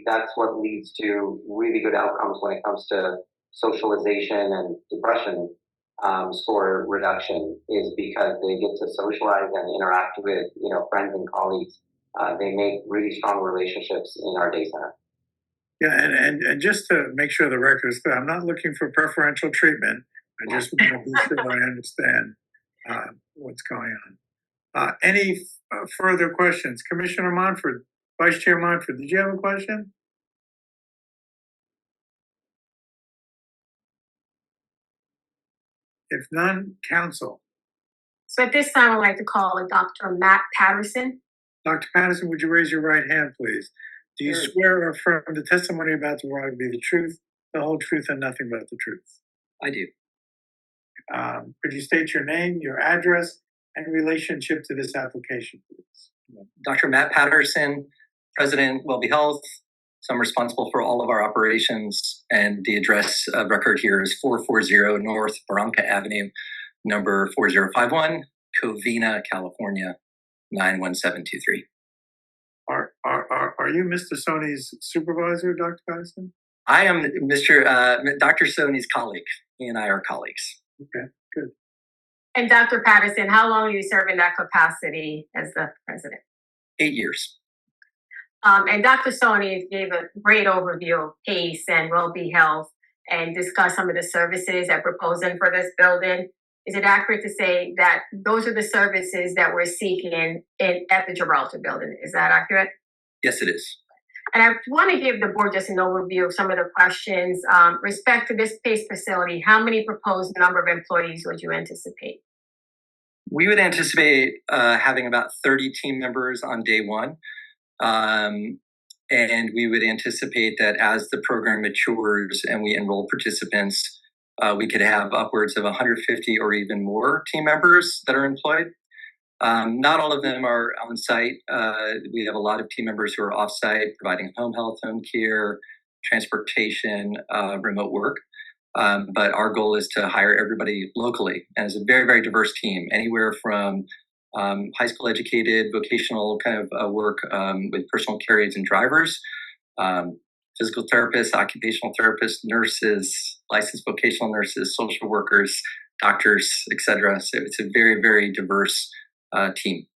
that's what leads to really good outcomes when it comes to socialization and depression score reduction, is because they get to socialize and interact with friends and colleagues. They make really strong relationships in our day center. Yeah, and just to make sure the record is clear, I'm not looking for preferential treatment. I just want to be sure I understand what's going on. Any further questions? Commissioner Montford, Vice Chair Montford, did you have a question? If none, counsel. So at this time, I'd like to call Dr. Matt Patterson. Dr. Patterson, would you raise your right hand, please? Do you swear or affirm the testimony about to provide to be the truth, the whole truth, and nothing but the truth? I do. Could you state your name, your address, and relationship to this application, please? Dr. Matt Patterson, President, WelbeHealth. So I'm responsible for all of our operations, and the address of record here is 440 North Barranca Avenue, number 4051, Covina, California, 91723. Are you Mr. Sony's supervisor, Dr. Patterson? I am Dr. Sony's colleague. He and I are colleagues. Okay, good. And Dr. Patterson, how long are you serving that capacity as the president? 8 years. And Dr. Sony gave a great overview of PACE and WelbeHealth and discussed some of the services that we're proposing for this building. Is it accurate to say that those are the services that we're seeking at the Gibraltar building? Is that accurate? Yes, it is. And I want to give the board just an overview of some of the questions. Respect to this PACE facility, how many proposed number of employees would you anticipate? We would anticipate having about 30 team members on day one. And we would anticipate that as the program matures and we enroll participants, we could have upwards of 150 or even more team members that are employed. Not all of them are on site. We have a lot of team members who are off site, providing home health, home care, transportation, remote work. But our goal is to hire everybody locally. And it's a very, very diverse team, anywhere from high school educated, vocational kind of work with personal care aides and drivers, physical therapists, occupational therapists, nurses, licensed vocational nurses, social workers, doctors, etc. So it's a very, very diverse team.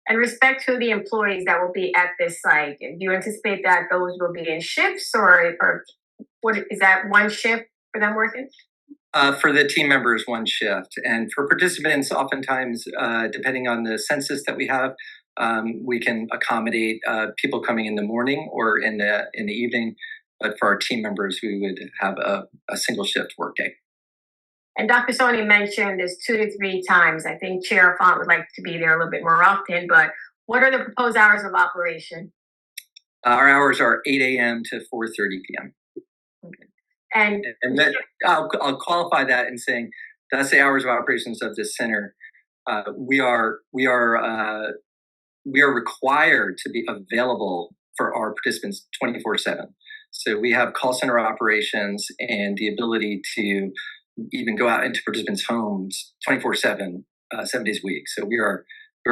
And respect to the employees that will be at this site, do you anticipate that those will be in shifts or what is that, one shift for them working? For the team members, one shift. And for participants, oftentimes, depending on the census that we have, we can accommodate people coming in the morning or in the evening. But for our team members, we would have a single shift workday. And Dr. Sony mentioned this 2 to 3 times. I think Chair Font would like to be there a little bit more often, but what are the proposed hours of operation? Our hours are 8 a.m. to 4:30 p.m. And then I'll qualify that in saying that's the hours of operations of this center. We are required to be available for our participants 24/7. So we have call center operations and the ability to even go out into participants' homes 24/7, 7 days a week. So we're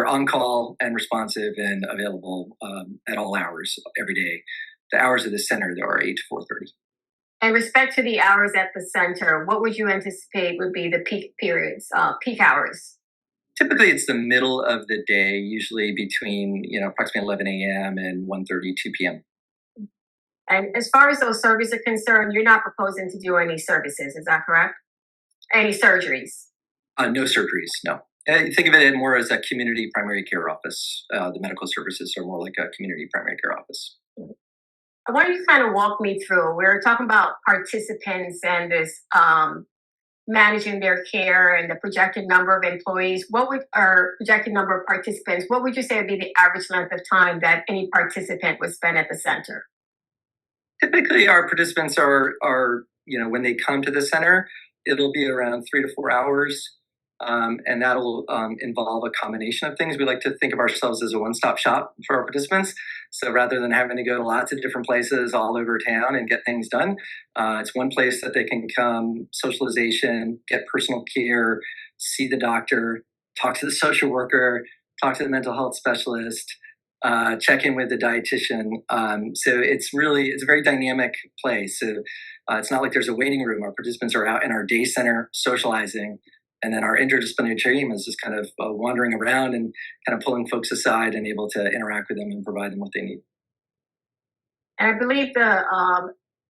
on call and responsive and available at all hours every day. The hours of the center though are 8 to 4:30. In respect to the hours at the center, what would you anticipate would be the peak periods, peak hours? Typically, it's the middle of the day, usually between approximately 11 a.m. and 1:30, 2 p.m. And as far as those services are concerned, you're not proposing to do any services, is that correct? Any surgeries? No surgeries, no. Think of it more as a community primary care office. The medical services are more like a community primary care office. I want you to kind of walk me through. We're talking about participants and this managing their care and the projected number of employees. Projected number of participants? What would you say would be the average length of time that any participant would spend at the center? Typically, our participants are when they come to the center, it'll be around 3 to 4 hours. And that'll involve a combination of things. We like to think of ourselves as a one-stop shop for our participants. So rather than having to go to lots of different places all over town and get things done, it's one place that they can come, socialization, get personal care, see the doctor, talk to the social worker, talk to the mental health specialist, check in with the dietitian. So it's a very dynamic place. So it's not like there's a waiting room. Our participants are out in our day center socializing. And then our interdisciplinary team is just kind of wandering around and kind of pulling folks aside and able to interact with them and provide them what they need. And I believe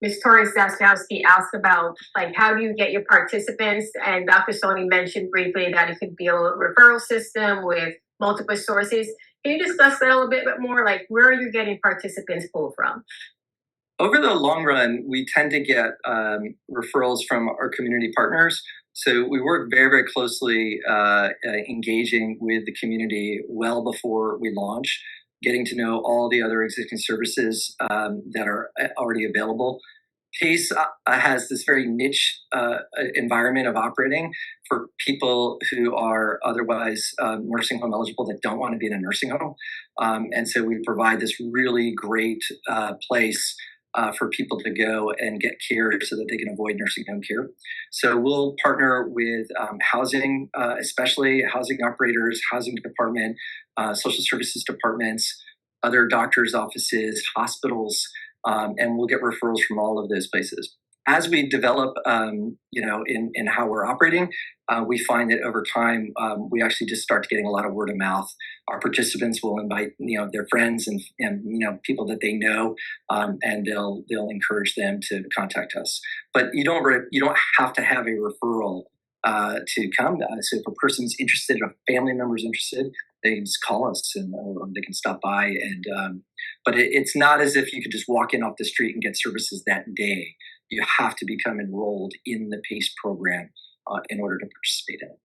Ms. Torres-Daskowski asked about how do you get your participants? And Dr. Soni mentioned briefly that it could be a referral system with multiple sources. Can you discuss that a little bit more? Where are you getting participants pulled from? Over the long run, we tend to get referrals from our community partners. So we work very, very closely engaging with the community well before we launch, getting to know all the other existing services that are already available. PACE has this very niche environment of operating for people who are otherwise nursing home eligible that don't want to be in a nursing home. And so we provide this really great place for people to go and get care so that they can avoid nursing home care. So we'll partner with housing, especially housing operators, housing department, social services departments, other doctors' offices, hospitals, and we'll get referrals from all of those places. As we develop, in how we're operating, we find that over time, we actually just start getting a lot of word of mouth. Our participants will invite, their friends and people that they know, and they'll encourage them to contact us. But you don't have to have a referral to come. So if a person's interested, if a family member's interested, they can just call us and or they can stop by. And but it's not as if you could just walk in off the street and get services that day. You have to become enrolled in the PACE program in order to participate in it.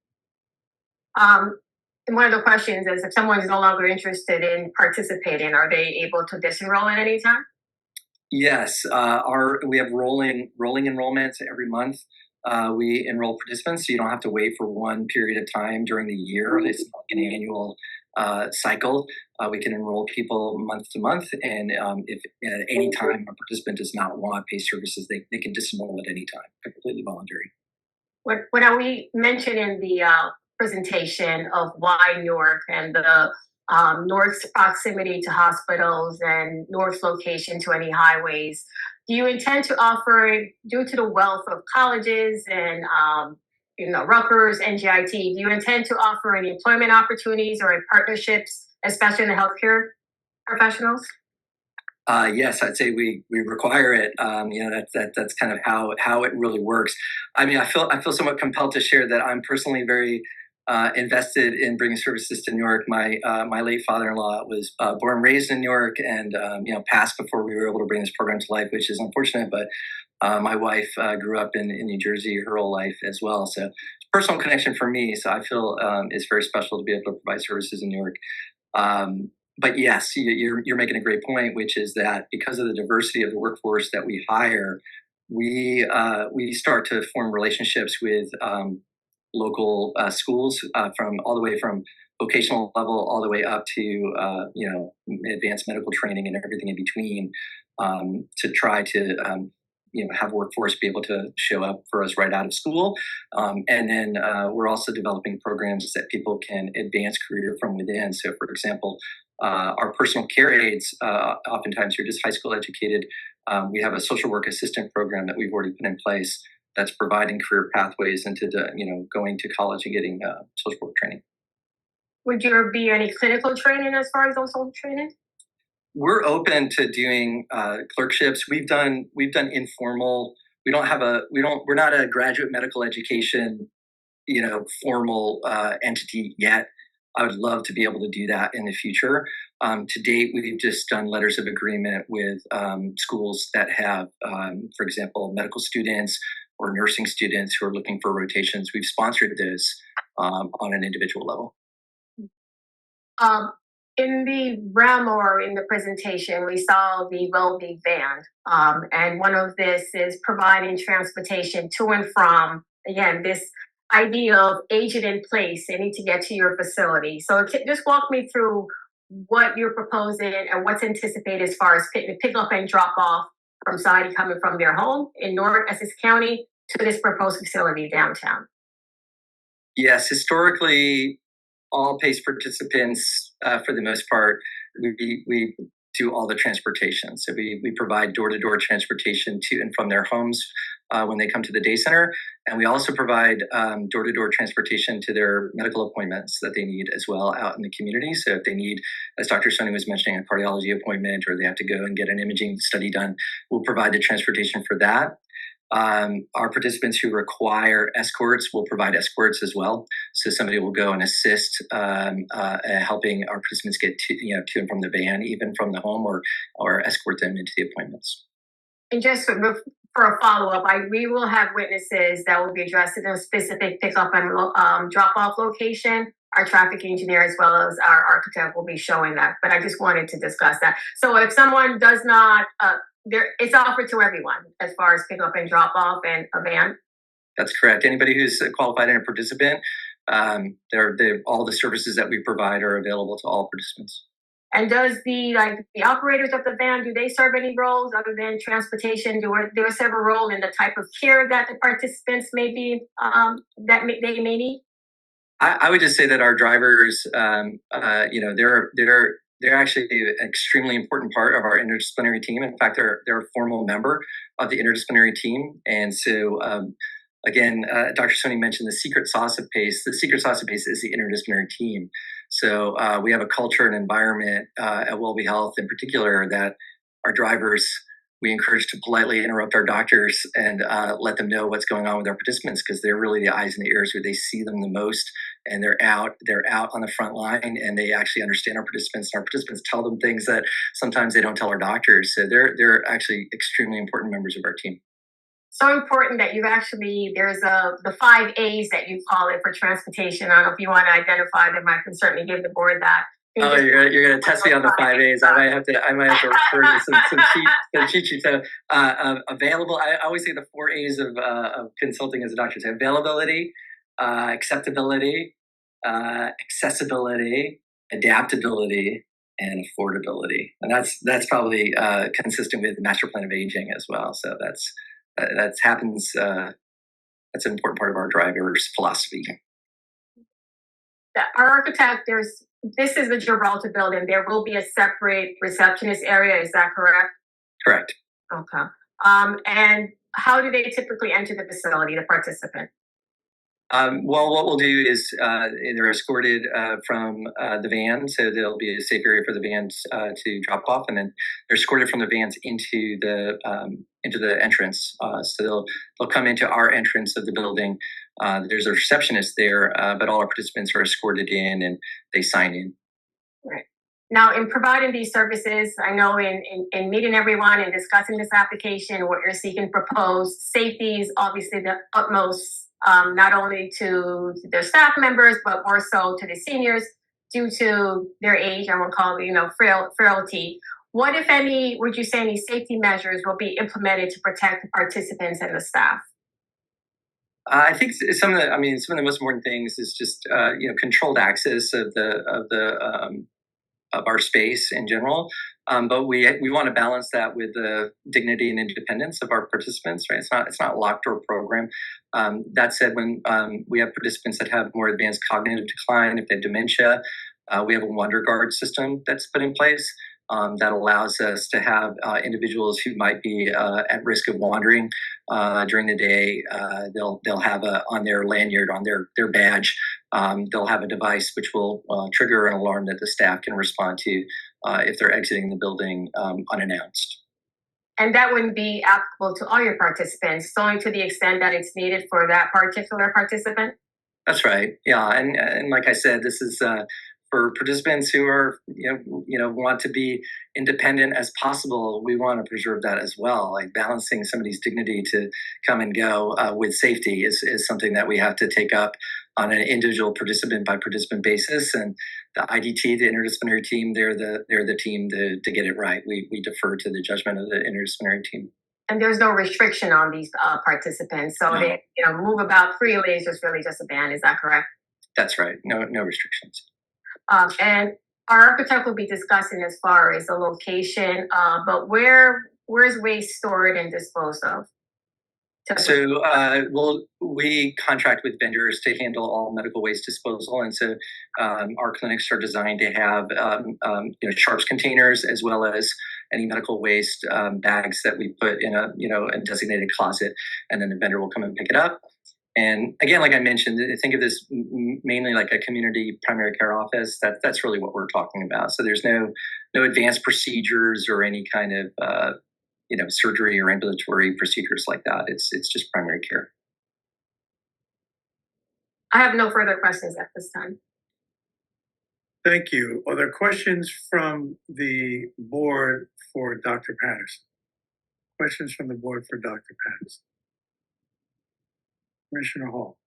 And one of the questions is, if someone is no longer interested in participating, are they able to disenroll at any time? Yes, we have rolling enrollments every month. We enroll participants, so you don't have to wait for one period of time during the year. It's like an annual cycle. We can enroll people month to month, and if at any time a participant does not want PACE services, they can disenroll at any time. Completely voluntary. What we mentioned in the presentation of why Newark and the North's proximity to hospitals and North's location to any highways, do you intend to offer, due to the wealth of colleges and Rutgers, NGIT, do you intend to offer any employment opportunities or partnerships, especially in the healthcare professionals? Yes, I'd say we require it. That's kind of how it really works. I mean, I feel somewhat compelled to share that I'm personally very invested in bringing services to Newark. My late father-in-law was born and raised in Newark, and passed before we were able to bring this program to life, which is unfortunate. But my wife grew up in New Jersey her whole life as well, so it's a personal connection for me. So I feel it's very special to be able to provide services in Newark. but yes, you're making a great point, which is that because of the diversity of the workforce that we hire, we start to form relationships with local schools from all the way from vocational level all the way up to advanced medical training and everything in between, to try to have workforce be able to show up for us right out of school. And then we're also developing programs that people can advance career from within. So for example, our personal care aides, oftentimes you're just high school educated. We have a social work assistant program that we've already put in place that's providing career pathways into going to college and getting social work training. Would there be any clinical training as far as those social training? We're open to doing clerkships. We've done informal. We're not a graduate medical education, formal entity yet. I would love to be able to do that in the future. To date, we've just done letters of agreement with schools that have, for example, medical students or nursing students who are looking for rotations. We've sponsored those on an individual level. In the realm or in the presentation, we saw the WelbeHealth van, and one of this is providing transportation to and from, again, this idea of agent in place, they need to get to your facility. So just walk me through what you're proposing and what's anticipated as far as pick up and drop off from somebody coming from their home in Newark, Essex County, to this proposed facility downtown. Yes, historically, all PACE participants, for the most part, we do all the transportation. So we provide door-to-door transportation to and from their homes when they come to the day center. And we also provide door-to-door transportation to their medical appointments that they need as well out in the community. So if they need, as Dr. Soni was mentioning, a cardiology appointment, or they have to go and get an imaging study done, we'll provide the transportation for that. Our participants who require escorts will provide escorts as well. So somebody will go and assist helping our participants get to and from the van, even from the home, or escort them into the appointments. And just for a follow-up, we will have witnesses that will be addressed in a specific pickup and drop-off location. Our traffic engineer as well as our architect will be showing that. But I just wanted to discuss that. So if someone does not it's offered to everyone as far as pick up and drop off and a van. That's correct. Anybody who's qualified and a participant, all the services that we provide are available to all participants. And does the operators of the van, do they serve any roles other than transportation? Do they serve a role in the type of care that the participants may be they may need? I would just say that our drivers, they're actually an extremely important part of our interdisciplinary team. In fact, they're a formal member of the interdisciplinary team. And so, again, Dr. Soni mentioned the secret sauce of PACE. The secret sauce of PACE is the interdisciplinary team. So we have a culture and environment at WelbeHealth in particular that our drivers, we encourage to politely interrupt our doctors and let them know what's going on with our participants, because they're really the eyes and the ears where they see them the most, and they're out on the front line, and they actually understand our participants. And our participants tell them things that sometimes they don't tell our doctors. So they're actually extremely important members of our team. So important that there's the 5 A's that you call it for transportation. I don't know if you want to identify them. I can certainly give the board that. Oh, you're gonna test me on the 5 A's. I might have to refer to some cheat sheets. So available. I always say the 4 A's of consulting as a doctor. So availability, acceptability, accessibility, adaptability, and affordability. And that's probably consistent with the master plan of aging as well. So that happens. That's an important part of our driver's philosophy. Our architect, this is the Gibraltar building. There will be a separate receptionist area. Is that correct? Correct. Okay. And how do they typically enter the facility, the participant? Well, what we'll do is they're escorted from the van, so there'll be a safe area for the vans to drop off, and then they're escorted from the vans into the entrance. So they'll come into our entrance of the building. There's a receptionist there, but all our participants are escorted in, and they sign in. Right. Now, in providing these services, I know in meeting everyone and discussing this application, what you're seeking proposed, safety is obviously the utmost, not only to their staff members, but more so to the seniors. due to their age, I won't call it, frailty, what, if any, would you say any safety measures will be implemented to protect the participants and the staff? I think some of the most important things is just controlled access of our space in general. But we want to balance that with the dignity and independence of our participants, right? It's not a locked door program. That said, when we have participants that have more advanced cognitive decline, if they have dementia, we have a Wonder Guard system that's put in place that allows us to have individuals who might be at risk of wandering during the day. They'll have on their lanyard, on their badge, they'll have a device which will trigger an alarm that the staff can respond to if they're exiting the building unannounced. And that wouldn't be applicable to all your participants, only to the extent that it's needed for that particular participant? That's right. Yeah, and like I said, this is for participants who are want to be independent as possible. We want to preserve that as well. Like balancing somebody's dignity to come and go with safety is something that we have to take up on an individual participant by participant basis. And the IDT, the interdisciplinary team, they're the team to get it right. We defer to the judgment of the interdisciplinary team. And there's no restriction on these participants, so No. they move about freely. It's just really just a ban. Is that correct? That's right. No restrictions. And our architect will be discussing as far as the location, but where's waste stored and disposed of? So we contract with vendors to handle all medical waste disposal, and so our clinics are designed to have sharps containers as well as any medical waste bags that we put in a designated closet, and then the vendor will come and pick it up. And again, like I mentioned, think of this mainly like a community primary care office. That's really what we're talking about. So there's no advanced procedures or any kind of surgery or ambulatory procedures like that. It's just primary care. I have no further questions at this time. Thank you. Are there questions from the board for Dr. Patterson? Questions from the board for Dr. Patterson? Commissioner Hall.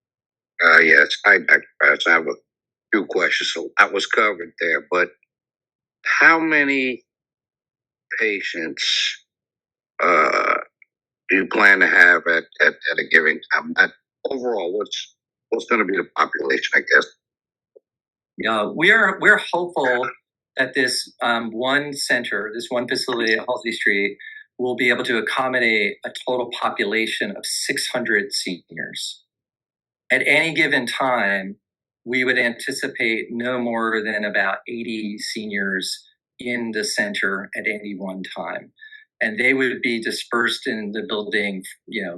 Yes, I have a few questions. So that was covered there, but how many patients do you plan to have at a given time? Overall, what's going to be the population, I guess? Yeah, we're hopeful that this one center, this one facility at Halsey Street, will be able to accommodate a total population of 600 seniors. At any given time, we would anticipate no more than about 80 seniors in the center at any one time. And they would be dispersed in the building,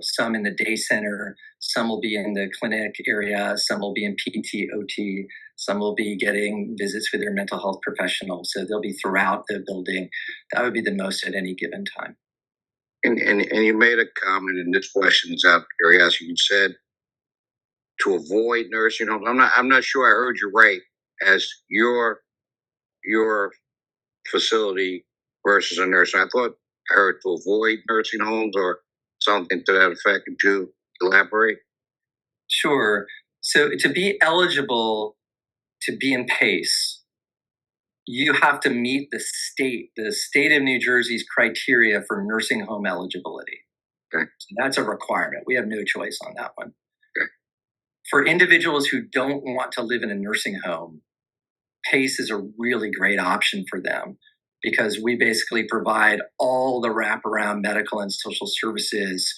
some in the day center, some will be in the clinic area, some will be in PT, OT, some will be getting visits with their mental health professionals. So they'll be throughout the building. That would be the most at any given time. And you made a comment, and this question is out of curiosity. You said to avoid nursing homes. I'm not sure I heard you right. As your facility versus a nursing, I thought I heard to avoid nursing homes or something to that effect. Could you elaborate? Sure. So to be eligible to be in PACE, you have to meet the state of New Jersey's criteria for nursing home eligibility. Okay. So that's a requirement. We have no choice on that one. Okay. For individuals who don't want to live in a nursing home, PACE is a really great option for them because we basically provide all the wraparound medical and social services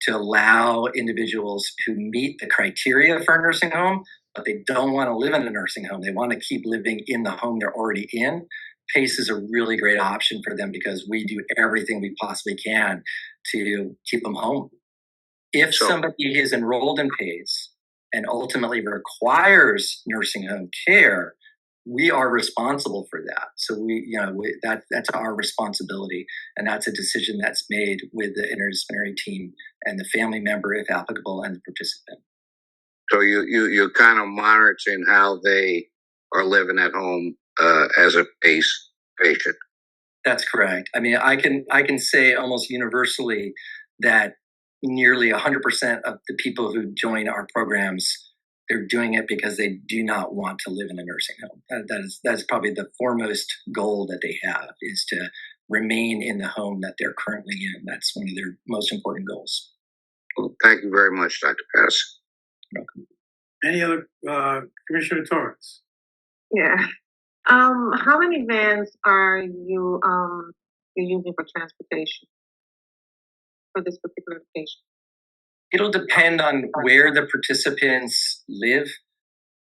to allow individuals who meet the criteria for a nursing home, but they don't want to live in a nursing home. They want to keep living in the home they're already in. PACE is a really great option for them because we do everything we possibly can to keep them home. If somebody is enrolled in PACE and ultimately requires nursing home care, we are responsible for that. So that's our responsibility, and that's a decision that's made with the interdisciplinary team and the family member, if applicable, and the participant. So you're kind of monitoring how they are living at home as a PACE patient. That's correct. I mean, I can say almost universally that nearly 100% of the people who join our programs, They're doing it because they do not want to live in a nursing home. That's probably the foremost goal that they have, is to remain in the home that they're currently in. That's one of their most important goals. Well, thank you very much, Dr. Patterson. Welcome. Any other, Commissioner Torrance? Yeah. How many vans are you you're using for transportation for this particular location? It'll depend on where the participants live.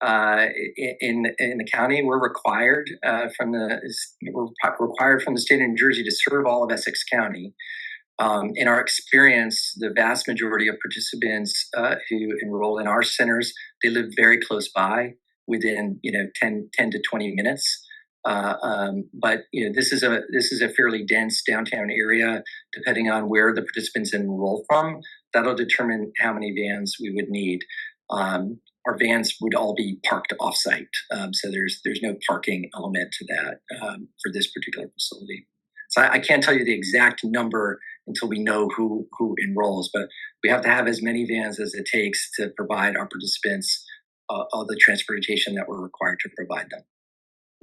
In the county, we're required from the state of New Jersey to serve all of Essex County. In our experience, the vast majority of participants who enroll in our centers, they live very close by, within 10 to 20 minutes. But this is a fairly dense downtown area. Depending on where the participants enroll from, that'll determine how many vans we would need. Our vans would all be parked offsite, so there's no parking element to that for this particular facility. So I can't tell you the exact number until we know who enrolls, but we have to have as many vans as it takes to provide our participants all the transportation that we're required to provide them.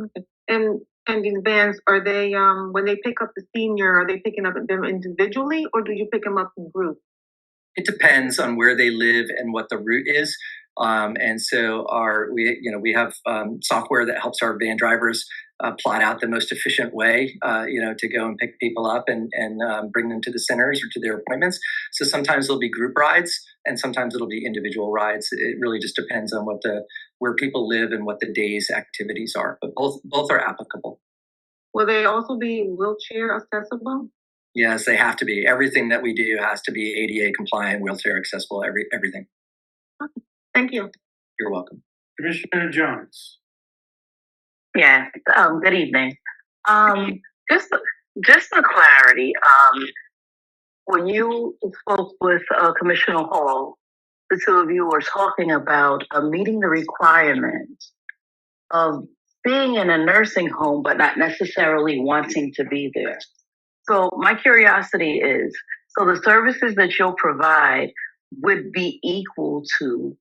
Okay. And these vans, are they when they pick up the senior, are they picking up them individually, or do you pick them up in groups? It depends on where they live and what the route is. And so we have software that helps our van drivers plot out the most efficient way, to go and pick people up and bring them to the centers or to their appointments. So sometimes it'll be group rides, and sometimes it'll be individual rides. It really just depends on where people live and what the day's activities are. But both are applicable. Will they also be wheelchair accessible? Yes, they have to be. Everything that we do has to be ADA compliant, wheelchair accessible. Everything. Okay. Thank you. You're welcome. Commissioner Jones. Yeah. Good evening. Just for clarity, when you spoke with Commissioner Hall, the two of you were talking about meeting the requirements of being in a nursing home, but not necessarily wanting to be there. So my curiosity is, so the services that you'll provide would be equal to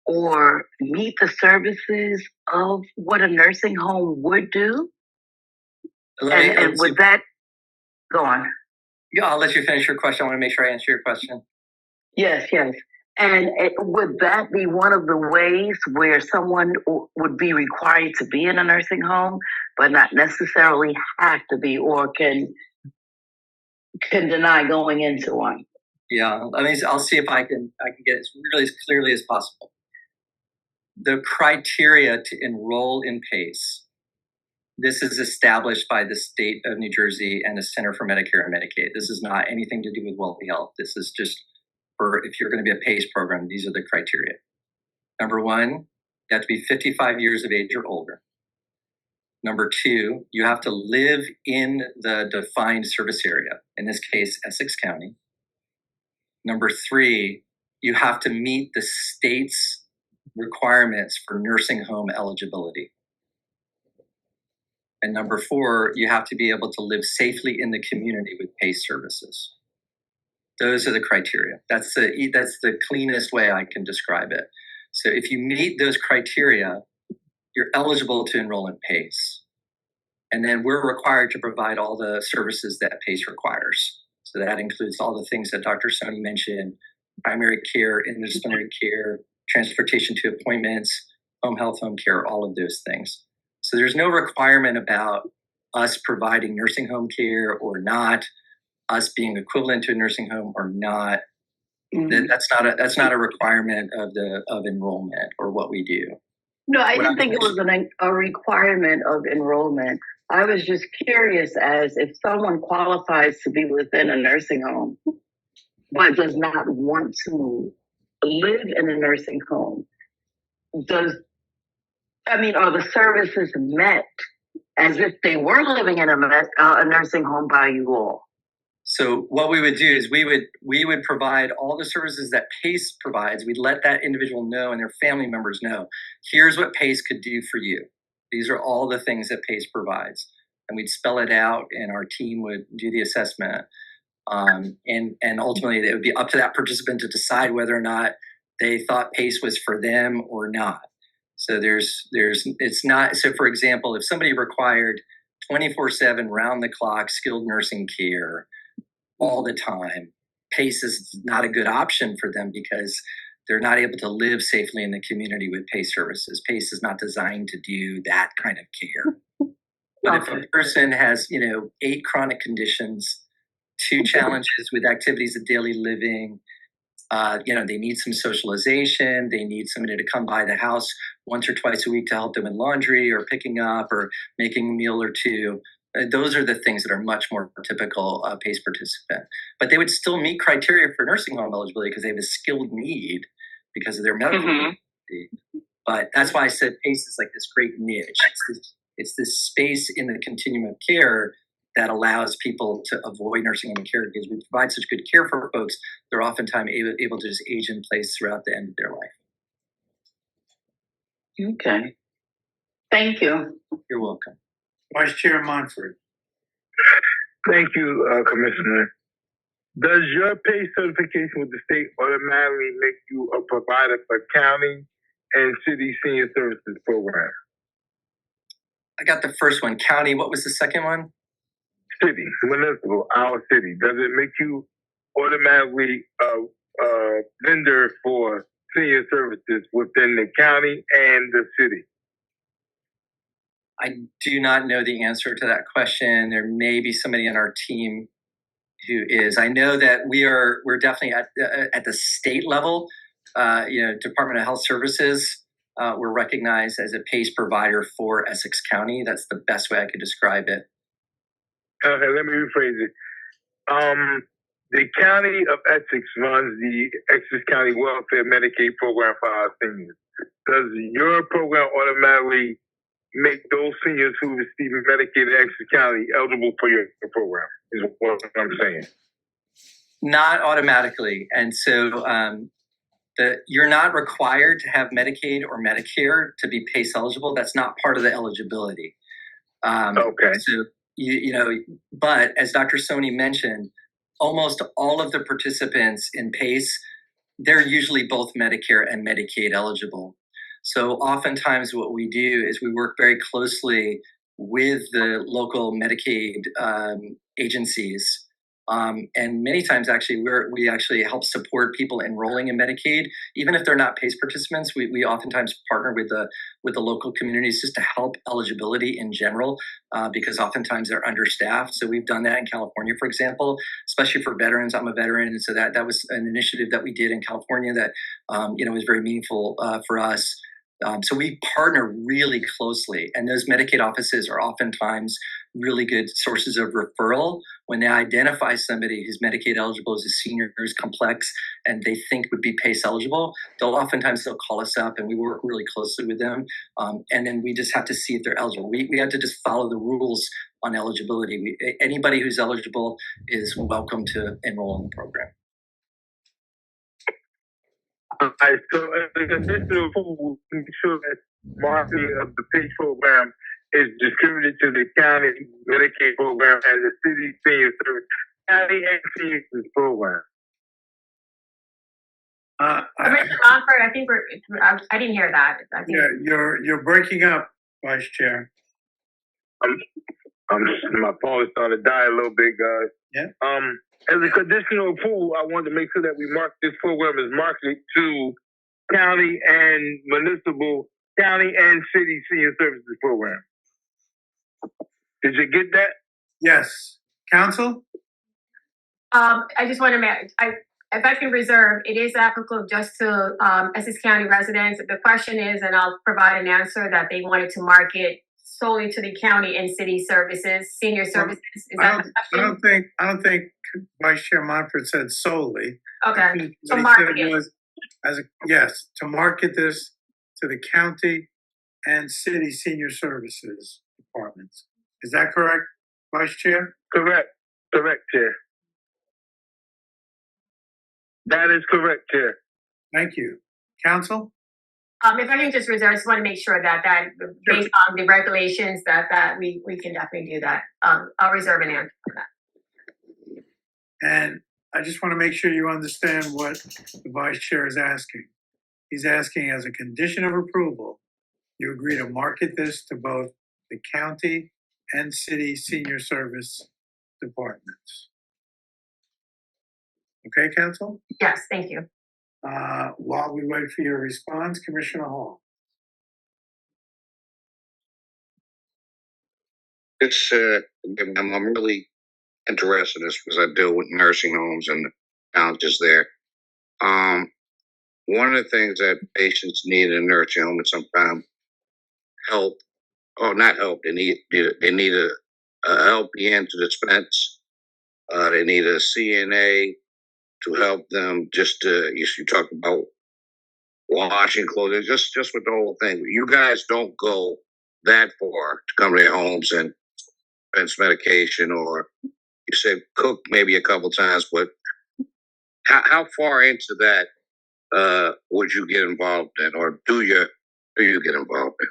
or meet the services of what a nursing home would do? And would that go on? Yeah, I'll let you finish your question. I want to make sure I answer your question. Yes. And would that be one of the ways where someone would be required to be in a nursing home, but not necessarily have to be, or can deny going into one? Yeah, I'll see if I can get it really as clearly as possible. The criteria to enroll in PACE, this is established by the state of New Jersey and the Center for Medicare and Medicaid. This is not anything to do with WelbeHealth. This is just for if you're going to be a PACE program, these are the criteria. Number one, you have to be 55 years of age or older. Number two, you have to live in the defined service area, in this case, Essex County. Number three, you have to meet the state's requirements for nursing home eligibility. And number four, you have to be able to live safely in the community with PACE services. Those are the criteria. That's the cleanest way I can describe it. So if you meet those criteria, you're eligible to enroll in PACE. And then we're required to provide all the services that PACE requires. So that includes all the things that Dr. Soni mentioned: primary care, interdisciplinary care, transportation to appointments, home health, home care, all of those things. So there's no requirement about us providing nursing home care or not, us being equivalent to a nursing home or not. Mm-hmm. That's not a requirement of enrollment or what we do. No, I didn't think it was a requirement of enrollment. I was just curious as if someone qualifies to be within a nursing home, but does not want to live in a nursing home, are the services met as if they were living in a nursing home by you all? So what we would do is we would provide all the services that PACE provides. We'd let that individual know and their family members know, here's what PACE could do for you. These are all the things that PACE provides. And we'd spell it out and our team would do the assessment. And ultimately it would be up to that participant to decide whether or not they thought PACE was for them or not. So it's not. So for example, if somebody required 24/7 round the clock skilled nursing care all the time, PACE is not a good option for them because they're not able to live safely in the community with PACE services. PACE is not designed to do that kind of care. But if a person has, 8 chronic conditions, 2 challenges with activities of daily living, they need some socialization, they need somebody to come by the house once or twice a week to help them with laundry or picking up or making a meal or two. Those are the things that are much more typical PACE participant. But they would still meet criteria for nursing home eligibility because they have a skilled need because of their medical need. But that's why I said PACE is like this great niche. It's this space in the continuum of care that allows people to avoid nursing home care because we provide such good care for folks. They're oftentimes able to just age in place throughout the end of their life. Okay. Thank you. You're welcome. Vice Chair Montford. Thank you, Commissioner. Does your PACE certification with the state automatically make you a provider for county and city senior services program? I got the first one. County, what was the second one? City, municipal, our city. Does it make you automatically a vendor for senior services within the county and the city? I do not know the answer to that question. There may be somebody on our team who is. I know that we're definitely at the state level. Department of Health Services. We're recognized as a PACE provider for Essex County. That's the best way I could describe it. Okay, let me rephrase it. The County of Essex runs the Essex County Welfare Medicaid program for our seniors. Does your program automatically make those seniors who receive Medicaid in Essex County eligible for your program, is what I'm saying? Not automatically. And so you're not required to have Medicaid or Medicare to be PACE eligible. That's not part of the eligibility. Okay. So, but as Dr. Soni mentioned, almost all of the participants in PACE, they're usually both Medicare and Medicaid eligible. So oftentimes what we do is we work very closely with the local Medicaid agencies. And many times actually we actually help support people enrolling in Medicaid, even if they're not PACE participants. We oftentimes partner with the local communities just to help eligibility in general, because oftentimes they're understaffed. So we've done that in California, for example, especially for veterans. I'm a veteran, and so that was an initiative that we did in California that was very meaningful for us. So we partner really closely, and those Medicaid offices are oftentimes really good sources of referral when they identify somebody who's Medicaid eligible as a senior, who's complex, and they think would be PACE eligible. They'll call us up, and we work really closely with them, and then we just have to see if they're eligible. We have to just follow the rules on eligibility. Anybody who's eligible is welcome to enroll in the program. All right, so as additional food, make sure that marketing of the PACE program is distributed to the county Medicaid program and the city senior service, county and senior service program. Commissioner Montford, I think I didn't hear that. You're breaking up, Vice Chair. My phone started to die a little bit, guys. Yeah. As a conditional approval, I wanted to make sure that we mark this program as marketed to county and municipal, county and city senior services program. Did you get that? Yes. Council? I just want to if I can reserve, it is applicable just to Essex County residents. The question is, and I'll provide an answer, that they wanted to market solely to the county and city services, senior services. Is that the question? I don't think Vice Chair Montford said solely. Okay. To market to market this to the county and city senior services departments. Is that correct, Vice Chair? Correct, Chair. That is correct, Chair. Thank you. Council? If I can just reserve, I just want to make sure that based on the regulations that we can definitely do that. I'll reserve an answer for that. And I just want to make sure you understand what the Vice Chair is asking. He's asking, as a condition of approval, you agree to market this to both the county and city senior service departments. Okay, council? Yes, thank you. While we wait for your response, Commissioner Hall. It's, I'm really interested in this because I deal with nursing homes and the challenges there. One of the things that patients need in a nursing home is sometimes help, or not help. They need a LPN to dispense. They need a CNA to help them. Just you talk about washing clothes, just with the whole thing. You guys don't go that far to come to their homes and dispense medication, or you say cook maybe a couple times, but how far into that would you get involved in, or do you get involved in?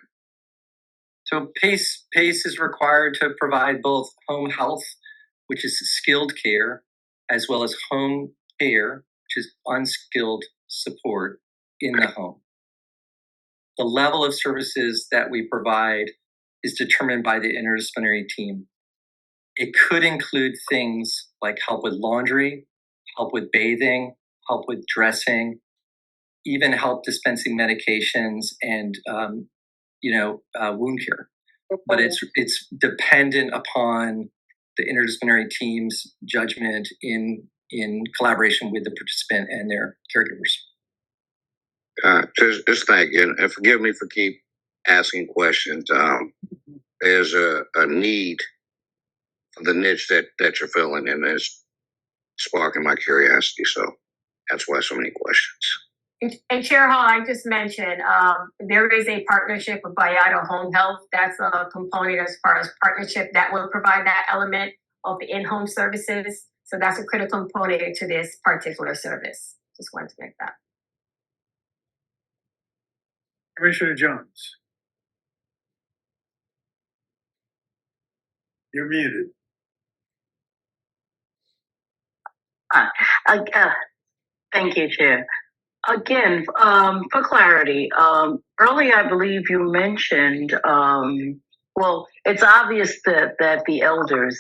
So PACE is required to provide both home health, which is skilled care, as well as home care, which is unskilled support in the home. The level of services that we provide is determined by the interdisciplinary team. It could include things like help with laundry, help with bathing, help with dressing, even help dispensing medications and wound care. But it's dependent upon the interdisciplinary team's judgment in collaboration with the participant and their caregivers. Just thank you, and forgive me for keep asking questions. There's a need for the niche that you're filling, and it's sparking my curiosity. So that's why so many questions. And Chair Hall, I just mentioned there is a partnership with Bayado Home Health. That's a component as far as partnership that will provide that element of the in-home services. So that's a critical component to this particular service. Just wanted to make that. Commissioner Jones. You're muted. Thank you, Chair. Again, for clarity, earlier I believe you mentioned, well, it's obvious that the elders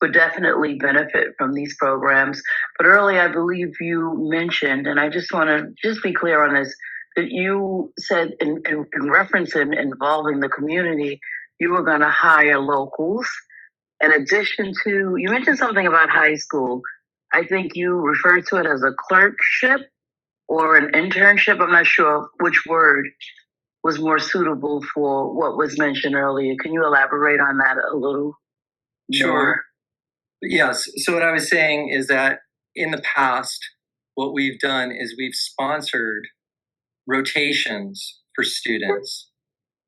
would definitely benefit from these programs, but earlier I believe you mentioned, and I just want to just be clear on this, that you said in reference in involving the community, you were going to hire locals. In addition to, you mentioned something about high school. I think you referred to it as a clerkship or an internship. I'm not sure which word was more suitable for what was mentioned earlier. Can you elaborate on that a little? Sure. More? Yes. So what I was saying is that in the past, what we've done is we've sponsored rotations for students.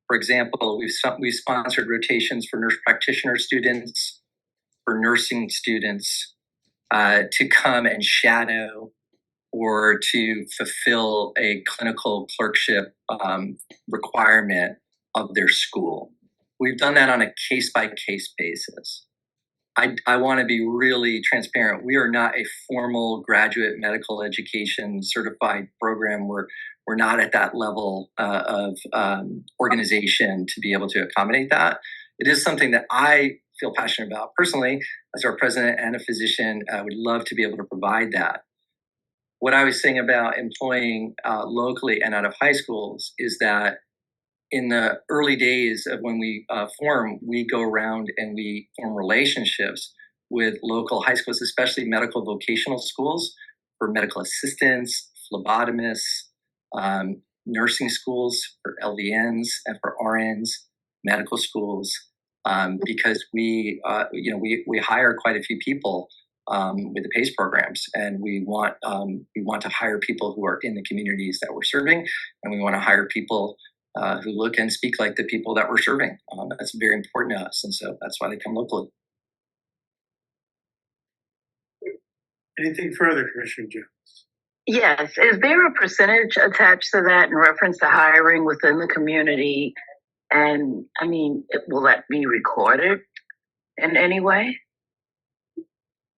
For example, we've sponsored rotations for nurse practitioner students, for nursing students, to come and shadow or to fulfill a clinical clerkship requirement of their school. We've done that on a case-by-case basis. I want to be really transparent. We are not a formal graduate medical education certified program. We're not at that level of organization to be able to accommodate that. It is something that I feel passionate about personally. As our president and a physician, I would love to be able to provide that. What I was saying about employing locally and out of high schools is that in the early days of when we form, we go around and we form relationships with local high schools, especially medical vocational schools for medical assistants, phlebotomists, nursing schools for LVNs and for RNs, medical schools, because we hire quite a few people with the PACE programs, and we want to hire people who are in the communities that we're serving, and we want to hire people who look and speak like the people that we're serving. That's very important to us, and so that's why they come locally. Anything further, Commissioner Jones? Yes. Is there a percentage attached to that in reference to hiring within the community? And I mean, will that be recorded in any way?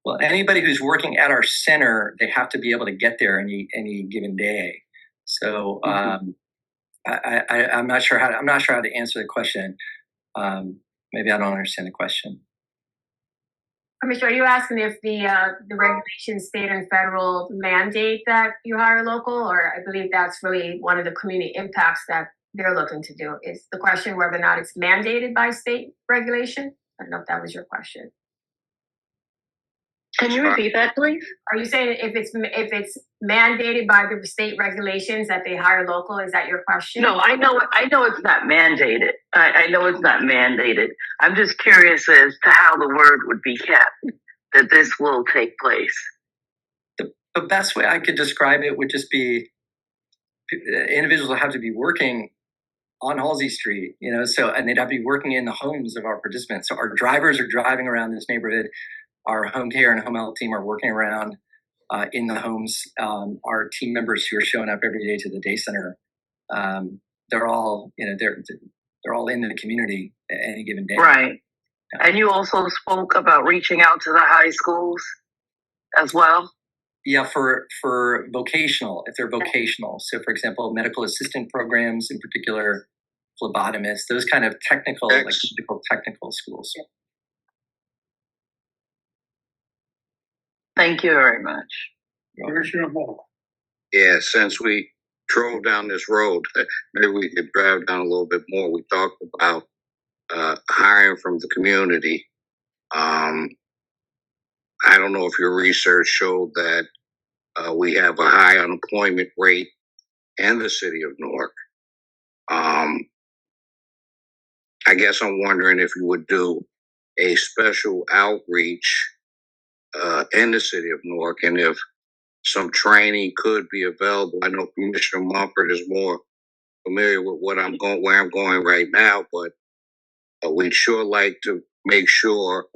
Well, anybody who's working at our center, they have to be able to get there any given day. So I'm not sure how to answer the question. Maybe I don't understand the question. Commissioner, are you asking if the regulations, state and federal, mandate that you hire local, or I believe that's really one of the community impacts that they're looking to do? Is the question whether or not it's mandated by state regulation? I don't know if that was your question. Can you repeat that, please? Are you saying if it's mandated by the state regulations that they hire local? Is that your question? No, I know it's not mandated. I know it's not mandated. I'm just curious as to how the word would be kept that this will take place. The best way I could describe it would just be individuals will have to be working on Halsey Street, and they'd have to be working in the homes of our participants. So our drivers are driving around this neighborhood. Our home care and home health team are working around in the homes. Our team members who are showing up every day to the day center, they're all, they're all in the community at any given day. Right. And you also spoke about reaching out to the high schools as well. Yeah, for vocational, if they're vocational. So, for example, medical assistant programs, in particular, phlebotomists, those kind of technical, technical schools. Thank you very much. Commissioner Hall. Yeah, since we drove down this road, maybe we could drive down a little bit more. We talked about hiring from the community. I don't know if your research showed that we have a high unemployment rate in the city of Newark. I guess I'm wondering if you would do a special outreach in the city of Newark, and if some training could be available. I know Commissioner Mumford is more familiar with where I'm going right now, but we'd sure like to make sure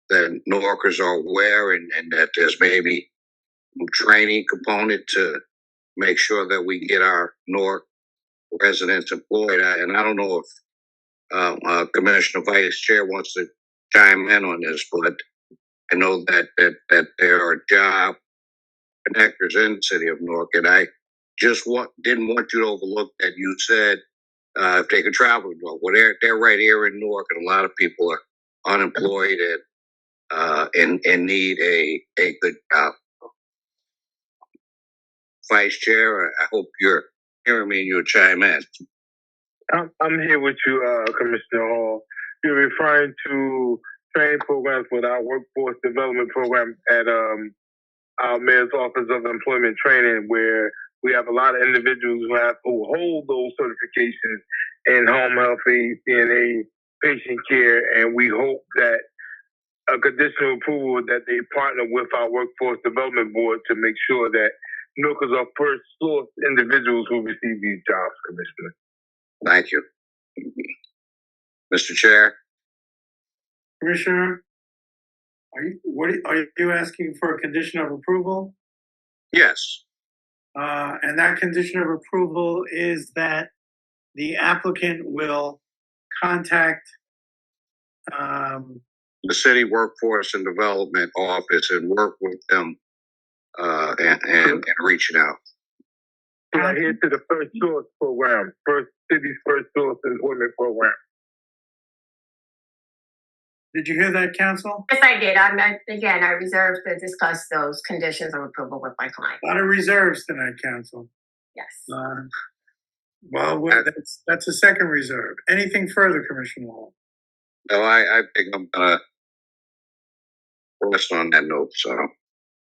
that Newarkers are aware and that there's maybe a training component to make sure that we get our Newark residents employed. And I don't know if Commissioner Vice Chair wants to chime in on this, but I know that there are job connectors in the city of Newark, and I just didn't want you to overlook that you said if they could travel to Newark. Well, they're right here in Newark, and a lot of people are unemployed and need a good job. Vice Chair, I hope you're hearing me and you'll chime in. I'm here with you, Commissioner Hall. You're referring to training programs with our workforce development program at our Mayor's Office of Employment Training, where we have a lot of individuals who hold those certifications in home health aid, CNA, patient care, and we hope that a conditional approval that they partner with our Workforce Development Board to make sure that Newarkers are first source individuals who receive these jobs, Commissioner. Thank you. Mr. Chair. Commissioner, are you asking for a condition of approval? Yes. And that condition of approval is that the applicant will contact the City Workforce and Development Office and work with them and reaching out. We're here to the First Source program, City's First Source Employment Program. Did you hear that, Council? Yes, I did. I reserved to discuss those conditions of approval with my client. A lot of reserves tonight, Council. Yes. That's a second reserve. Anything further, Commissioner Hall? No, I think I'm gonna rest on that note. So,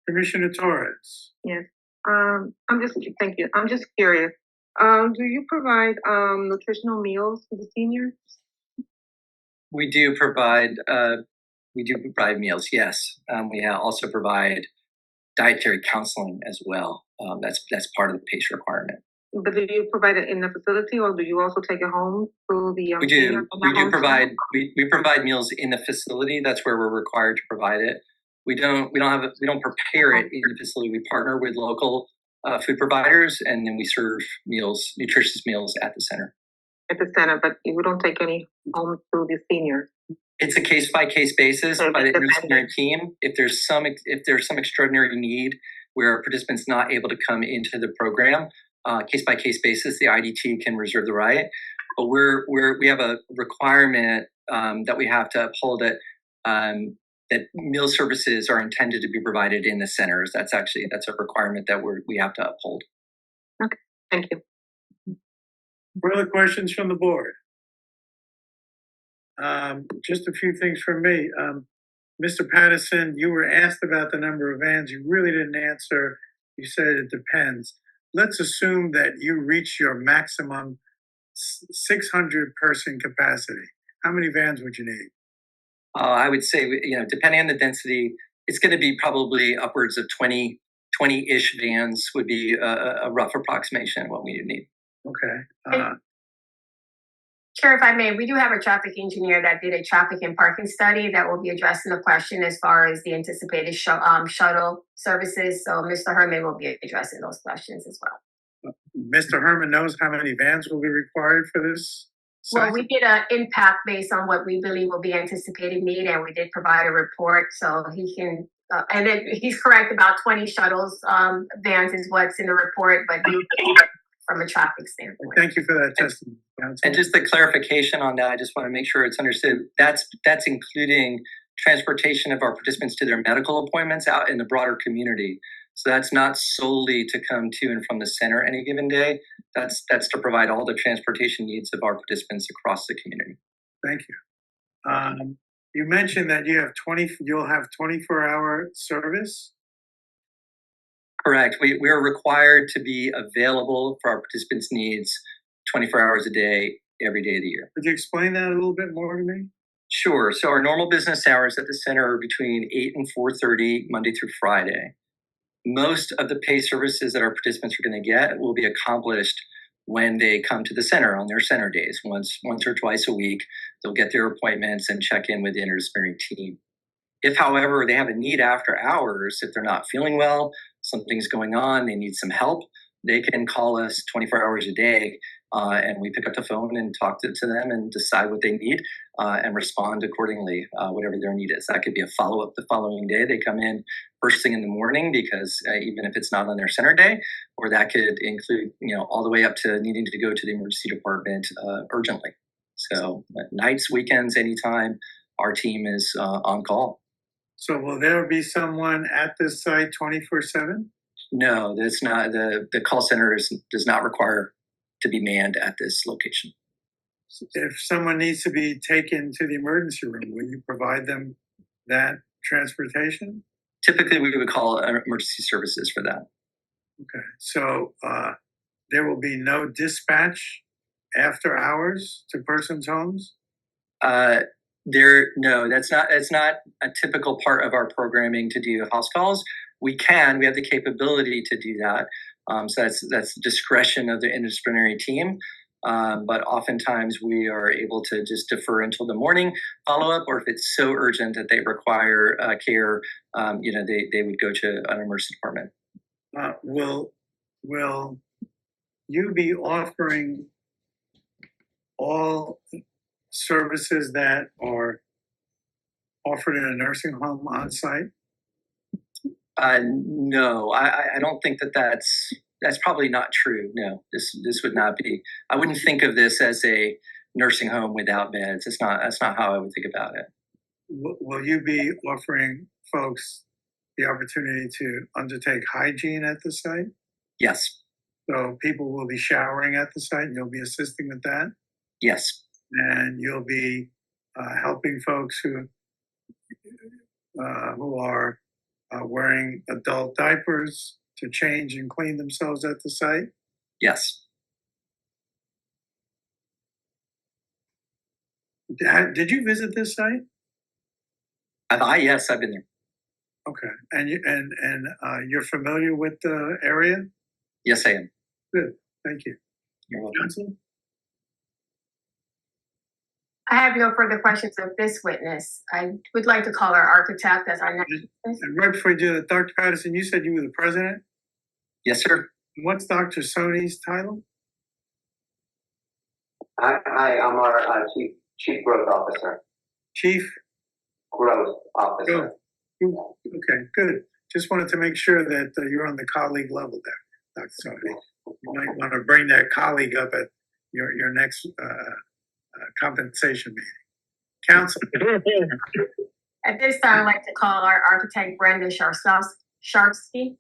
Commissioner Torres. Yes. Thank you. I'm just curious. Do you provide nutritional meals to the seniors? We do provide meals. Yes, we also provide dietary counseling as well. That's part of the PACE requirement. But do you provide it in the facility, or do you also take it home to the? We do. We provide meals in the facility. That's where we're required to provide it. We don't prepare it in the facility. We partner with local food providers, and then we serve nutritious meals at the center. At the center, but we don't take any home to the seniors. It's a case-by-case basis by the interdisciplinary team. If there's some extraordinary need where a participant's not able to come into the program, case by case basis, the IDT can reserve the right. But we have a requirement that we have to uphold that meal services are intended to be provided in the centers. That's a requirement that we have to uphold. Okay, thank you. Further questions from the board? Just a few things from me. Mr. Patterson, you were asked about the number of vans. You really didn't answer. You said it depends. Let's assume that you reach your maximum 600 person capacity. How many vans would you need? I would say, depending on the density, it's going to be probably upwards of 20-ish vans would be a rough approximation of what we would need. Okay. Chair, if I may, we do have a traffic engineer that did a traffic and parking study that will be addressing the question as far as the anticipated shuttle services. So Mr. Herman will be addressing those questions as well. Mr. Herman knows how many vans will be required for this site? Well, we did an impact based on what we believe will be anticipated need, and we did provide a report so he can, and then he's correct about 20 shuttles, vans is what's in the report, but from a traffic standpoint. Thank you for that testimony. And just the clarification on that, I just want to make sure it's understood. That's including transportation of our participants to their medical appointments out in the broader community. So that's not solely to come to and from the center any given day. That's to provide all the transportation needs of our participants across the community. Thank you. You mentioned that you'll have 24-hour service. Correct. We are required to be available for our participants' needs 24 hours a day, every day of the year. Could you explain that a little bit more to me? Sure. So our normal business hours at the center are between 8 and 4:30, Monday through Friday. Most of the pay services that our participants are going to get will be accomplished when they come to the center on their center days. Once or twice a week, they'll get their appointments and check in with the interdisciplinary team. If, however, they have a need after hours, if they're not feeling well, something's going on, they need some help, they can call us 24 hours a day, and we pick up the phone and talk to them and decide what they need and respond accordingly, whatever their need is. That could be a follow-up the following day. They come in first thing in the morning because even if it's not on their center day, or that could include, all the way up to needing to go to the emergency department urgently. So nights, weekends, anytime, our team is on call. So will there be someone at this site 24/7? No, that's not. The call center does not require to be manned at this location. If someone needs to be taken to the emergency room, will you provide them that transportation? Typically, we would call emergency services for that. Okay, so there will be no dispatch after hours to persons' homes? No, that's not. It's not a typical part of our programming to do house calls. We have the capability to do that. So that's the discretion of the interdisciplinary team. But oftentimes we are able to just defer until the morning follow-up, or if it's so urgent that they require care, they would go to an emergency department. Will you be offering all services that are offered in a nursing home on site? No, I don't think that's probably not true. No, this would not be. I wouldn't think of this as a nursing home without beds. That's not how I would think about it. Will you be offering folks the opportunity to undertake hygiene at the site? Yes. So people will be showering at the site and you'll be assisting with that? Yes. And you'll be helping folks who are wearing adult diapers to change and clean themselves at the site? Yes. Did you visit this site? Yes, I've been there. Okay, and you're familiar with the area? Yes, I am. Good, thank you. You're welcome. Johnson? I have no further questions of this witness. I would like to call our architect as our next witness. And right before you do that, Dr. Patterson, you said you were the president? Yes, sir. What's Dr. Sony's title? Hi, I'm our chief growth officer. Chief Growth officer. Okay, good. Just wanted to make sure that you're on the colleague level there, Dr. Sony. You might want to bring that colleague up at your next compensation meeting. Council. At this time, I'd like to call our architect, Brendan Sharpsky.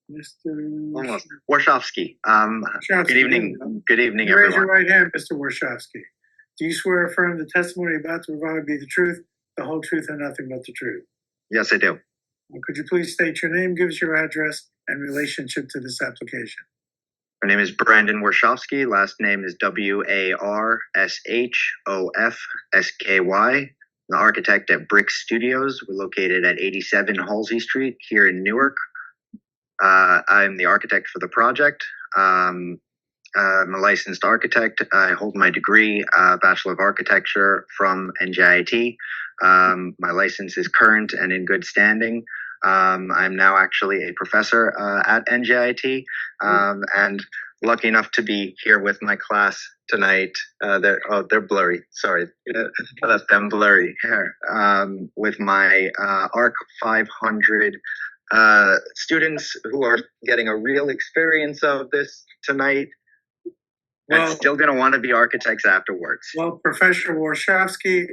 Mr. Almost. Warshawski. Good evening. Good evening, Raise your everyone. right hand, Mr. Warshawski. Do you swear or affirm the testimony you're about to provide be the truth, the whole truth, and nothing but the truth? Yes, I do. Could you please state your name, give us your address, and relationship to this application? My name is Brandon Warshawski. Last name is Warshofsky. I'm the architect at Brick Studios. We're located at 87 Halsey Street here in Newark. I'm the architect for the project. I'm a licensed architect. I hold my degree, Bachelor of Architecture from NJIT. My license is current and in good standing. I'm now actually a professor at NJIT, and lucky enough to be here with my class tonight. They're blurry. Sorry, I left them blurry here. With my ARC 500 students who are getting a real experience of this tonight. And still going to want to be architects afterwards. Well, Professor Warshawski,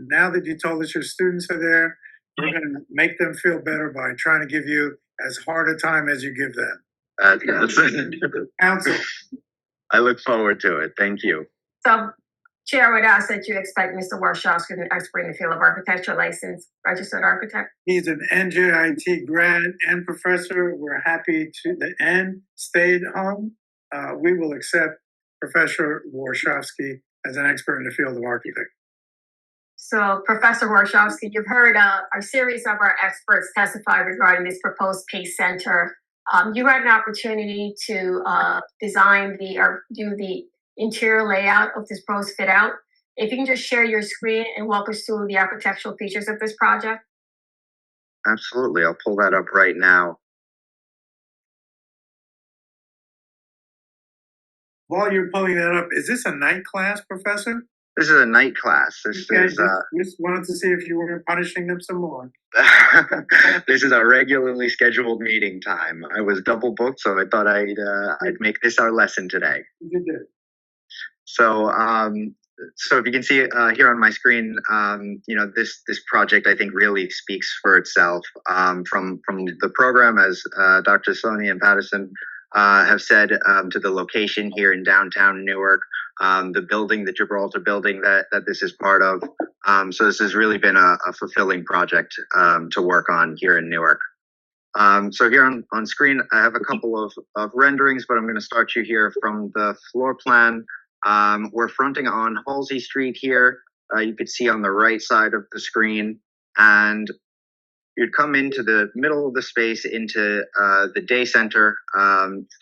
now that you told us your students are there, we're going to make them feel better by trying to give you as hard a time as you give them. Council. I look forward to it. Thank you. So, Chair would ask that you expect Mr. Warshawski, an expert in the field of architecture, licensed, registered architect. He's an NJIT grad and professor. We're happy to, the end stayed home. We will accept Professor Warshawski as an expert in the field of architecture. So, Professor Warshawski, you've heard a series of our experts testify regarding this proposed PACE Center. You had an opportunity to design or do the interior layout of this proposed fit out. If you can just share your screen and walk us through the architectural features of this project. Absolutely. I'll pull that up right now. While you're pulling that up, is this a night class, Professor? This is a night class. This is just wanted to see if you were punishing them some more. This is a regularly scheduled meeting time. I was double booked, so I thought I'd make this our lesson today. You did. So, so if you can see here on my screen, this project I think really speaks for itself. From the program, as Dr. Soni and Patterson have said, to the location here in downtown Newark, the building, the Gibraltar building that this is part of. So this has really been a fulfilling project to work on here in Newark. So here on screen, I have a couple of renderings, but I'm going to start you here from the floor plan. We're fronting on Halsey Street here. You could see on the right side of the screen, and you'd come into the middle of the space into the day center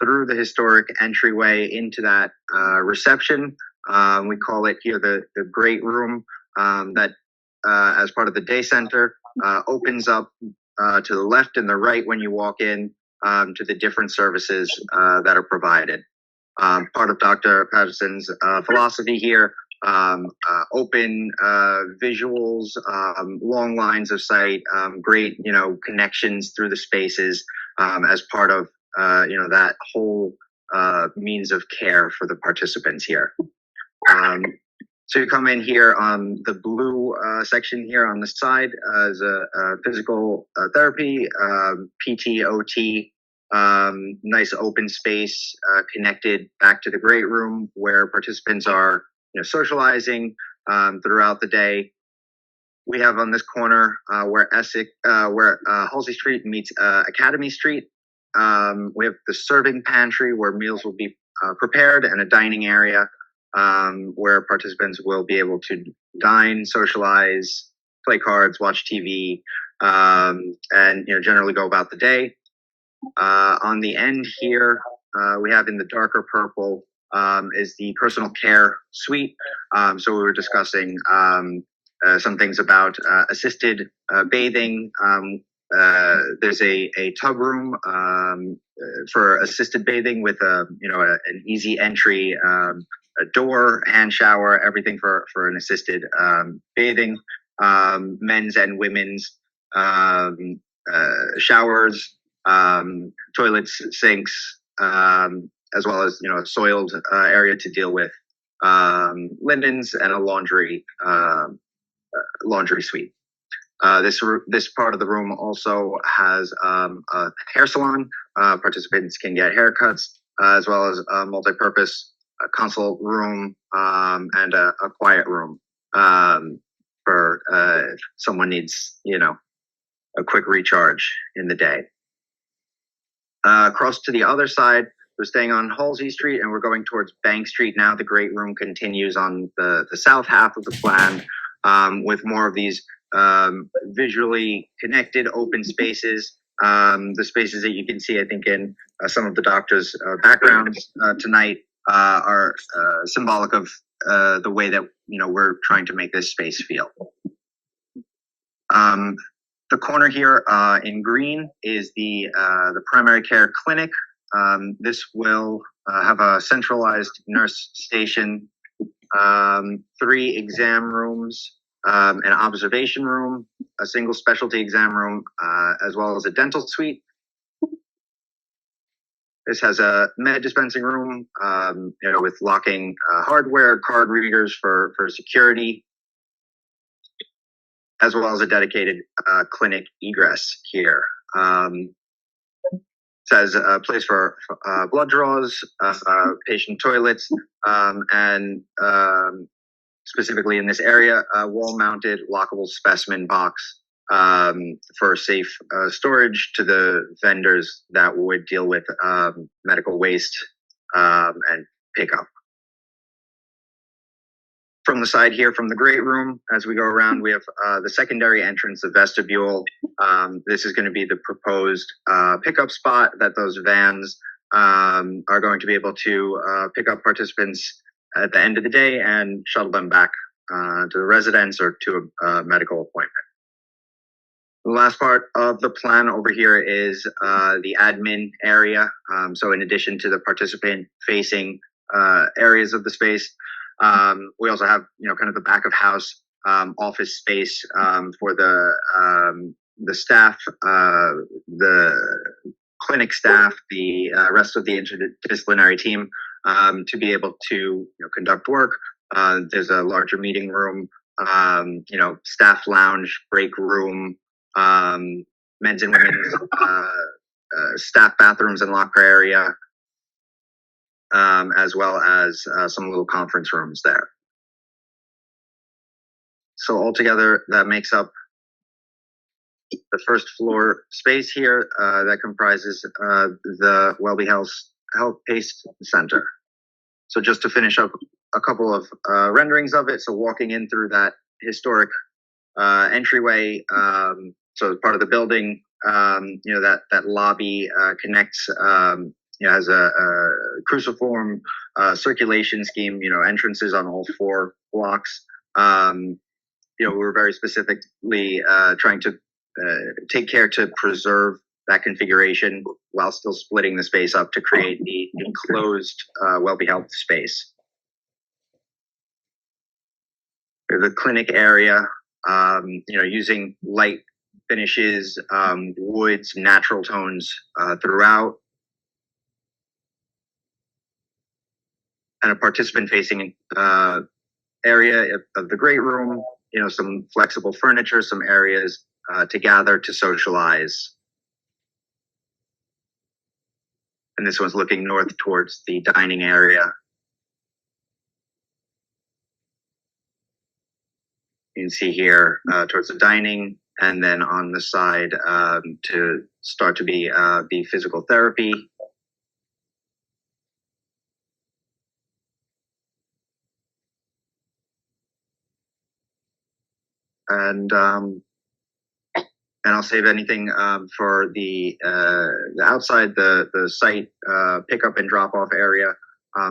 through the historic entryway into that reception. We call it here the great room that as part of the day center opens up to the left and the right when you walk in to the different services that are provided. Part of Dr. Patterson's philosophy here, open visuals, long lines of sight, great, connections through the spaces as part of, that whole means of care for the participants here. So you come in here on the blue section here on the side as a physical therapy, PT, OT, nice open space connected back to the great room where participants are socializing throughout the day. We have on this corner where Halsey Street meets Academy Street. We have the serving pantry where meals will be prepared, and a dining area where participants will be able to dine, socialize, play cards, watch TV, and generally go about the day. On the end here, we have in the darker purple is the personal care suite. So we were discussing some things about assisted bathing. There's a tub room for assisted bathing with an easy entry, a door, hand shower, everything for an assisted bathing, men's and women's showers, toilets, sinks, as well as, a soiled area to deal with, linens, and a laundry suite. This part of the room also has a hair salon. Participants can get haircuts, as well as a multi-purpose consult room, and a quiet room for if someone needs, a quick recharge in the day. Across to the other side, we're staying on Halsey Street and we're going towards Bank Street now. The great room continues on the south half of the plan, with more of these visually connected open spaces. The spaces that you can see, I think, in some of the doctors' backgrounds tonight are symbolic of the way that we're trying to make this space feel. The corner here in green is the primary care clinic. This will have a centralized nurse station, 3 exam rooms, an observation room, a single specialty exam room, as well as a dental suite. This has a med dispensing room, with locking hardware, card readers for security, as well as a dedicated clinic egress here. It says a place for blood draws, patient toilets, and specifically in this area, a wall-mounted lockable specimen box for safe storage to the vendors that would deal with medical waste and pickup. From the side here, from the great room, as we go around, we have the secondary entrance, the vestibule. This is going to be the proposed pickup spot that those vans are going to be able to pick up participants at the end of the day and shuttle them back to the residence or to a medical appointment. The last part of the plan over here is the admin area. So in addition to the participant-facing areas of the space, we also have, kind of the back of house office space for the staff, the clinic staff, the rest of the interdisciplinary team to be able to conduct work. There's a larger meeting room, staff lounge, break room, men's and women's staff bathrooms and locker area, as well as some little conference rooms there. So altogether, that makes up the first floor space here that comprises the WelbeHealth Health-Paced Center. So just to finish up a couple of renderings of it. So walking in through that historic entryway, so part of the building, that lobby connects, has a cruciform circulation scheme, entrances on all 4 blocks. We're very specifically trying to take care to preserve that configuration while still splitting the space up to create the enclosed WelbeHealth space. The clinic area, using light finishes, woods, natural tones throughout. And a participant-facing area of the great room, some flexible furniture, some areas to gather, to socialize. And this one's looking north towards the dining area. You can see here towards the dining, and then on the side to start to be physical therapy. And I'll save anything for the outside the site pickup and drop off area.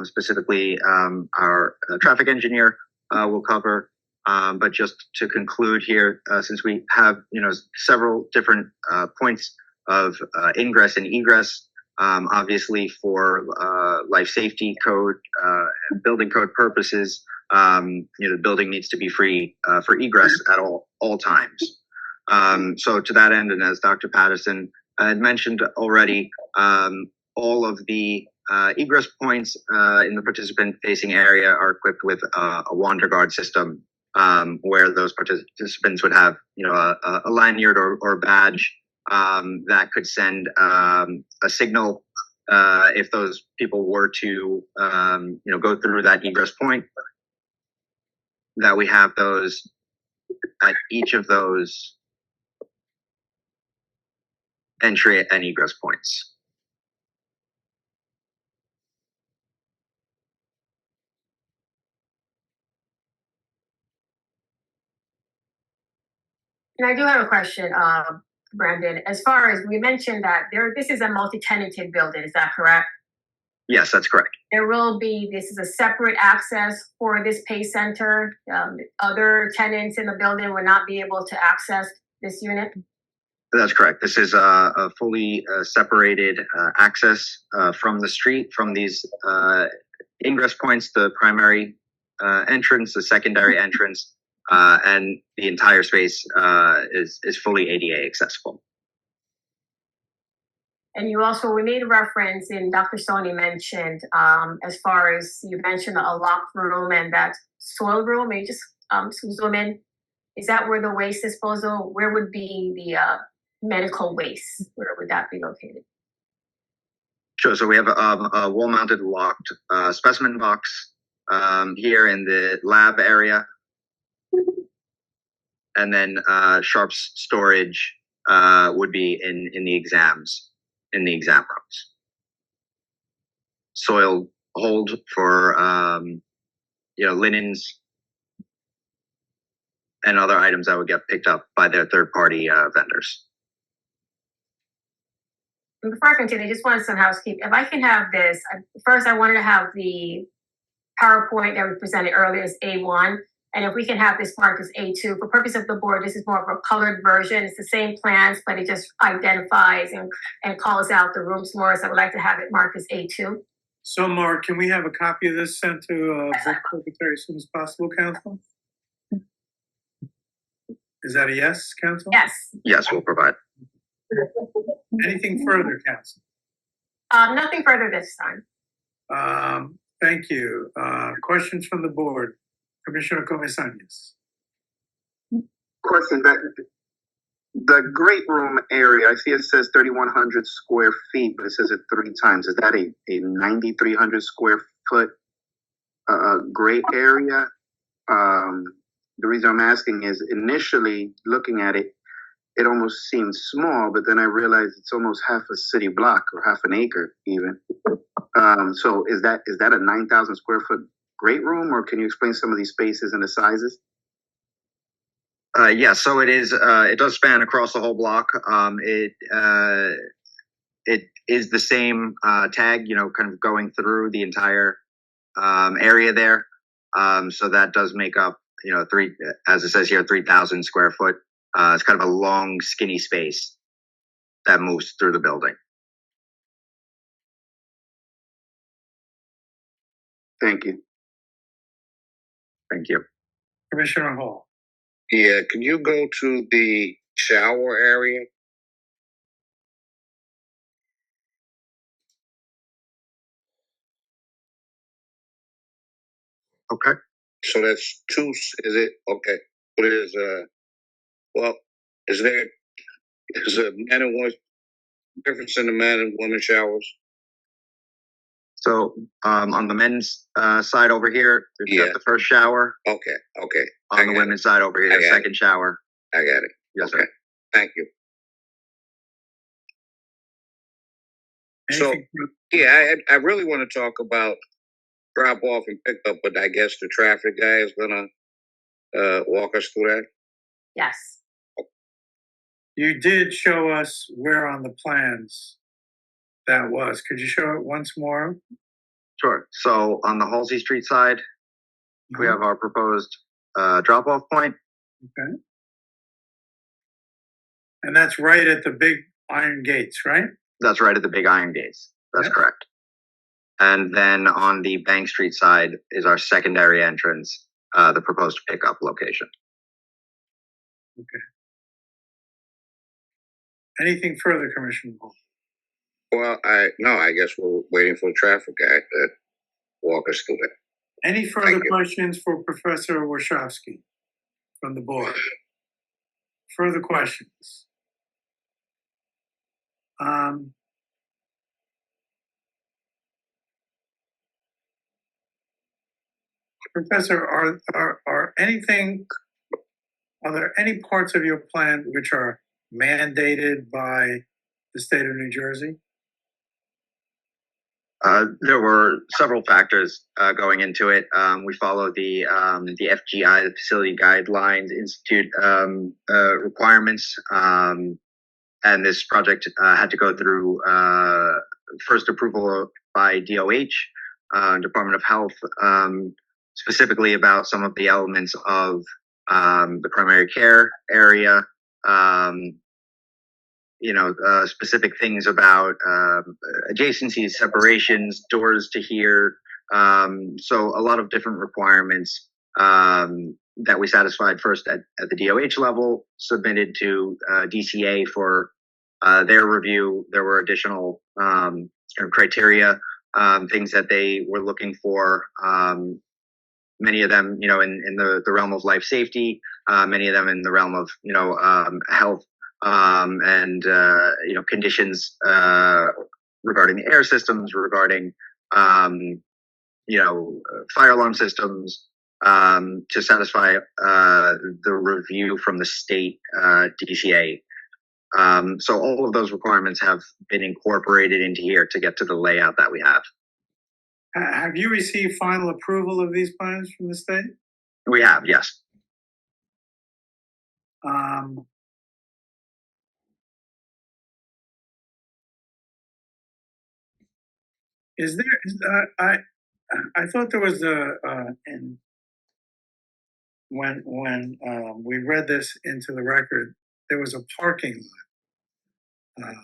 Specifically, our traffic engineer will cover. But just to conclude here, since we have several different points of ingress and egress, obviously for life safety code and building code purposes, the building needs to be free for egress at all times. So to that end, and as Dr. Patterson had mentioned already, all of the egress points in the participant-facing area are equipped with a wander guard system, where those participants would have, a lanyard or badge that could send a signal if those people were to, go through that egress point. That we have those at each of those entry and egress points. And I do have a question, Brandon. As far as we mentioned that this is a multi-tenanted building, is that correct? Yes, that's correct. This is a separate access for this pay center. Other tenants in the building will not be able to access this unit? That's correct. This is a fully separated access from the street, from these ingress points, the primary entrance, the secondary entrance, and the entire space is fully ADA accessible. And we made a reference, and Dr. Soni mentioned, as far as you mentioned a locked room and that soil room, may you just zoom in? Is that where the waste disposal, where would be the medical waste? Where would that be located? Sure. So we have a wall-mounted locked specimen box here in the lab area. And then Sharp's storage would be in the exam rooms. Soil hold for linens and other items that would get picked up by their third-party vendors. And before I continue, I just wanted some housekeeping. If I can have this, first I wanted to have the PowerPoint that we presented earlier as A1. And if we can have this marked as A2, for purpose of the board, this is more of a colored version. It's the same plans, but it just identifies and calls out the rooms more. So I would like to have it marked as A2. So, Mark, can we have a copy of this sent to Board Secretary as soon as possible, Council? Is that a yes, Council? Yes. Yes, we'll provide. Anything further, Council? Nothing further this time. Thank you. Questions from the board? Commissioner Comesañas. Question, the great room area, I see it says 3,100 square feet, but it says it 3 times. Is that a 9,300 square foot great area? The reason I'm asking is initially looking at it, it almost seemed small, but then I realized it's almost half a city block or half an acre even. So is that a 9,000 square foot great room, or can you explain some of these spaces and the sizes? Yes, so it is. It does span across the whole block. It is the same tag, kind of going through the entire area there. So that does make up, as it says here, 3,000 square foot. It's kind of a long, skinny space that moves through the building. Thank you. Thank you. Commissioner Hall. Yeah, can you go to the shower area? Okay. So that's 2, is it? Okay. What is, is there a man and woman, difference in the man and woman showers? So on the men's side over here, we've got the first shower. Okay. On the women's side over here, the second shower. I got it. Yes, okay. Sir. Thank you. So, I really want to talk about drop off and pick up, but I guess the traffic guy is going to walk us through that. Yes. You did show us where on the plans that was. Could you show it once more? Sure. So on the Halsey Street side, we have our proposed drop-off point. Okay. And that's right at the big iron gates, right? That's right at the big iron gates. That's correct. And then on the Bank Street side is our secondary entrance, the proposed pickup location. Okay. Anything further, Commissioner Hall? Well, I guess we're waiting for the traffic guy to walk us through that. Any further questions for Professor Warshawski from the board? Further questions? Professor, are there any parts of your plan which are mandated by the state of New Jersey? There were several factors going into it. We follow the FGI, the Facility Guidelines Institute requirements, and this project had to go through first approval by DOH, Department of Health, specifically about some of the elements of the primary care area. Specific things about adjacencies, separations, doors to here. So a lot of different requirements that we satisfied first at the DOH level, submitted to DCA for their review. There were additional criteria, things that they were looking for. Many of them, in the realm of life safety, many of them in the realm of, health, and conditions regarding the air systems, regarding fire alarm systems, to satisfy the review from the state DCA. So all of those requirements have been incorporated into here to get to the layout that we have. Have you received final approval of these plans from the state? We have, yes. I thought there was when we read this into the record, there was a parking lot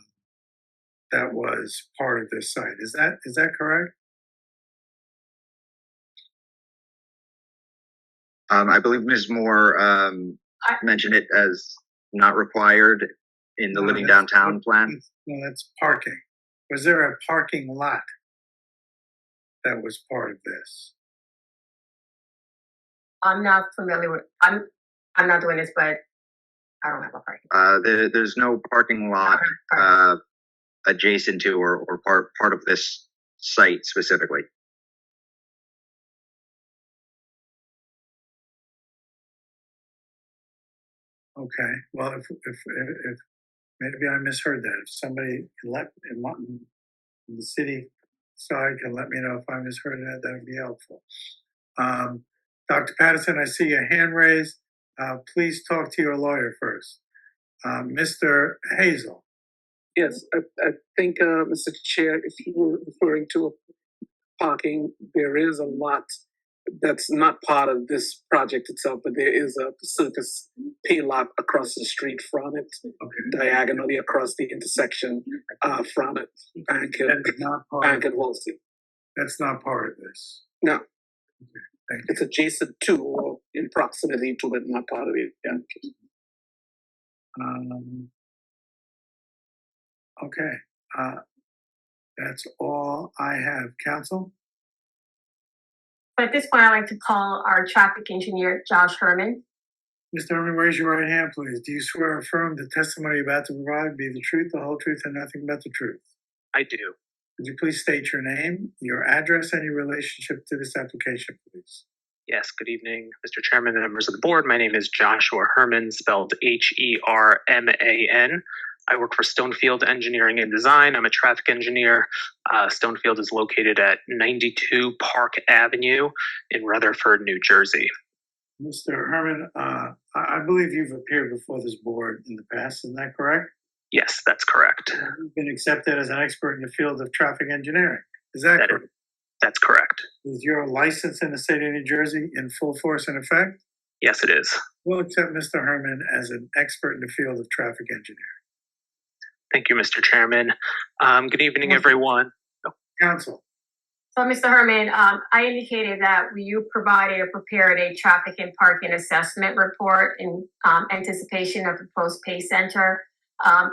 that was part of this site. Is that correct? I believe Ms. Moore mentioned it as not required in the Living Downtown plan. No, that's parking. Was there a parking lot that was part of this? I'm not familiar with. I'm not doing this, but I don't have a parking. There's no parking lot adjacent to or part of this site specifically. Okay. Well, if maybe I misheard that. If somebody in the city side can let me know if I misheard that, that would be helpful. Dr. Patterson, I see your hand raised. Please talk to your lawyer first. Mr. Hazel. Yes, I think, Mr. Chair, if you were referring to parking, there is a lot that's not part of this project itself, but there is a circus pay lot across the street from it, diagonally across the intersection from it, Bank and Halsey. That's not part of this. No. Okay, it's adjacent to or in proximity to, but not part of it. Yeah. Okay. That's all I have. Counsel? At this point, I'd like to call our traffic engineer, Josh Herman. Mr. Herman, raise your right hand, please. Do you swear or affirm the testimony you're about to provide be the truth, the whole truth, and nothing but the truth? I do. Could you please state your name, your address, and your relationship to this application, please? Yes, good evening, Mr. Chairman and members of the board. My name is Joshua Herman, spelled Herman. I work for Stonefield Engineering and Design. I'm a traffic engineer. Stonefield is located at 92 Park Avenue in Rutherford, New Jersey. Mr. Herman, I believe you've appeared before this board in the past, isn't that correct? Yes, that's correct. You've been accepted as an expert in the field of traffic engineering. Is that correct? That's correct. Is your license in the state of New Jersey in full force and effect? Yes, it is. We'll accept Mr. Herman as an expert in the field of traffic engineering. Thank you, Mr. Chairman. Good evening, everyone. Counsel. So, Mr. Herman, I indicated that you provided or prepared a traffic and parking assessment report in anticipation of the proposed pay center.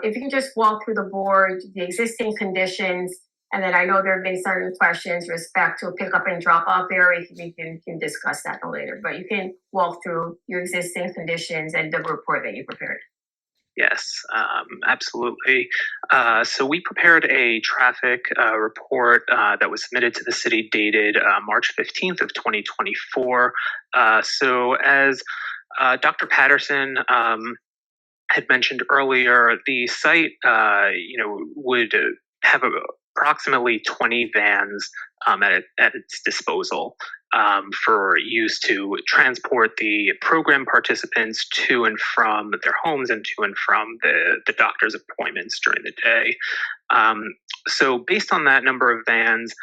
If you can just walk through the board, the existing conditions, and then I know there have been certain questions with respect to a pickup and drop off area. We can discuss that later, but you can walk through your existing conditions and the report that you prepared. Yes, absolutely. So we prepared a traffic report that was submitted to the city dated March 15th of 2024. So as Dr. Patterson had mentioned earlier, the site, would have approximately 20 vans at its disposal for use to transport the program participants to and from their homes and to and from the doctor's appointments during the day. So based on that number of vans,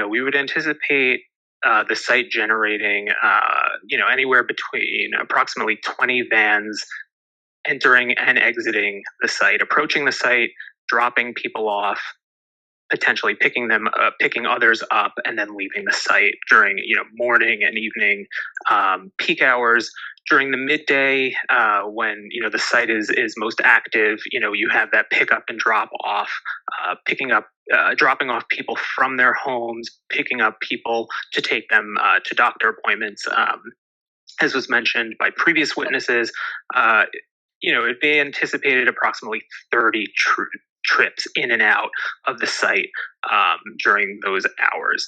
we would anticipate the site generating, anywhere between approximately 20 vans entering and exiting the site, approaching the site, dropping people off, potentially picking others up, and then leaving the site during morning and evening peak hours. During the midday, when the site is most active, you have that pickup and drop off, dropping off people from their homes, picking up people to take them to doctor appointments. As was mentioned by previous witnesses, they anticipated approximately 30 trips in and out of the site during those hours.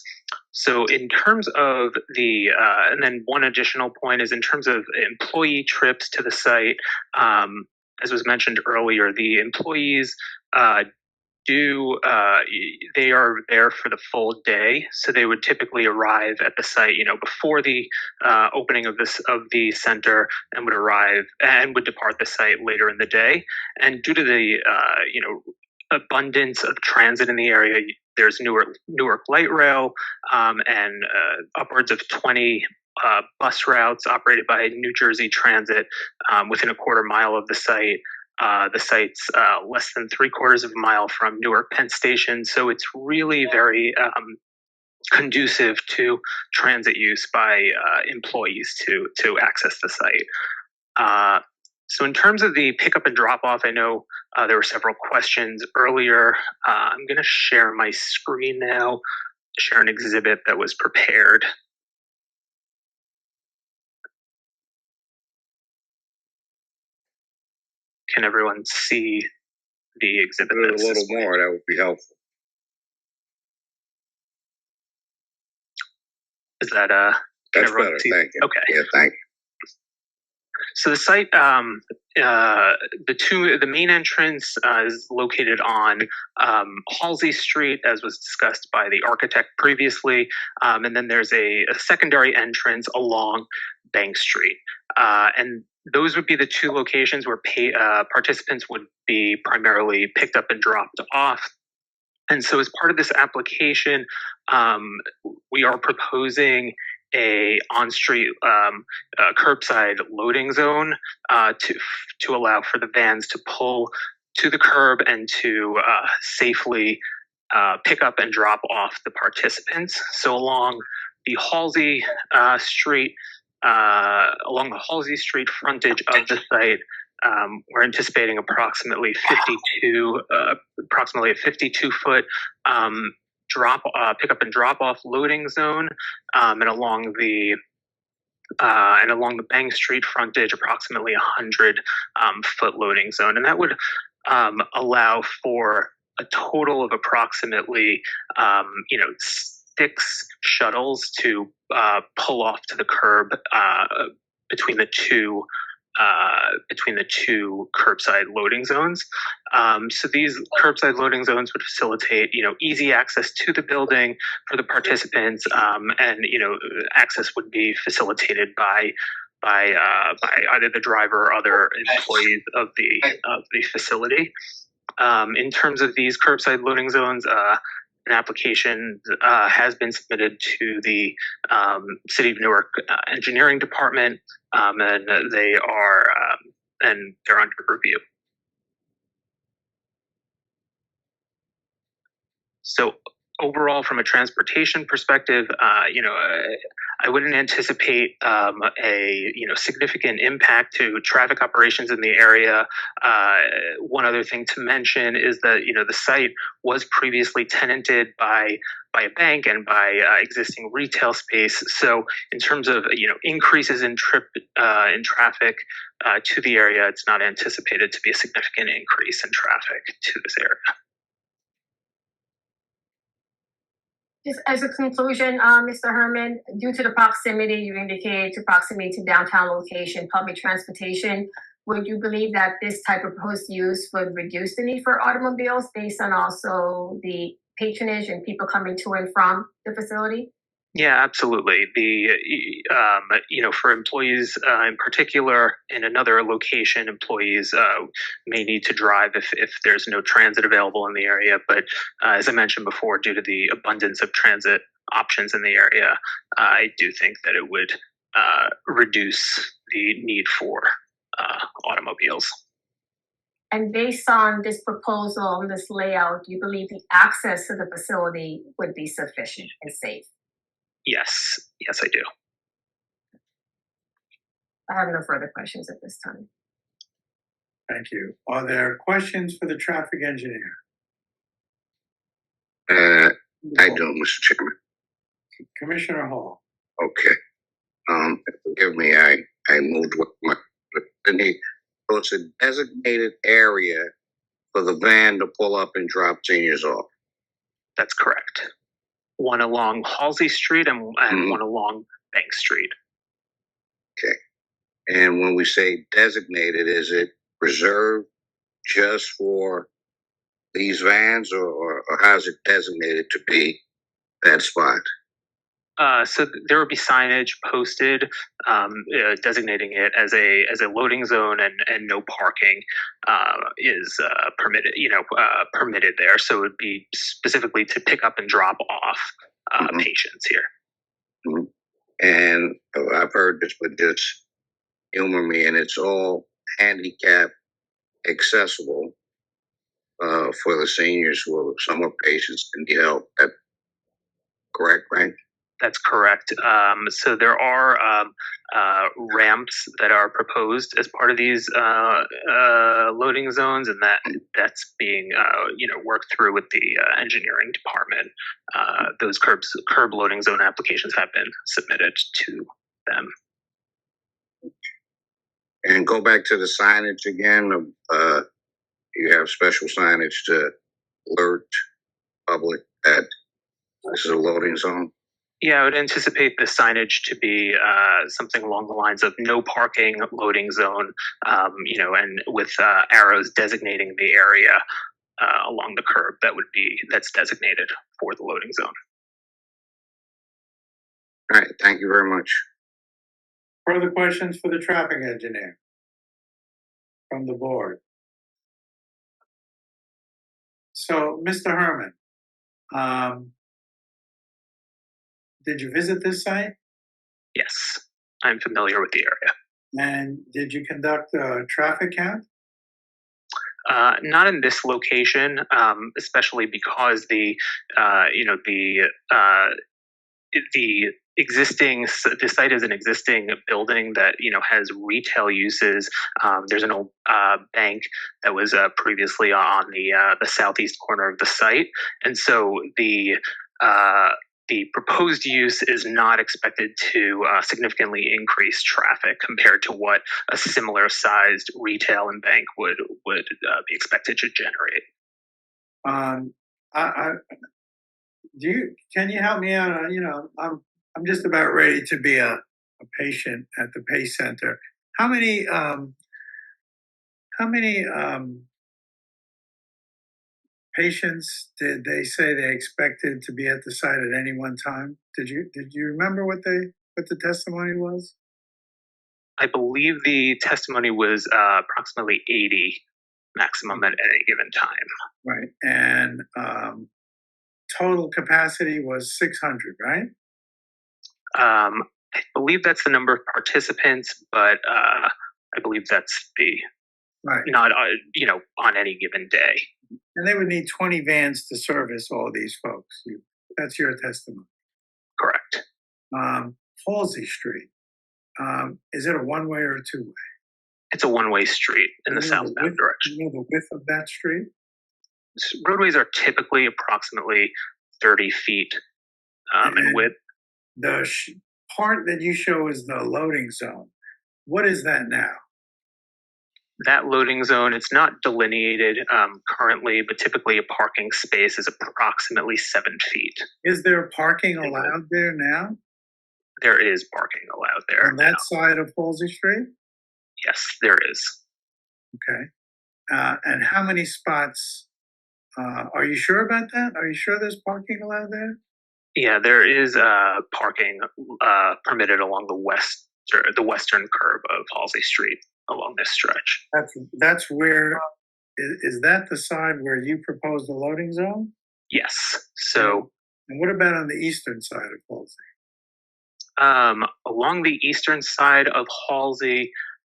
So in terms of and then one additional point is in terms of employee trips to the site, as was mentioned earlier, the employees they are there for the full day, so they would typically arrive at the site before the opening of the center, and would depart the site later in the day. And due to the abundance of transit in the area, there's Newark light rail and upwards of 20 bus routes operated by New Jersey Transit within a quarter mile of the site. The site's less than 3/4 of a mile from Newark Penn Station, so it's really very conducive to transit use by employees to access the site. So in terms of the pickup and drop off, I know there were several questions earlier. I'm going to share my screen now, share an exhibit that was prepared. Can everyone see the exhibit? A little more, that would be helpful. Is that that's better? Thank you. Okay. Yeah, thank you. So the site, the main entrance is located on Halsey Street, as was discussed by the architect previously, and then there's a secondary entrance along Bank Street, and those would be the two locations where participants would be primarily picked up and dropped off. And so as part of this application, we are proposing a on-street curbside loading zone to allow for the vans to pull to the curb and to safely pick up and drop off the participants. So along the Halsey Street frontage of the site, we're anticipating approximately a 52-foot pickup and drop off loading zone, and along the Bank Street frontage, approximately 100-foot loading zone, and that would allow for a total of approximately 6 shuttles to pull off to the curb between the two curbside loading zones. So these curbside loading zones would facilitate, easy access to the building for the participants, and access would be facilitated by either the driver or other employees of the facility. In terms of these curbside loading zones, an application has been submitted to the City of Newark Engineering Department, and they're under review. So overall, from a transportation perspective, I wouldn't anticipate a significant impact to traffic operations in the area. One other thing to mention is that the site was previously tenanted by a bank and by existing retail space. So in terms of increases in traffic to the area, it's not anticipated to be a significant increase in traffic to this area. Just as a conclusion, Mr. Herman, due to the proximity, you indicated to proximity to downtown location, public transportation, would you believe that this type of proposed use would reduce the need for automobiles based on also the patronage and people coming to and from the facility? Yeah, absolutely. For employees in particular, in another location, employees may need to drive if there's no transit available in the area. But as I mentioned before, due to the abundance of transit options in the area, I do think that it would reduce the need for automobiles. And based on this proposal and this layout, do you believe the access to the facility would be sufficient and safe? Yes, I do. I have no further questions at this time. Thank you. Are there questions for the traffic engineer? I do, Mr. Chairman. Commissioner Hall. Okay. Forgive me, I moved with my, so it's a designated area for the van to pull up and drop seniors off. That's correct. One along Halsey Street and one along Bank Street. Okay. And when we say designated, is it reserved just for these vans, or how's it designated to be that spot? So there will be signage posted designating it as a loading zone, and no parking is permitted. Permitted there. So it would be specifically to pick up and drop off patients here. Mm-hmm. And I've heard this, but just humor me. And it's all handicap accessible for the seniors who are summer patients and need help. That correct, right? That's correct. So there are ramps that are proposed as part of these loading zones, and that's being worked through with the engineering department. Those curb loading zone applications have been submitted to them. And go back to the signage again. You have special signage to alert public that this is a loading zone. Yeah, I would anticipate the signage to be something along the lines of no parking, loading zone, and with arrows designating the area along the curb that's designated for the loading zone. All right, thank you very much. Further questions for the traffic engineer from the board? So, Mr. Herman, did you visit this site? Yes, I'm familiar with the area. And did you conduct a traffic count? Not in this location, especially because the site is an existing building that has retail uses. There's an old bank that was previously on the southeast corner of the site, and so the proposed use is not expected to significantly increase traffic compared to what a similar sized retail and bank would be expected to generate. Can you help me out? I'm just about ready to be a patient at the Pay Center. How many patients did they say they expected to be at the site at any one time? Did you remember what the testimony was? I believe the testimony was approximately 80 maximum at any given time. Right, and total capacity was 600, right? I believe that's the number of participants, but I believe that's the right. Not on any given day. And they would need 20 vans to service all these folks. That's your testimony. Correct. Halsey Street, is it a one-way or a two-way? It's a one-way street in the southbound direction. You know the width of that street? Roadways are typically approximately 30 feet in width. The part that you show is the loading zone. What is that now? That loading zone, it's not delineated currently, but typically a parking space is approximately 7 feet. Is there parking allowed there now? There is parking allowed there. On that side of Halsey Street? Yes, there is. Okay. And how many spots? Are you sure about that? Are you sure there's parking allowed there? Yeah, there is parking permitted along the western curb of Halsey Street along this stretch. That's where, is that the side where you proposed the loading zone? Yes. So. And what about on the eastern side of Halsey? Along the eastern side of Halsey,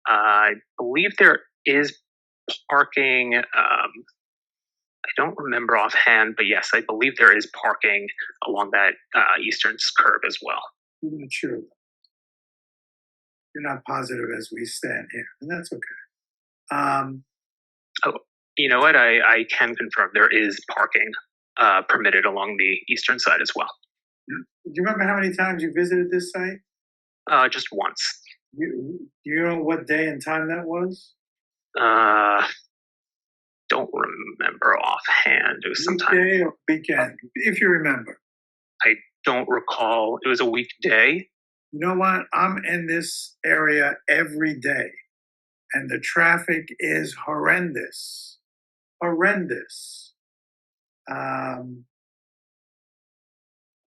I believe there is parking. I don't remember offhand, but yes, I believe there is parking along that eastern curb as well. I'm not sure. You're not positive as we stand here, and that's okay. Oh, you know what? I can confirm there is parking permitted along the eastern side as well. Do you remember how many times you visited this site? Just once. Do you know what day and time that was? Don't remember offhand. It was sometime. Weekday or weekend, if you remember. I don't recall. It was a weekday. You know what? I'm in this area every day, and the traffic is horrendous. Horrendous.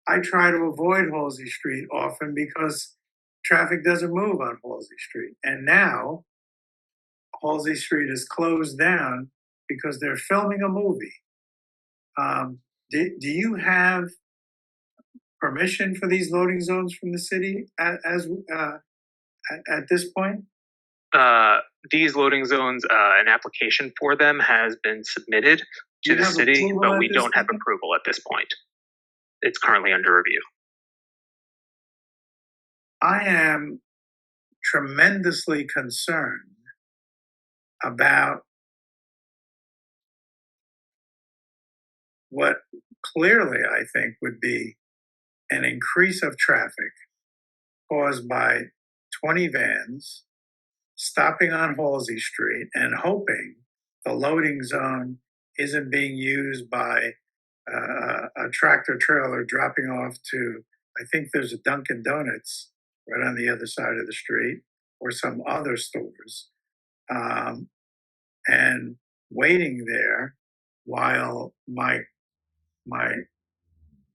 I try to avoid Halsey Street often because traffic doesn't move on Halsey Street. And now Halsey Street is closed down because they're filming a movie. Do you have permission for these loading zones from the city at this point? These loading zones, an application for them has been submitted to the city, but we don't have approval at this point. It's currently under review. I am tremendously concerned about what clearly I think would be an increase of traffic caused by 20 vans stopping on Halsey Street and hoping the loading zone isn't being used by a tractor trailer dropping off to, I think there's a Dunkin' Donuts right on the other side of the street, or some other stores, and waiting there while my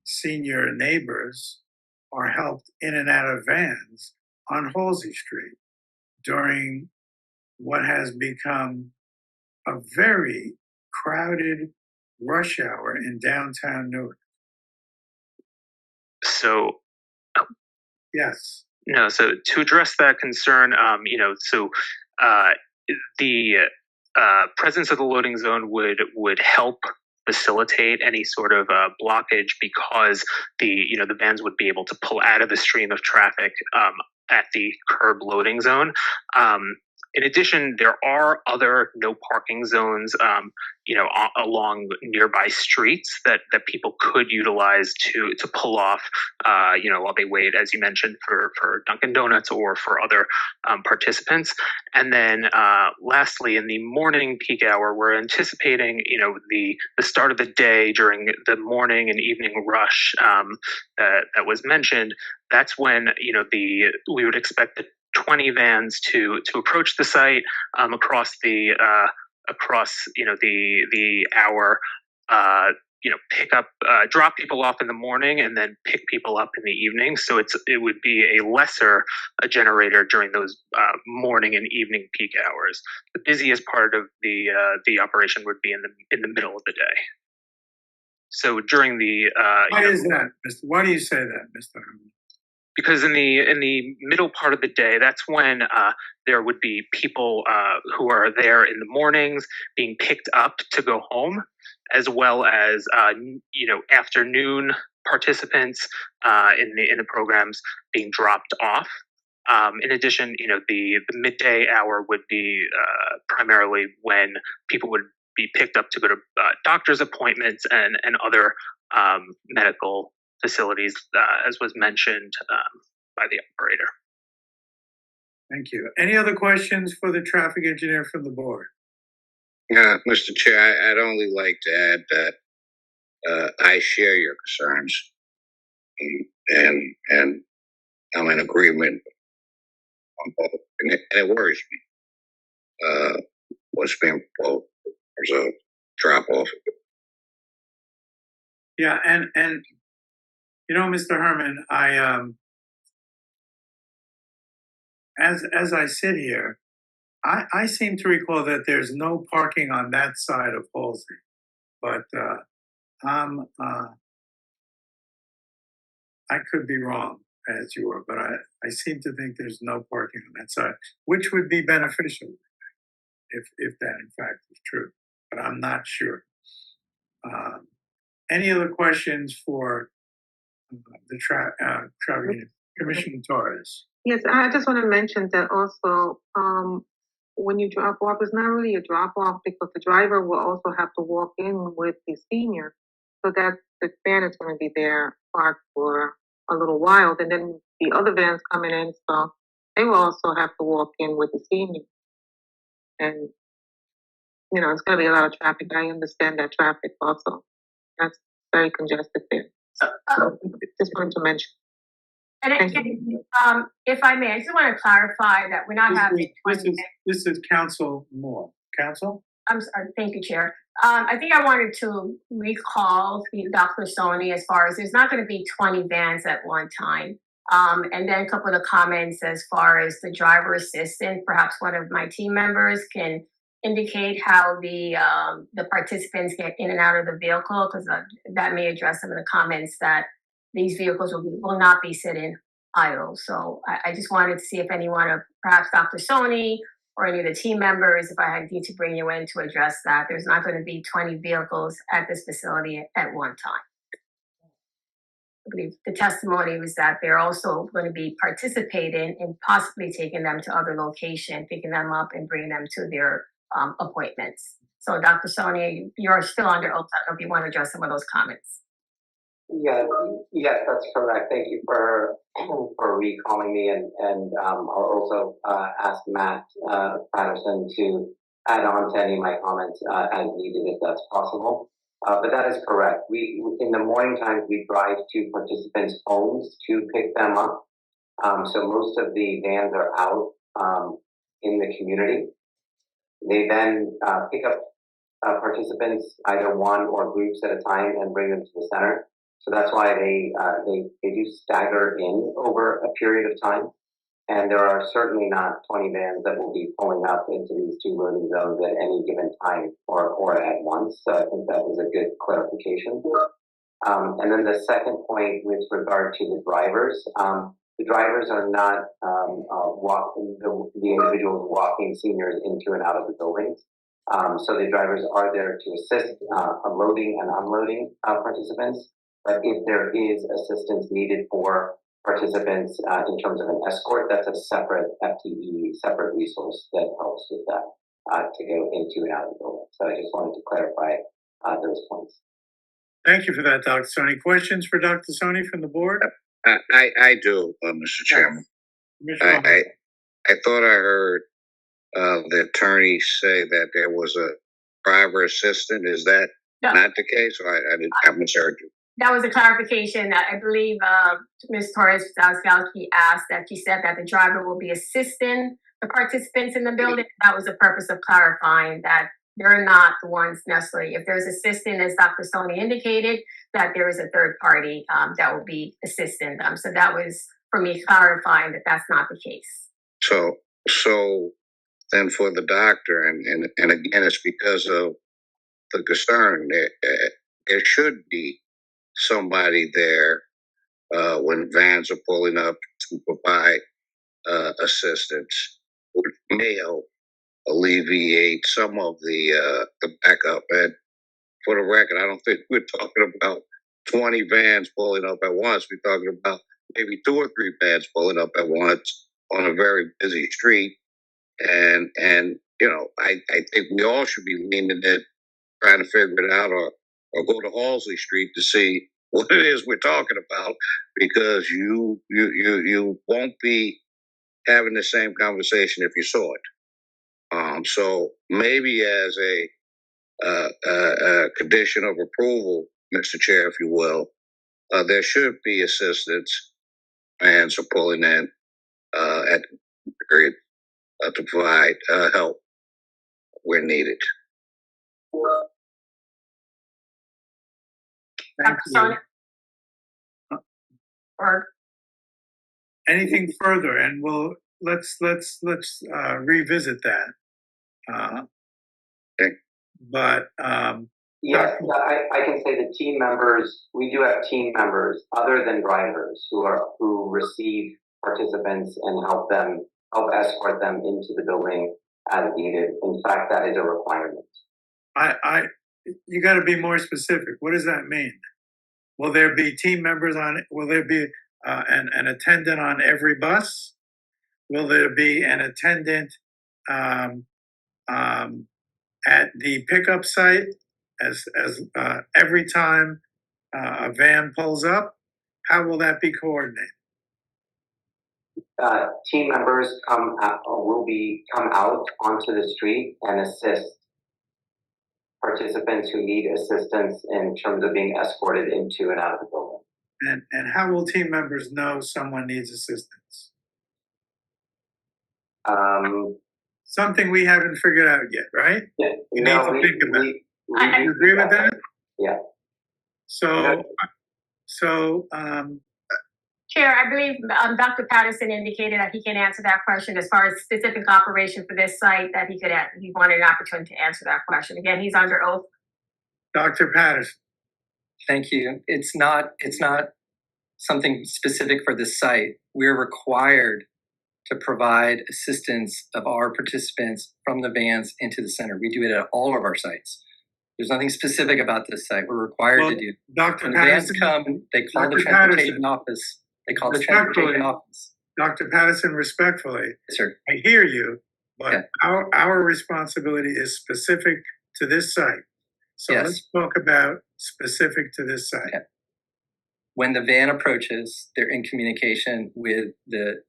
senior neighbors are helped in and out of vans on Halsey Street during what has become a very crowded rush hour in downtown Newark. So, yes. No, so to address that concern, the presence of the loading zone would help facilitate any sort of blockage because the vans would be able to pull out of the stream of traffic at the curb loading zone. In addition, there are other no parking zones, along nearby streets that people could utilize to pull off, while they wait, as you mentioned, for Dunkin' Donuts or for other participants. And then, lastly, in the morning peak hour, we're anticipating, the start of the day during the morning and evening rush that was mentioned. That's when we would expect the 20 vans to approach the site across the hour, pick up, drop people off in the morning and then pick people up in the evening. So it would be a lesser generator during those morning and evening peak hours. The busiest part of the operation would be in the middle of the day. So during the why is that? Why do you say that, Mr. Herman? because in the middle part of the day, that's when there would be people who are there in the mornings being picked up to go home, as well as afternoon participants in the programs being dropped off. In addition, the midday hour would be primarily when people would be picked up to go to doctor's appointments and other medical facilities, as was mentioned by the operator. Thank you. Any other questions for the traffic engineer from the board? Yeah, Mr. Chair, I'd only like to add that I share your concerns, and I'm in agreement on both, and it worries me. What's being proposed as a drop off. Yeah, and Mr. Herman, I as I sit here, I seem to recall that there's no parking on that side of Halsey, but I could be wrong as you were, but I seem to think there's no parking on that side, which would be beneficial if that in fact is true, but I'm not sure. Any other questions for the traffic Commissioner Torres? Yes, I just want to mention that also, when you drop off, it's not really a drop off because the driver will also have to walk in with the senior. So that the van is going to be there parked for a little while. And then the other vans coming in, so they will also have to walk in with the senior. And, it's going to be a lot of traffic. I understand that traffic also. That's very congested there. So just wanted to mention. And if I may, I just want to clarify that we're not having. This is Council Moore. Council? I'm sorry. Thank you, Chair. I think I wanted to recall Dr. Sony as far as there's not going to be 20 vans at one time. And then a couple of the comments as far as the driver assistant, perhaps one of my team members can indicate how the participants get in and out of the vehicle, because that may address some of the comments that these vehicles will not be sitting idle. So I just wanted to see if anyone of perhaps Dr. Sony or any of the team members, if I need to bring you in to address that. There's not going to be 20 vehicles at this facility at one time. I believe the testimony was that they're also going to be participating in possibly taking them to other locations, picking them up and bringing them to their appointments. So Dr. Sony, you're still under oath. I don't know if you want to address some of those comments. Yes, that's correct. Thank you for recalling me, and I'll also ask Matt Patterson to add on to any of my comments as needed, if that's possible. But that is correct. We in the morning times we drive to participants' homes to pick them up. So most of the vans are out in the community. They then pick up participants, either one or groups at a time, and bring them to the center. So that's why they do stagger in over a period of time. And there are certainly not 20 vans that will be pulling up into these two loading zones at any given time or at once. So I think that was a good clarification. And then the second point with regard to the drivers are not the individuals walking seniors into and out of the buildings. So the drivers are there to assist loading and unloading participants. But if there is assistance needed for participants in terms of an escort, that's a separate FTE, separate resource that helps with that to go into and out of the building. So I just wanted to clarify those points. Thank you for that, Dr. Sony. Questions for Dr. Sony from the board? I do, Mr. Chairman. I thought I heard the attorney say that there was a driver assistant. Is that not the case? Or I misheard you. That was a clarification that I believe Ms. Torres-Zalskowski asked, that she said that the driver will be assisting the participants in the building. That was the purpose of clarifying that they're not the ones necessarily. If there's assisting, as Dr. Sony indicated, that there is a third party that will be assisting them. So that was for me clarifying that that's not the case. So then for the doctor, and again, it's because of the concern, there should be somebody there when vans are pulling up to provide assistance, which may help alleviate some of the backup. And for the record, I don't think we're talking about 20 vans pulling up at once. We're talking about maybe 2 or 3 vans pulling up at once on a very busy street. And you know, I think we all should be leaning in, trying to figure it out, or go to Halsey Street to see what it is we're talking about, because you won't be having the same conversation if you saw it. So maybe as a condition of approval, Mr. Chair, if you will, there should be assistance, vans are pulling in at the period to provide help where needed. Thank you. Or Anything further? And let's revisit that. Okay. But yes, I can say the team members. We do have team members other than drivers who receive participants and help escort them into the building as needed. In fact, that is a requirement. You got to be more specific. What does that mean? Will there be team members on it? Will there be an attendant on every bus? Will there be an attendant at the pickup site as every time a van pulls up? How will that be coordinated? Team members come out onto the street and assist participants who need assistance in terms of being escorted into and out of the building. And how will team members know someone needs assistance? Something we haven't figured out yet, right? Yeah. You need to think about it. You agree with that? Yeah. So, Chair, I believe Dr. Patterson indicated that he can answer that question as far as specific operation for this site, that he wanted an opportunity to answer that question. Again, he's under oath. Dr. Patterson. Thank you. It's not something specific for this site. We're required to provide assistance of our participants from the vans into the center. We do it at all of our sites. There's nothing specific about this site. We're required to do. Dr. When Patterson, vans come, they call Dr. the transportation Patterson. office. They call the transportation office. Dr. Patterson, respectfully, yes, sir. I hear you, but our responsibility is specific to this site. So let's talk about specific to this site. Okay. When the van approaches, they're in communication with the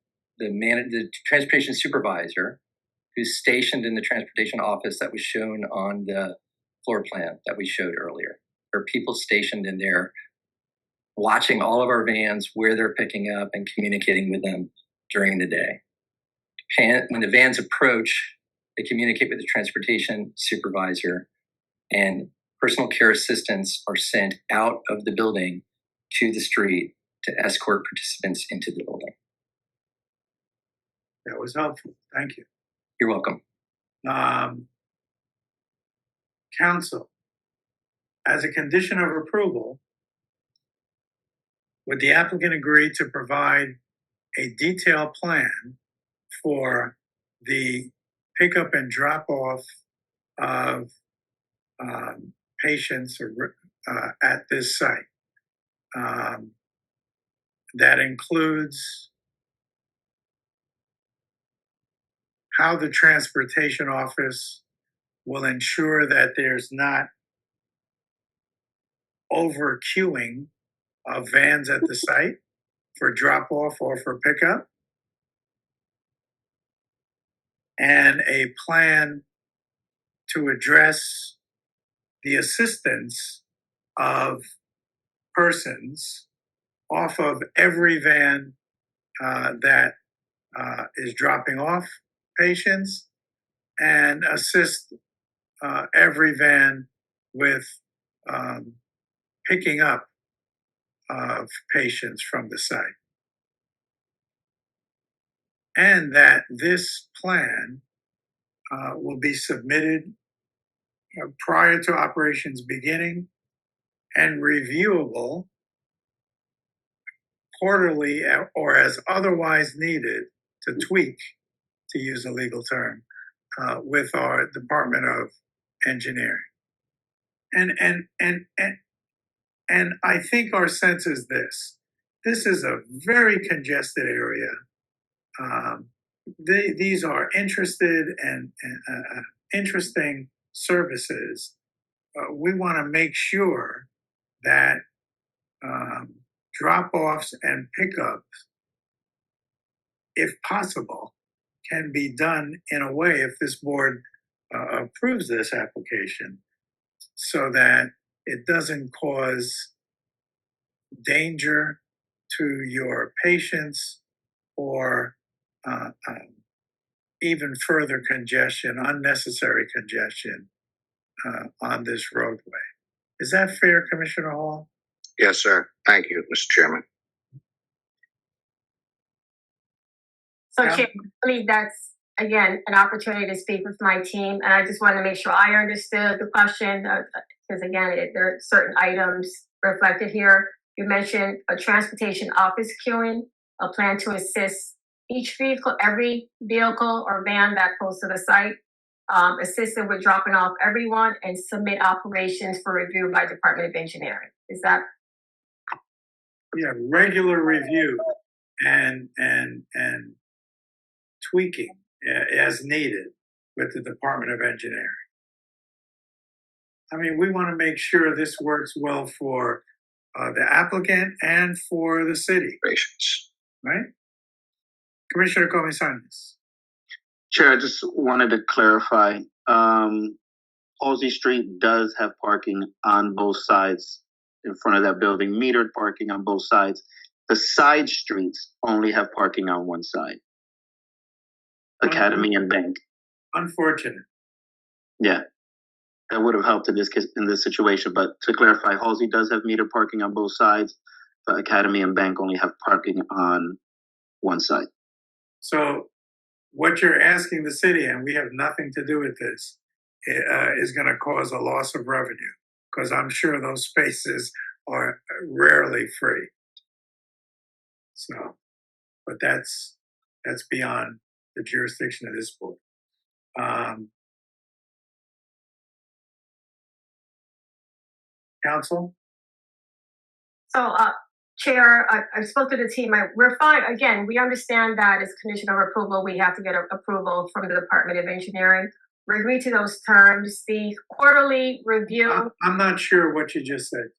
transportation supervisor, who's stationed in the transportation office that was shown on the floor plan that we showed earlier. There are people stationed in there watching all of our vans, where they're picking up, and communicating with them during the day. When the vans approach, they communicate with the transportation supervisor, and personal care assistants are sent out of the building to the street to escort participants into the building. That was helpful. Thank you. You're welcome. Council, as a condition of approval, would the applicant agree to provide a detailed plan for the pickup and drop off of patients at this site? That includes how the transportation office will ensure that there's not over queuing of vans at the site for drop off or for pickup, and a plan to address the assistance of persons off of every van that is dropping off patients, and assist every van with picking up of patients from the site. And that this plan will be submitted prior to operations beginning and reviewable quarterly or as otherwise needed to tweak, to use a legal term, with our Department of Engineering. And I think our sense is this. This is a very congested area. These are interested and interesting services. We want to make sure that drop-offs and pickups, if possible, can be done in a way, if this board approves this application, so that it doesn't cause danger to your patients or even further congestion, unnecessary congestion on this roadway. Is that fair, Commissioner Hall? Yes, sir. Thank you, Mr. Chairman. So, Chair, I believe that's, again, an opportunity to speak with my team. And I just wanted to make sure I understood the question, because, again, there are certain items reflected here. You mentioned a transportation office queuing, a plan to assist each vehicle, every vehicle or van that pulls to the site, assisted with dropping off everyone, and submit operations for review by Department of Engineering. Is that? Yeah, regular review and tweaking as needed with the Department of Engineering. I mean, we want to make sure this works well for the applicant and for the city. Right? Commissioner Comisanes. Chair, I just wanted to clarify. Halsey Street does have parking on both sides in front of that building, metered parking on both sides. The side streets only have parking on one side. Academy and Bank. Unfortunate. Yeah, that would have helped in this situation. But to clarify, Halsey does have metered parking on both sides, but Academy and Bank only have parking on one side. So what you're asking the city, and we have nothing to do with this, is going to cause a loss of revenue, because I'm sure those spaces are rarely free. So, but that's beyond the jurisdiction of this board. Council? So, Chair, I spoke to the team. We're fine. Again, we understand that as condition of approval, we have to get approval from the Department of Engineering. We agree to those terms. The quarterly review. I'm not sure what you just said.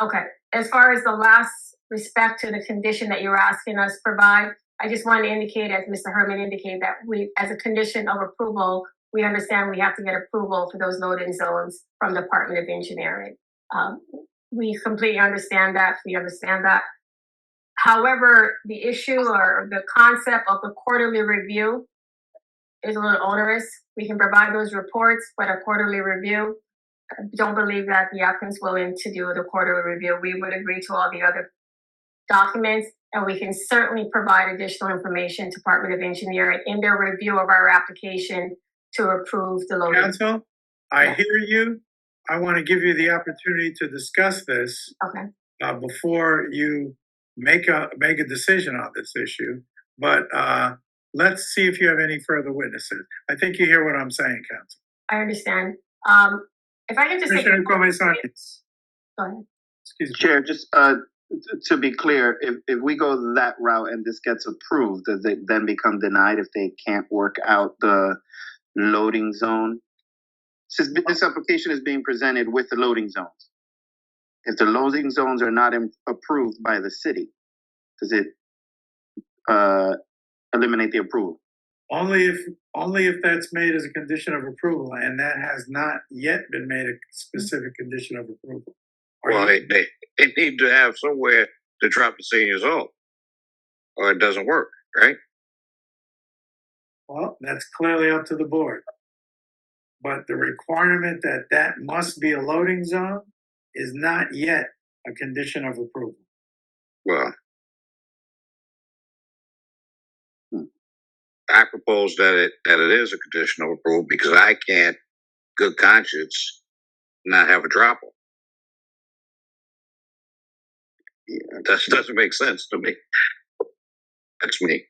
Okay. As far as the last respect to the condition that you're asking us to provide, I just wanted to indicate, as Mr. Herman indicated, that we, as a condition of approval, we understand we have to get approval for those loading zones from the Department of Engineering. We completely understand that. We understand that. However, the issue or the concept of the quarterly review is a little onerous. We can provide those reports, but a quarterly review, I don't believe that the applicant's willing to do the quarterly review. We would agree to all the other documents, and we can certainly provide additional information to Department of Engineering in their review of our application to approve the loading. Council, I hear you. I want to give you the opportunity to discuss this before you make a decision on this issue. But let's see if you have any further witnesses. I think you hear what I'm saying, Council. I understand. If I can just Commissioner Gomez. Go ahead. Excuse me. Chair, just to be clear, if we go that route and this gets approved, does it then become denied if they can't work out the loading zone? Since this application is being presented with the loading zones, if the loading zones are not approved by the city, does it eliminate the approval? Only if that's made as a condition of approval, and that has not yet been made a specific condition of approval. Well, they need to have somewhere to drop the seniors off, or it doesn't work, right? Well, that's clearly up to the board. But the requirement that must be a loading zone is not yet a condition of approval. Well, I propose that it is a condition of approval because I can't, good conscience, not have a drop-off. Yeah, that doesn't make sense to me. That's me.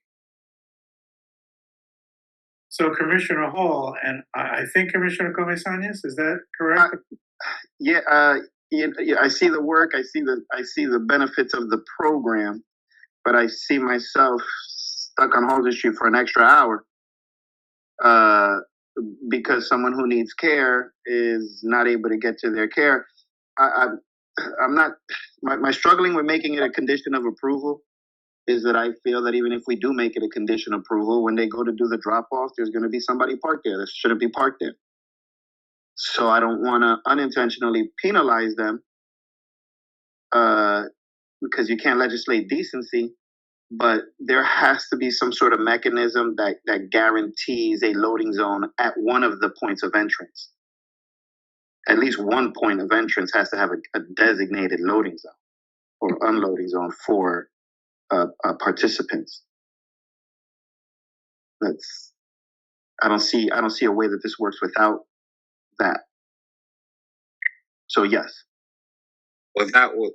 So Commissioner Hall, and I think Commissioner Comesañas, is that correct? Yeah, I see the work. I see the benefits of the program, but I see myself stuck on Halsey Street for an extra hour because someone who needs care is not able to get to their care. I'm not. My struggling with making it a condition of approval is that I feel that even if we do make it a condition of approval, when they go to do the drop off, there's going to be somebody parked there that shouldn't be parked there. So I don't want to unintentionally penalize them because you can't legislate decency, but there has to be some sort of mechanism that guarantees a loading zone at one of the points of entrance. At least one point of entrance has to have a designated loading zone or unloading zone for participants. I don't see a way that this works without that. So yes. Without a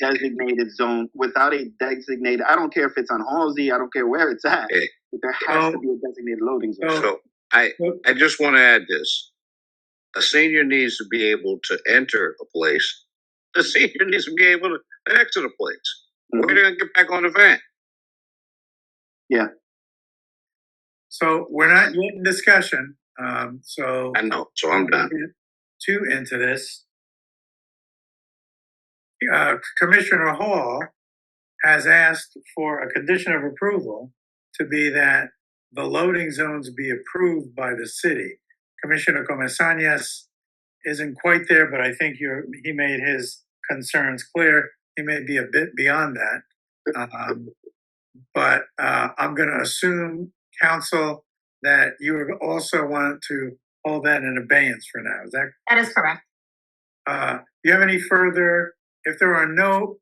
designated zone, without a designated, I don't care if it's on Halsey, I don't care where it's at, but there has to be a designated loading zone. So I just want to add this. A senior needs to be able to enter a place. The senior needs to be able to exit a place. Mm-hmm. Where are they going to get back on the van? Yeah. So we're not yet in discussion. So I know. So I'm done. Too into this. Commissioner Hall has asked for a condition of approval to be that the loading zones be approved by the city. Commissioner Comesañas isn't quite there, but I think he made his concerns clear. He may be a bit beyond that. But I'm going to assume, counsel, that you also want to hold that in abeyance for now. Is that? That is correct. Do you have any further, if there are no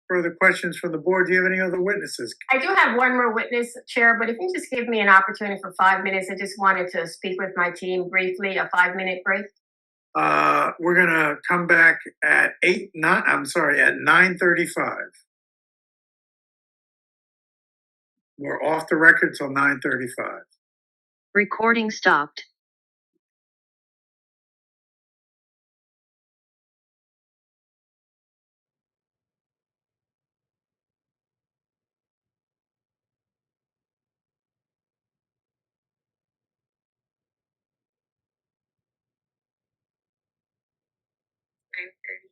further questions from the board, do you have any other witnesses? I do have one more witness, Chair, but if you just give me an opportunity for 5 minutes, I just wanted to speak with my team briefly, a 5-minute break. We're going to come back at 9:35. We're off the record till 9:35. Recording stopped.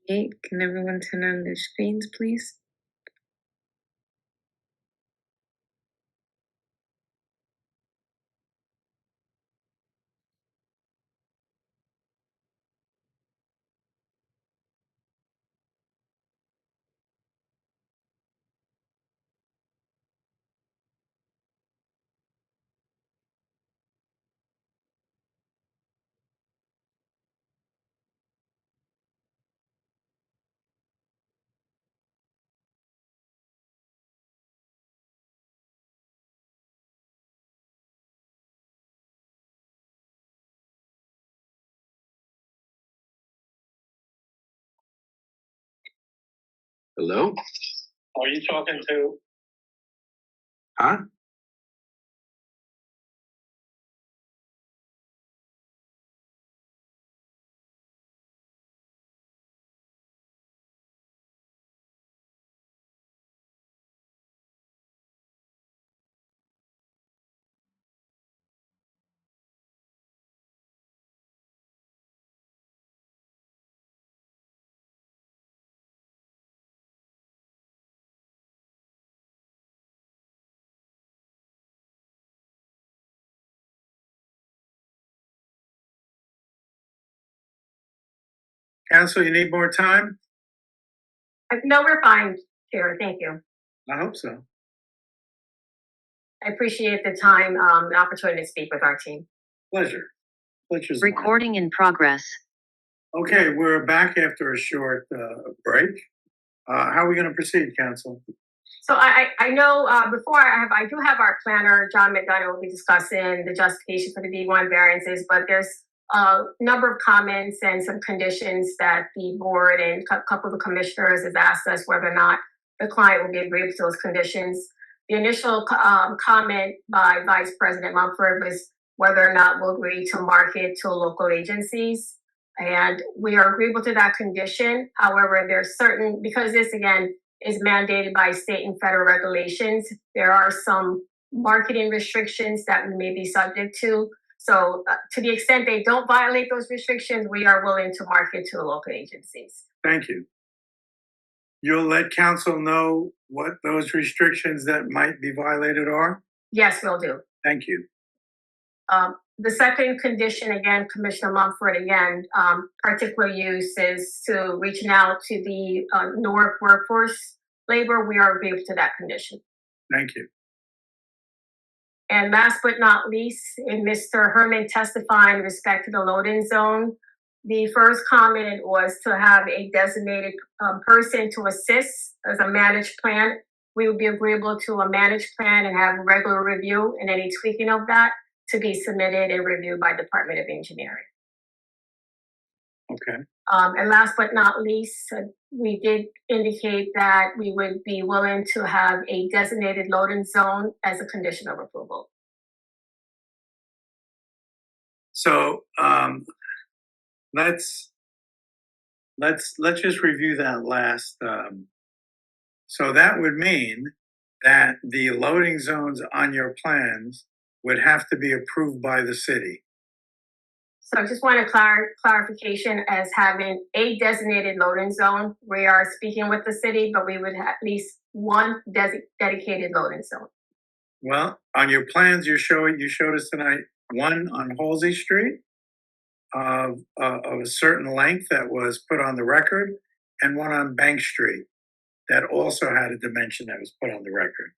Can everyone turn on their screens, please? Hello? Are you talking to? Huh? Counsel, you need more time? No, we're fine, Chair. Thank you. I hope so. I appreciate the time, the opportunity to speak with our team. Pleasure. Pleasure's Recording in progress. Okay, we're back after a short break. How are we going to proceed, counsel? So I know before I do have our planner, John McDonough, will be discussing the justification for the B1 variances, but there's a number of comments and some conditions that the board and a couple of the commissioners has asked us whether or not the client will be agreeable to those conditions. The initial comment by Vice President Mumford was whether or not we'll agree to market to local agencies. And we are agreeable to that condition. However, there's certain, because this again is mandated by state and federal regulations, there are some marketing restrictions that we may be subject to. So to the extent they don't violate those restrictions, we are willing to market to local agencies. Thank you. You'll let council know what those restrictions that might be violated are? Yes, we'll do. Thank you. The second condition, again, Commissioner Mumford, again, particular use is to reaching out to the Newark workforce labor. We are agreeable to that condition. Thank you. And last but not least, in Mr. Herman testifying in respect to the loading zone, the first comment was to have a designated person to assist as a managed plan. We would be agreeable to a managed plan and have a regular review and any tweaking of that to be submitted and reviewed by Department of Engineering. Okay. And last but not least, we did indicate that we would be willing to have a designated loading zone as a condition of approval. So let's just review that last. So that would mean that the loading zones on your plans would have to be approved by the city. So I just want a clarification as having a designated loading zone. We are speaking with the city, but we would have at least one dedicated loading zone. Well, on your plans, you showed us tonight one on Halsey Street of a certain length that was put on the record, and one on Bank Street that also had a dimension that was put on the record.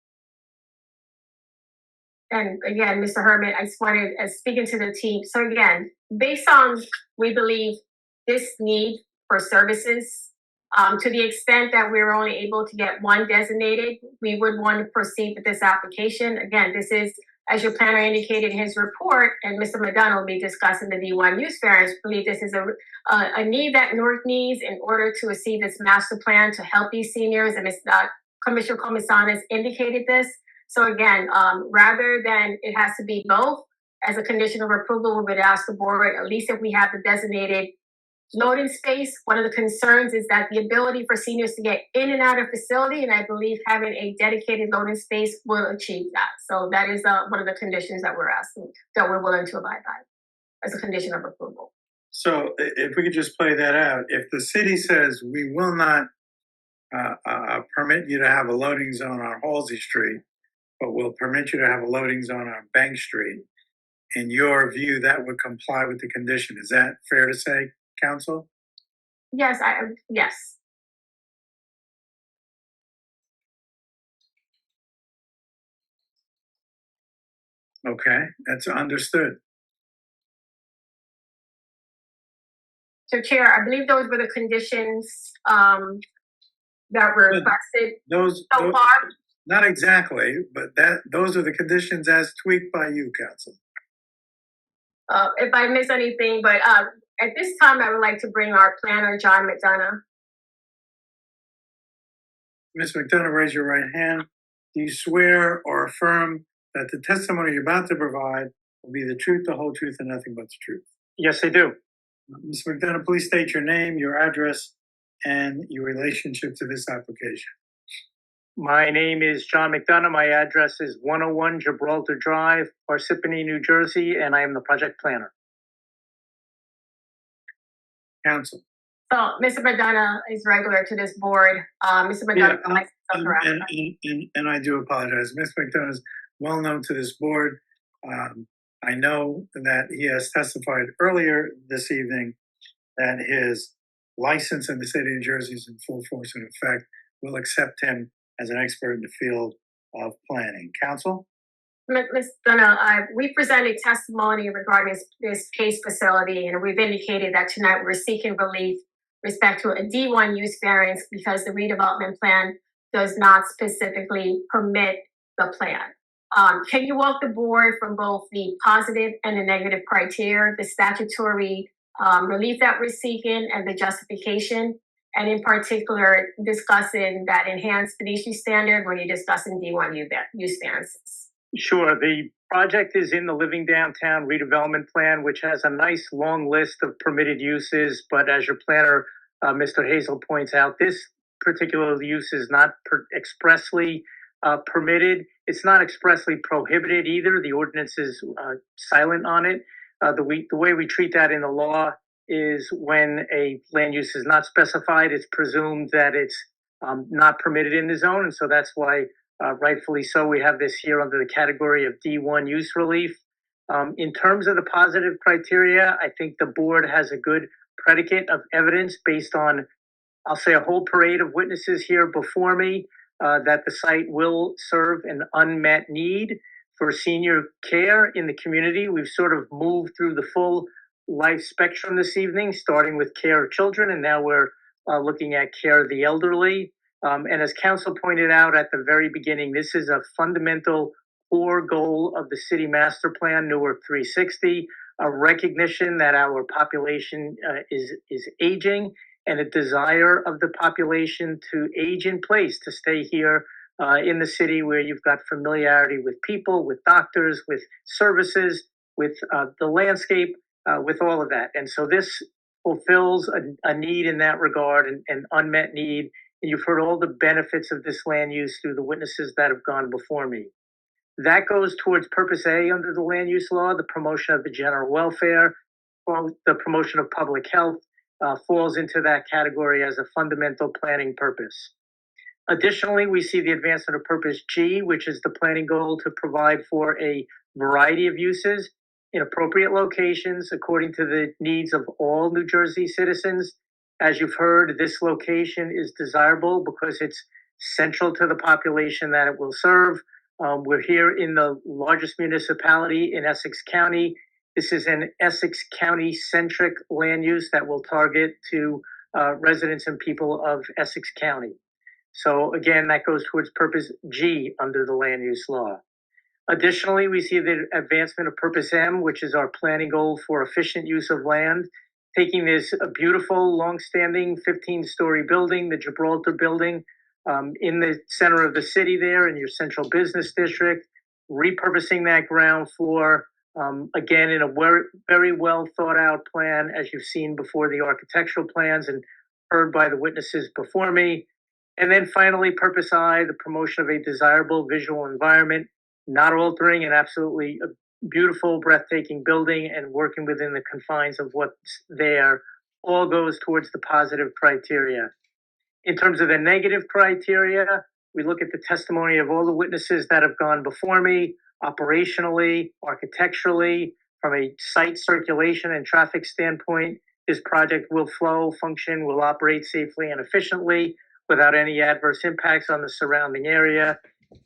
And again, Mr. Herman, I just wanted, as speaking to the team, so again, based on, we believe, this need for services, to the extent that we're only able to get one designated, we would want to proceed with this application. Again, this is, as your planner indicated in his report, and Mr. McDonough will be discussing the D1 use variance, believe this is a need that Newark needs in order to receive this master plan to help these seniors, and Commissioner Comisanas indicated this. So again, rather than it has to be both, as a condition of approval, we would ask the board, at least if we have the designated loading space, one of the concerns is that the ability for seniors to get in and out of facility, and I believe having a dedicated loading space will achieve that. So that is one of the conditions that we're asking, that we're willing to abide by as a condition of approval. So if we could just play that out, if the city says we will not permit you to have a loading zone on Halsey Street, but we'll permit you to have a loading zone on Bank Street, in your view, that would comply with the condition. Is that fair to say, Council? Yes, yes. Okay, that's understood. So, Chair, I believe those were the conditions that were requested those far. Not exactly, but those are the conditions as tweaked by you, Council. If I miss anything, but at this time, I would like to bring our planner, John McDonough. Ms. McDonough, raise your right hand. Do you swear or affirm that the testimony you're about to provide will be the truth, the whole truth, and nothing but the truth? Yes, I do. Ms. McDonough, please state your name, your address, and your relationship to this application. My name is John McDonough. My address is 101 Gibraltar Drive, Parsippany, New Jersey, and I am the project planner. Council. So, Mr. McDonough is regular to this board. Mr. McDonough, and I do apologize. Ms. McDonough is well known to this board. I know that he has testified earlier this evening that his license in the state of New Jersey is in full force and effect. We'll accept him as an expert in the field of planning. Council? Ms. Dunna, we presented testimony regarding this case facility, and we've indicated that tonight we're seeking relief with respect to a D1 use variance because the redevelopment plan does not specifically permit the plan. Can you walk the board from both the positive and the negative criteria, the statutory relief that we're seeking and the justification, and in particular discussing that enhanced fiduciary standard when you're discussing D1 use variances? Sure. The project is in the Living Downtown Redevelopment Plan, which has a nice long list of permitted uses. But as your planner, Mr. Hazel, points out, this particular use is not expressly permitted. It's not expressly prohibited either. The ordinance is silent on it. The way we treat that in the law is when a land use is not specified, it's presumed that it's not permitted in the zone. And so that's why, rightfully so, we have this here under the category of D1 use relief. In terms of the positive criteria, I think the board has a good predicate of evidence based on, I'll say, a whole parade of witnesses here before me, that the site will serve an unmet need for senior care in the community. We've sort of moved through the full life spectrum this evening, starting with care of children, and now we're looking at care of the elderly. And as council pointed out at the very beginning, this is a fundamental core goal of the city master plan, Newark 360, a recognition that our population is aging, and a desire of the population to age in place, to stay here in the city where you've got familiarity with people, with doctors, with services, with the landscape, with all of that. And so this fulfills a need in that regard, an unmet need. And you've heard all the benefits of this land use through the witnesses that have gone before me. That goes towards purpose A under the land use law, the promotion of the general welfare, the promotion of public health, falls into that category as a fundamental planning purpose. Additionally, we see the advancement of purpose G, which is the planning goal to provide for a variety of uses in appropriate locations according to the needs of all New Jersey citizens. As you've heard, this location is desirable because it's central to the population that it will serve. We're here in the largest municipality in Essex County. This is an Essex County-centric land use that will target to residents and people of Essex County. So again, that goes towards purpose G under the land use law. Additionally, we see the advancement of purpose M, which is our planning goal for efficient use of land, taking this beautiful, long-standing 15-story building, the Gibraltar building, in the center of the city there in your central business district, repurposing that ground floor, again, in a very well thought out plan, as you've seen before the architectural plans and heard by the witnesses before me. And then finally, purpose I, the promotion of a desirable visual environment, not altering an absolutely beautiful, breathtaking building and working within the confines of what's there, all goes towards the positive criteria. In terms of the negative criteria, we look at the testimony of all the witnesses that have gone before me, operationally, architecturally, from a site circulation and traffic standpoint. This project will flow, function, will operate safely and efficiently without any adverse impacts on the surrounding area.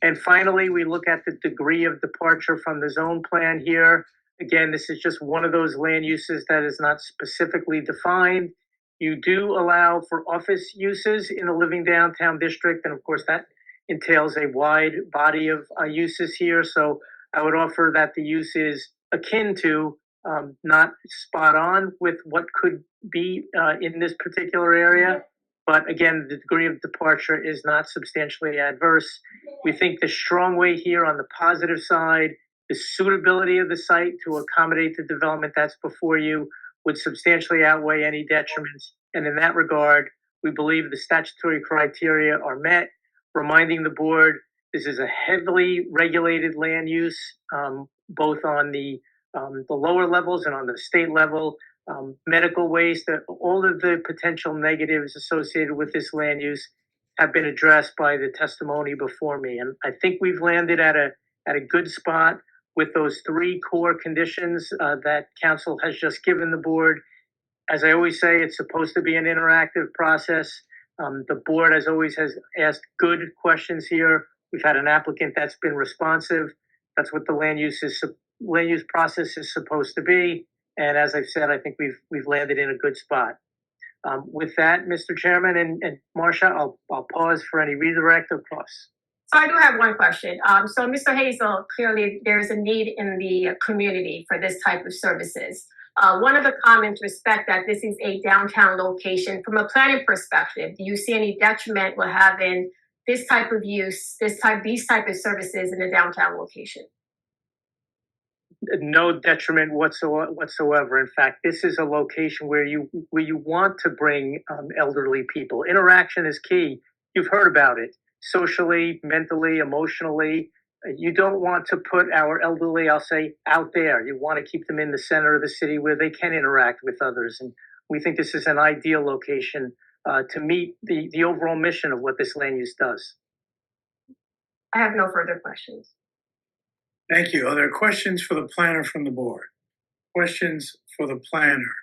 And finally, we look at the degree of departure from the zone plan here. Again, this is just one of those land uses that is not specifically defined. You do allow for office uses in the Living Downtown district, and of course that entails a wide body of uses here. So I would offer that the use is akin to, not spot on with what could be in this particular area. But again, the degree of departure is not substantially adverse. We think the strong weight here on the positive side, the suitability of the site to accommodate the development that's before you would substantially outweigh any detriments. And in that regard, we believe the statutory criteria are met, reminding the board this is a heavily regulated land use, both on the lower levels and on the state level. Medical waste, all of the potential negatives associated with this land use have been addressed by the testimony before me. And I think we've landed at a good spot with those three core conditions that council has just given the board. As I always say, it's supposed to be an interactive process. The board, as always, has asked good questions here. We've had an applicant that's been responsive. That's what the land use process is supposed to be. And as I've said, I think we've landed in a good spot. With that, Mr. Chairman and Marcia, I'll pause for any redirect or cross. So I do have one question. So Mr. Hazel, clearly there's a need in the community for this type of services. One of the comments respect that this is a downtown location. From a planning perspective, do you see any detriment with having this type of use, these type of services in a downtown location? No detriment whatsoever. In fact, this is a location where you want to bring elderly people. Interaction is key. You've heard about it. Socially, mentally, emotionally. You don't want to put our elderly, I'll say, out there. You want to keep them in the center of the city where they can interact with others. And we think this is an ideal location to meet the overall mission of what this land use does. I have no further questions. Thank you. Are there questions for the planner from the board? Questions for the planner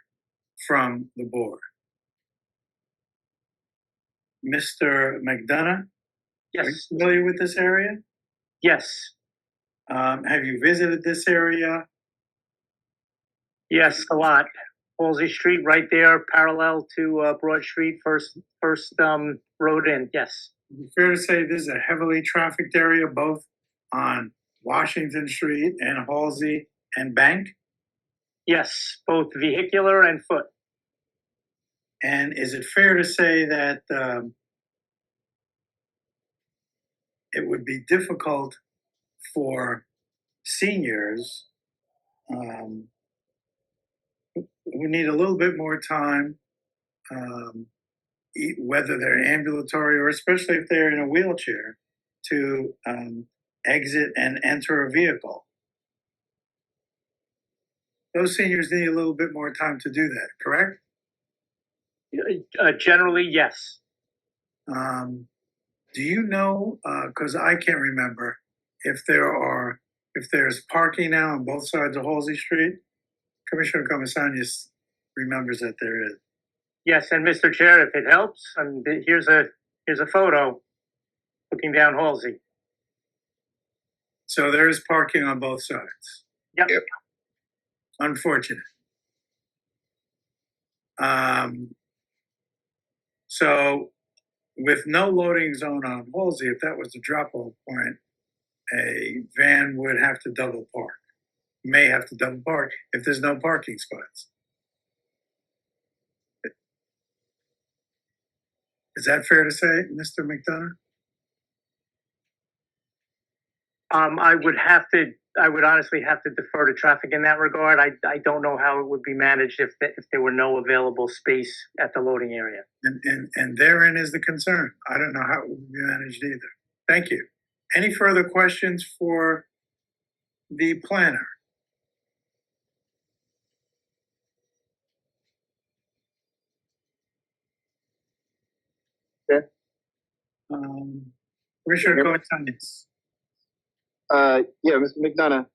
from the board? Mr. McDonough? Yes. Are you familiar with this area? Yes. Have you visited this area? Yes, a lot. Halsey Street, right there, parallel to Broad Street, first road in. Yes. Fair to say this is a heavily trafficked area, both on Washington Street and Halsey and Bank? Yes, both vehicular and foot. And is it fair to say that it would be difficult for seniors who need a little bit more time, whether they're ambulatory or especially if they're in a wheelchair, to exit and enter a vehicle? Those seniors need a little bit more time to do that, correct? Generally, yes. Do you know, because I can't remember, if there's parking now on both sides of Halsey Street? Commissioner Comisanius remembers that there is. Yes, and Mr. Chair, if it helps, and here's a photo looking down Halsey. So there is parking on both sides. Yep. Unfortunate. So with no loading zone on Halsey, if that was the drop-off point, a van would have to double park. May have to double park if there's no parking spots. Is that fair to say, Mr. McDonough? I would honestly have to defer to traffic in that regard. I don't know how it would be managed if there were no available space at the loading area. And therein is the concern. I don't know how it would be managed either. Thank you. Any further questions for the planner? Yeah. Commissioner Comisanius. Yeah, Mr. McDonough,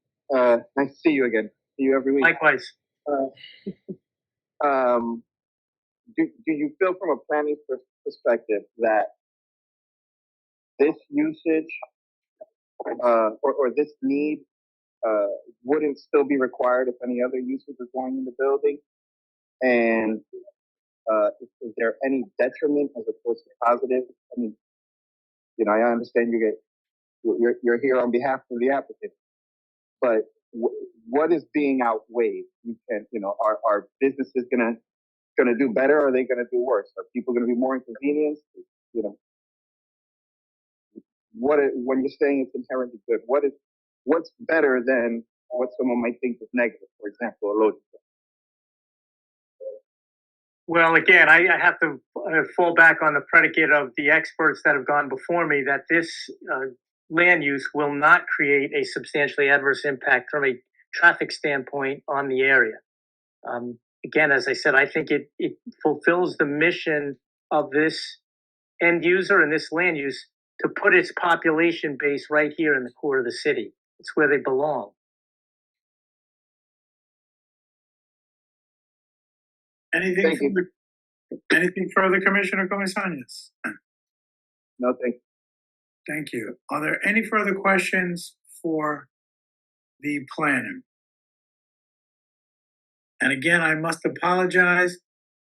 nice to see you again. See you every week. Likewise. Do you feel from a planning perspective that this usage or this need wouldn't still be required if any other uses are going in the building? And is there any detriment as opposed to positive? I mean, you know, I understand you're here on behalf of the applicant, but what is being outweighed? You can, you know, are businesses gonna do better, or are they gonna do worse? Are people gonna be more inconvenienced? You know, when you're saying it's inherently good, what's better than what someone might think is negative? For example, a loading zone. Well, again, I have to fall back on the predicate of the experts that have gone before me that this land use will not create a substantially adverse impact from a traffic standpoint on the area. Again, as I said, I think it fulfills the mission of this end user and this land use to put its population base right here in the core of the city. It's where they belong. Anything further, Commissioner Comisanius? No, thank you. Thank you. Are there any further questions for the planner? And again, I must apologize.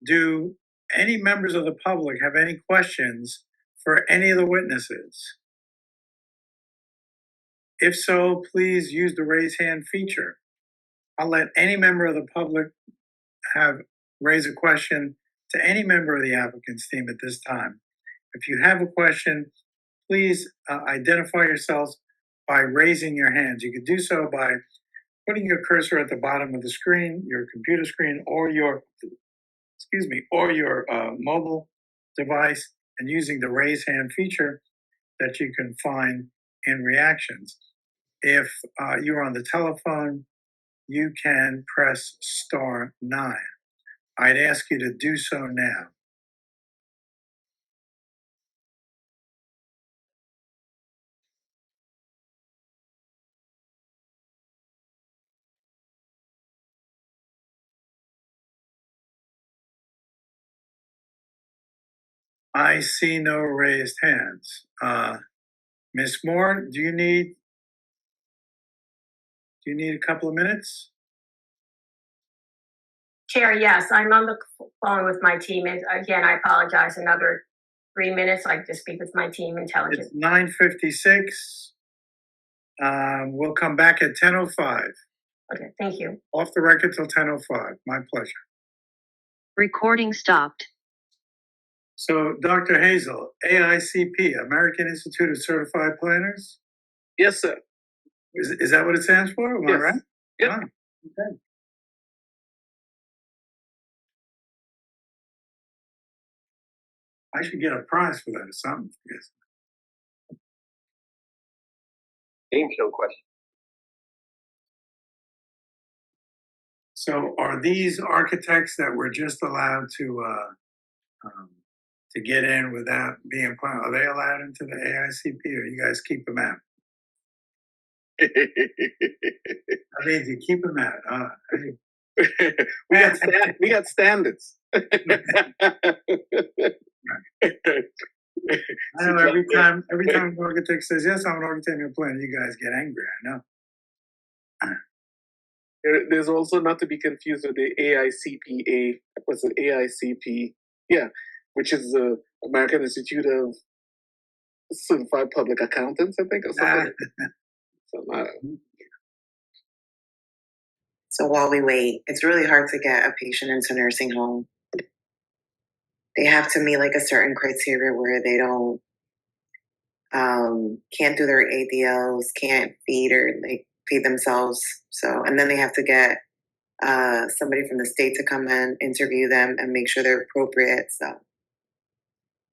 Do any members of the public have any questions for any of the witnesses? If so, please use the raise hand feature. I'll let any member of the public raise a question to any member of the applicant's team at this time. If you have a question, please identify yourselves by raising your hands. You can do so by putting your cursor at the bottom of the screen, your computer screen, or your mobile device, and using the raise hand feature that you can find in reactions. If you're on the telephone, you can press *9. I'd ask you to do so now. I see no raised hands. Ms. Moore, do you need a couple of minutes? Chair, yes, I'm on the phone with my team. And again, I apologize, another 3 minutes. I just speak with my team intelligence. It's 9:56. We'll come back at 10:05. Okay, thank you. Off the record till 10:05. My pleasure. Recording stopped. So, Dr. Hazel, AICP, American Institute of Certified Planners? Yes, sir. Is that what it stands for? Am I right? Yep. Ah, okay. I should get a prize for that or something. Yes. Game show question. So are these architects that were just allowed to get in without being planned, are they allowed into the AICP, or you guys keep them out? I mean, you keep them out. We got standards. I know every time an architect says, yes, I'm an architect and planner, you guys get angry, I know. There's also not to be confused with the AICPA. What's it? AICP? Yeah, which is the American Institute of Certified Public Accountants, I think, or something. So while we wait, it's really hard to get a patient into nursing home. They have to meet like a certain criteria where they don't can't do their ADLs, can't feed themselves. So, and then they have to get somebody from the state to come in, interview them, and make sure they're appropriate. So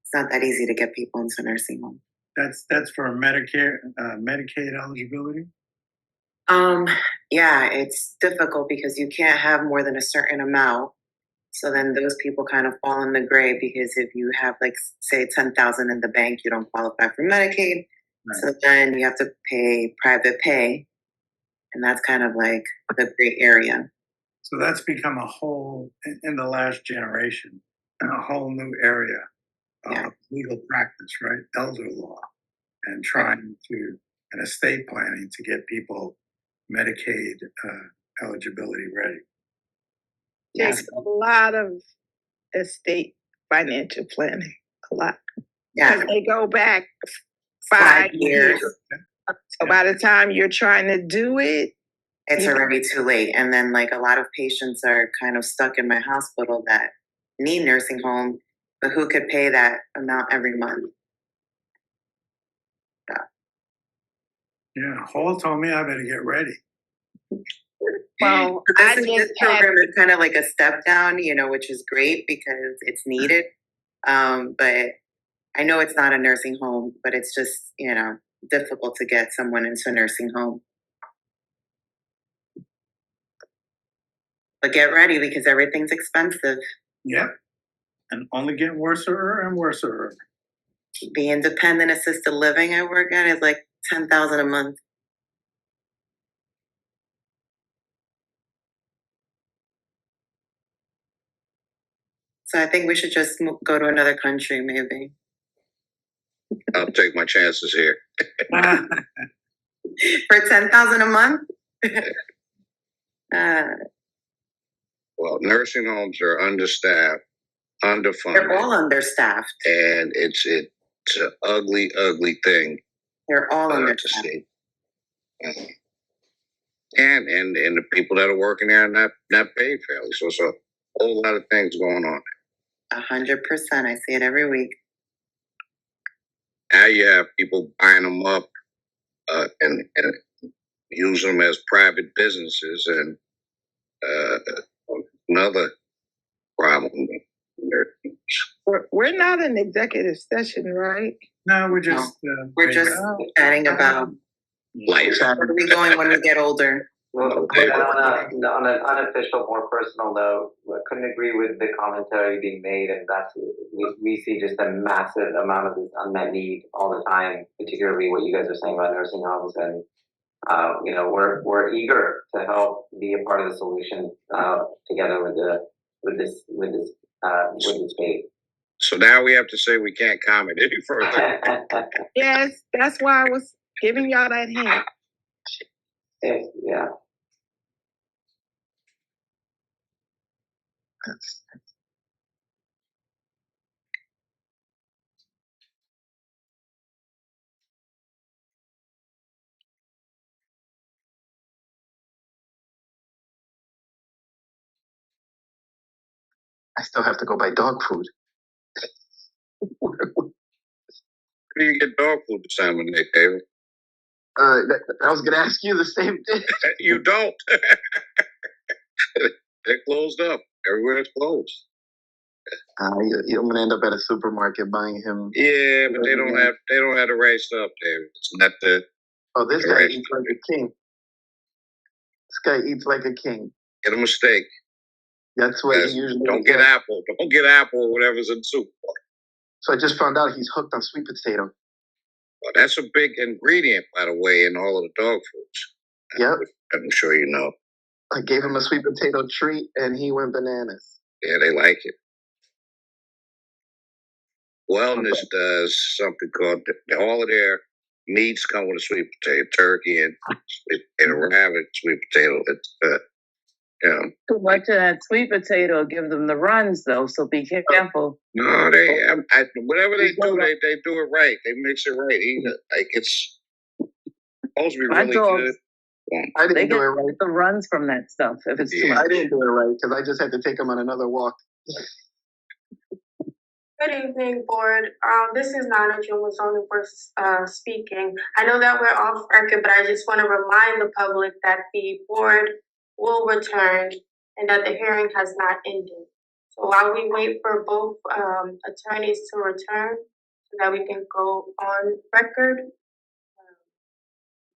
it's not that easy to get people into nursing home. That's for Medicaid eligibility? Yeah, it's difficult because you can't have more than a certain amount. So then those people kind of fall in the gray, because if you have like say 10,000 in the bank, you don't qualify for Medicaid. Right. So then you have to pay private pay, and that's kind of like the gray area. So that's become a whole, in the last generation, a whole new area of legal practice, right? Elder law, and trying to, and estate planning to get people Medicaid eligibility ready. Takes a lot of estate financial planning, a lot. Yeah. Because they go back 5 years. So by the time you're trying to do it, it's already too late. And then like a lot of patients are kind of stuck in my hospital that need nursing home, but who could pay that amount every month? Yeah, Hall told me I better get ready. Well, this program is kind of like a step down, which is great because it's needed. But I know it's not a nursing home, but it's just, difficult to get someone into a nursing home. But get ready because everything's expensive. Yep. And only getting worse and worse. The independent assisted living I work at is like $10,000 a month. So I think we should just go to another country, maybe. I'll take my chances here. For $10,000 a month? Well, nursing homes are understaffed, underfunded. They're all understaffed. And it's an ugly, ugly thing. They're all understaffed. And the people that are working there are not paid fairly. So it's a whole lot of things going on. 100%. I see it every week. Now you have people buying them up and use them as private businesses, and another problem. We're not in executive session, right? No, we're just We're just chatting about life. where are we going when we get older. Well, on an unofficial, more personal note, I couldn't agree with the commentary being made, and that's we see just a massive amount of this unmet need all the time, particularly what you guys are saying about nursing homes, and we're eager to help be a part of the solution together with this state. So now we have to say we can't comment any further. Yes, that's why I was giving y'all that hint. Yeah. I still have to go buy dog food. Where do you get dog food this time of day, David? I was gonna ask you the same thing. You don't. They're closed up. Everywhere's closed. I'm gonna end up at a supermarket buying him. Yeah, but they don't have the right stuff, David. It's not the. Oh, this guy eats like a king. This guy eats like a king. Get a mistake. That's what he usually. Don't get apple. Don't get apple or whatever's in the soup. So I just found out he's hooked on sweet potato. Well, that's a big ingredient, by the way, in all of the dog foods. Yep. I'm sure you know. I gave him a sweet potato treat, and he went bananas. Yeah, they like it. Wellness does something called all of their meats come with a sweet potato, turkey and sweet potato rabbit, sweet potato. It's Too much of that sweet potato give them the runs, though. So be careful. No, whatever they do, they do it right. They mix it right. It's supposed to be really good. I didn't do it right. The runs from that stuff if it's too much. I didn't do it right because I just had to take him on another walk. Good evening, board. This is Nana Juma zoning board speaking. I know that we're off record, but I just want to remind the public that the board will return and that the hearing has not ended. So while we wait for both attorneys to return so that we can go on record,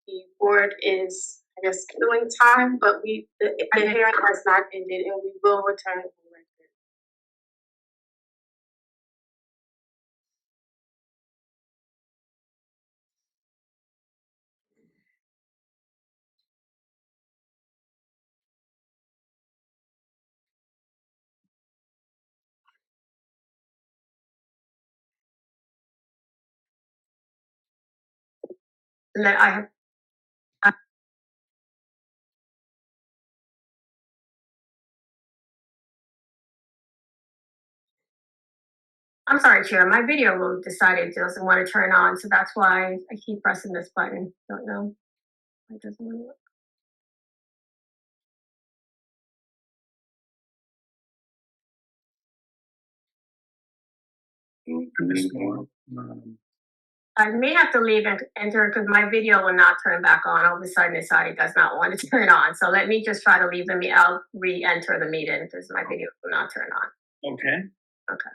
the board is, I guess, killing time, but the hearing has not ended and we will return on record. And that I have. I'm sorry, Chair. My video will decided it doesn't want to turn on, so that's why I keep pressing this button. Don't know. It doesn't want to work. I may have to leave and enter because my video will not turn back on. All of a sudden, it does not want to turn on. So let me just try to leave the meeting. I'll re-enter the meeting because my video will not turn on. Okay. Okay.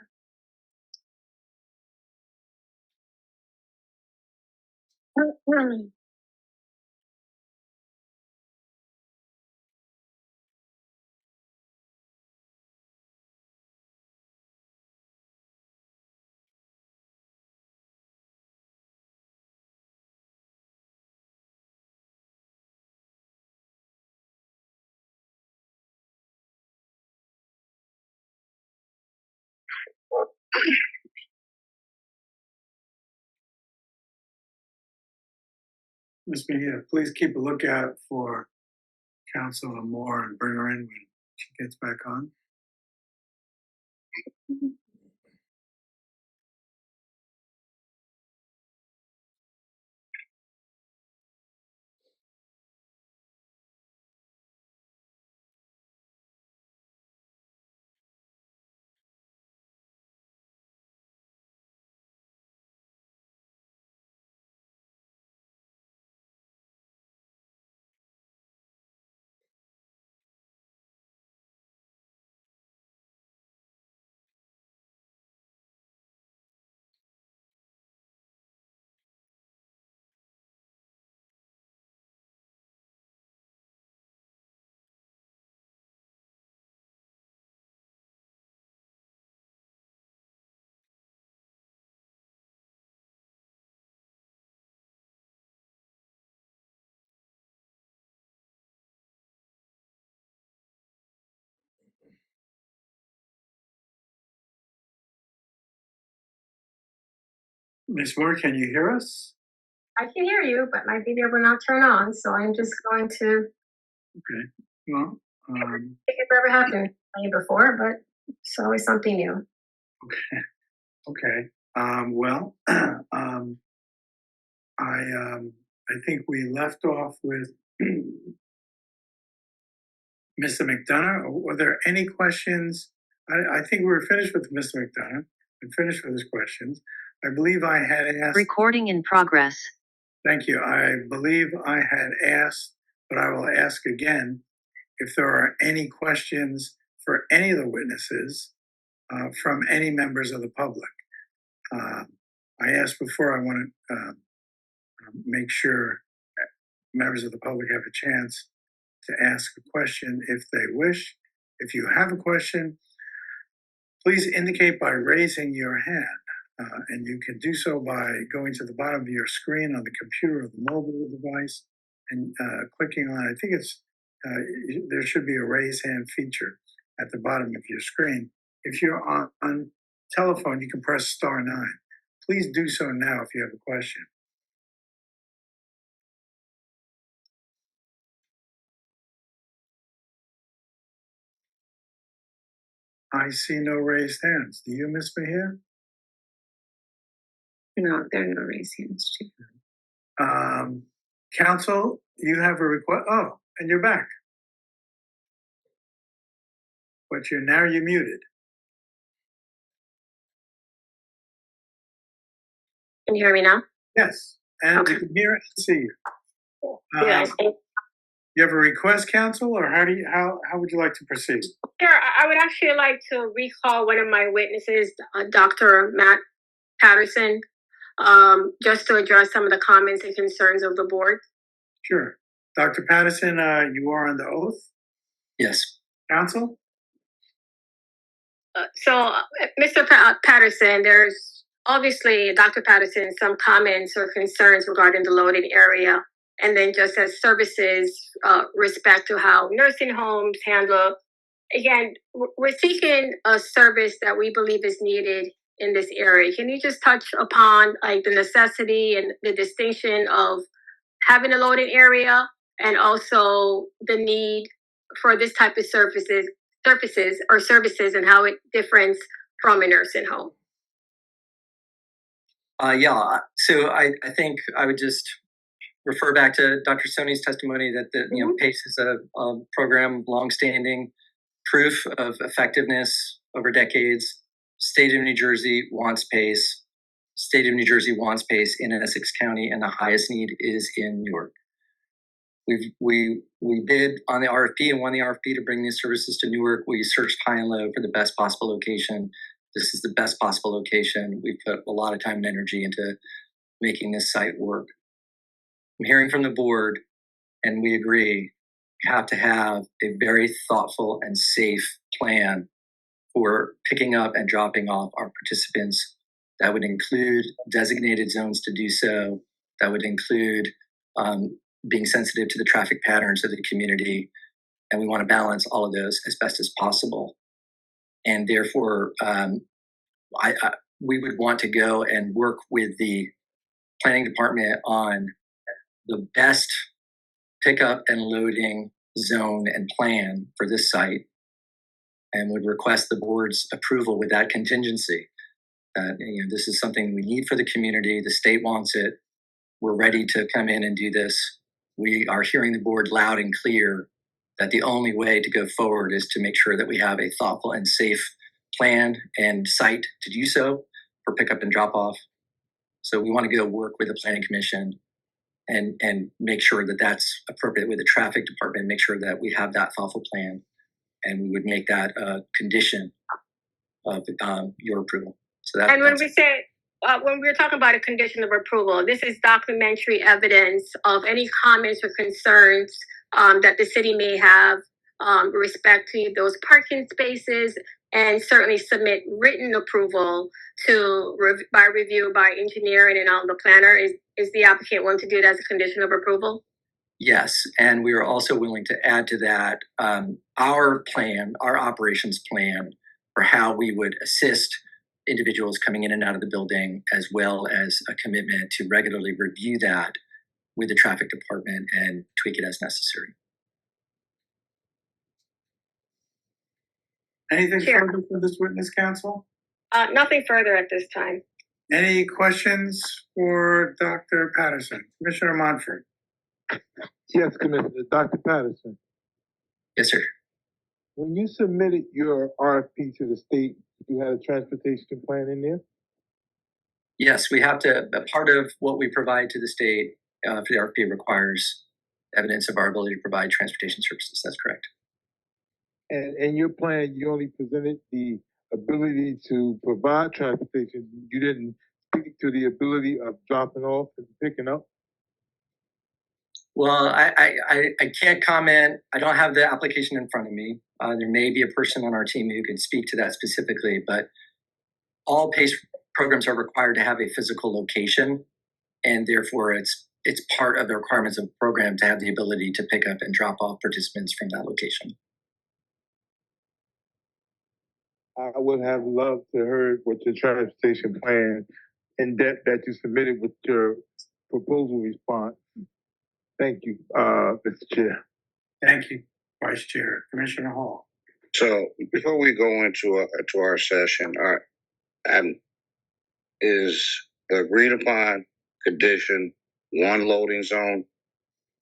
Ms. Mejia, please keep a lookout for Councilor Moore and bring her in when she gets back on. Ms. Moore, can you hear us? I can hear you, but my video will not turn on, so I'm just going to. Okay. Well, I think it's ever happened to me before, but it's always something new. okay. Well, I think we left off with Mr. McDonough. Were there any questions? I think we were finished with Mr. McDonough. We finished with his questions. I believe I had asked. Recording in progress. Thank you. I believe I had asked, but I will ask again, if there are any questions for any of the witnesses from any members of the public. I asked before, I want to make sure members of the public have a chance to ask a question if they wish. If you have a question, please indicate by raising your hand. And you can do so by going to the bottom of your screen on the computer or the mobile device and clicking on, I think it's, there should be a raise hand feature at the bottom of your screen. If you're on telephone, you can press *9. Please do so now if you have a question. I see no raised hands. Do you, Ms. Mejia? No, there are no raised hands, Chief. Council, you have a request. Oh, and you're back. But you're muted. Can you hear me now? Yes, and Okay. you can hear and see you. Yes. You have a request, Council, or how would you like to proceed? Sure. I would actually like to recall one of my witnesses, Dr. Matt Patterson, just to address some of the comments and concerns of the board. Sure. Dr. Patterson, you are on the oath? Yes. Council? Mr. Patterson, there's obviously, Dr. Patterson, some comments or concerns regarding the loading area. And then just as services, respect to how nursing homes handle. Again, we're seeking a service that we believe is needed in this area. Can you just touch upon like the necessity and the distinction of having a loading area and also the need for this type of services and how it differs from a nursing home? Yeah, so I think I would just refer back to Dr. Soni's testimony that PACE is a program longstanding, proof of effectiveness over decades. State of New Jersey wants PACE. State of New Jersey wants PACE in Essex County, and the highest need is in Newark. We bid on the RFP and won the RFP to bring these services to Newark. We searched high and low for the best possible location. This is the best possible location. We put a lot of time and energy into making this site work. I'm hearing from the board, and we agree, we have to have a very thoughtful and safe plan for picking up and dropping off our participants. That would include designated zones to do so. That would include being sensitive to the traffic patterns of the community. And we want to balance all of those as best as possible. And therefore, we would want to go and work with the planning department on the best pickup and loading zone and plan for this site, and would request the board's approval with that contingency. That this is something we need for the community. The state wants it. We're ready to come in and do this. We are hearing the board loud and clear that the only way to go forward is to make sure that we have a thoughtful and safe plan and site to do so for pickup and drop off. So we want to go work with the planning commission and make sure that that's appropriate with the traffic department, make sure that we have that thoughtful plan, and we would make that a condition of your approval. So that. And when we say, when we're talking about a condition of approval, this is documentary evidence of any comments or concerns that the city may have with respect to those parking spaces, and certainly submit written approval to by review by engineering and on the planner. Is the applicant willing to do it as a condition of approval? Yes, and we are also willing to add to that our plan, our operations plan for how we would assist individuals coming in and out of the building, as well as a commitment to regularly review that with the traffic department and tweak it as necessary. Anything Sure. further for this witness, counsel? Nothing further at this time. Any questions for Dr. Patterson? Commissioner Monfort? Yes, Commissioner. Dr. Patterson, Yes, sir. when you submitted your RFP to the state, you had a transportation plan in there? Yes, we have to, a part of what we provide to the state for the RFP requires evidence of our ability to provide transportation services. That's correct. And in your plan, you only presented the ability to provide transportation. You didn't speak to the ability of dropping off and picking up? Well, I can't comment. I don't have the application in front of me. There may be a person on our team who could speak to that specifically, but all PACE programs are required to have a physical location, and therefore it's part of the requirements of the program to have the ability to pick up and drop off participants from that location. I would have loved to heard what your transportation plan in depth that you submitted with your proposal response. Thank you, Mr. Chair. Thank you, Vice Chair. Commissioner Hall? So before we go into our session, is the agreed upon condition one loading zone?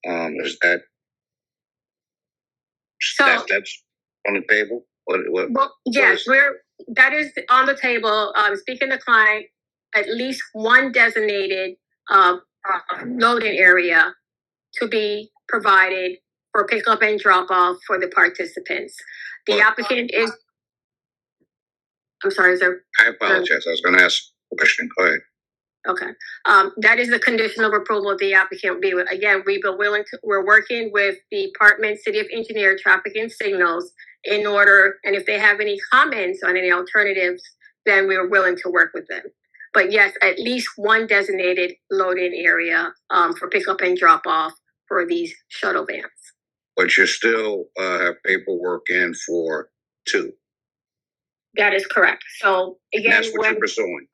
Is that that's on the table? Well, yes, that is on the table. Speaking to client, at least one designated loading area to be provided for pickup and drop off for the participants. The applicant is. I'm sorry, sir. I apologize. I was going to ask a question. Go ahead. Okay. That is the condition of approval of the applicant. We're working with the Department, City of Engineer, Traffic and Signals in order, and if they have any comments on any alternatives, then we're willing to work with them. But yes, at least one designated loading area for pickup and drop off for these shuttle vans. But you still have paperwork in for two. That is correct. So again, and that's what you're pursuing.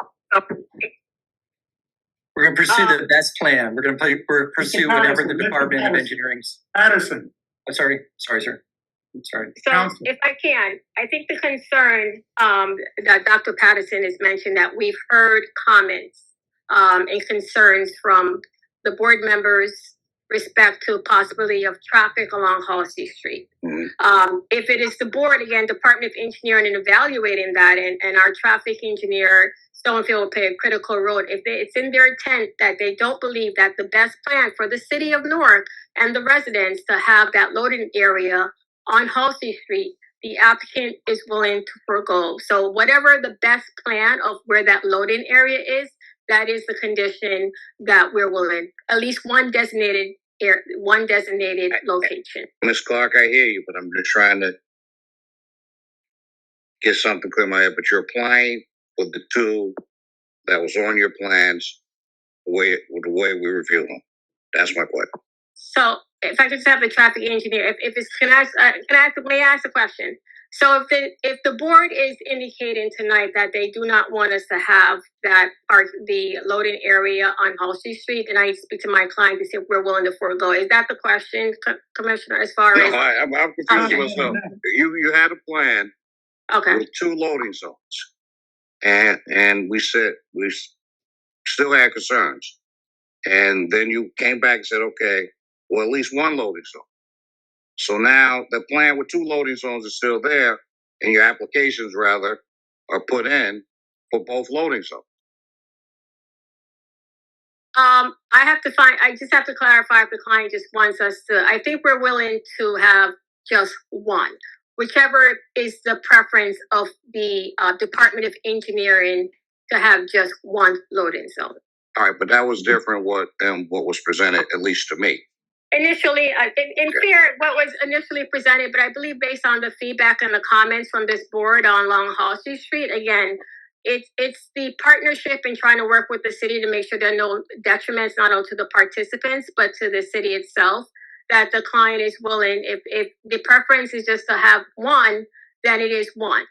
We're going to pursue the best plan. We're going to pursue whatever the Department of Engineering's. Patterson. I'm sorry, sir. I'm sorry. So if I can, I think the concern that Dr. Patterson has mentioned, that we've heard comments and concerns from the board members respect to possibility of traffic along Halsey Street. If it is the board, again, Department of Engineering, and evaluating that, and our traffic engineer, Stonefield, will play a critical role. If it's in their intent that they don't believe that the best plan for the city of Newark and the residents to have that loading area on Halsey Street, the applicant is willing to forego. So whatever the best plan of where that loading area is, that is the condition that we're willing, at least one designated location. Ms. Clark, I hear you, but I'm just trying to get something clear in my head. But you're applying for the two that was on your plans, the way we review them. That's my question. So if I could just have the traffic engineer, may I ask a question? So if the board is indicating tonight that they do not want us to have the loading area on Halsey Street, and I speak to my client to see if we're willing to forego. Is that the question, Commissioner? As far as I'm confused myself. You had a plan with two loading zones, and we said we still had concerns, and then you came back and said, okay, well, at least one loading zone. So now the plan with two loading zones is still there, and your applications, rather, are put in for both loading zones. I just have to clarify if the client just wants us to. I think we're willing to have just one, whichever is the preference of the Department of Engineering, to have just one loading zone. All right, but that was different than what was presented, at least to me. Initially, fair, what was initially presented, but I believe based on the feedback and the comments from this board on Long Halsey Street, again, it's the partnership and trying to work with the city to make sure there are no detriments, not only to the participants, but to the city itself, that the client is willing, if the preference is just to have one, then it is one.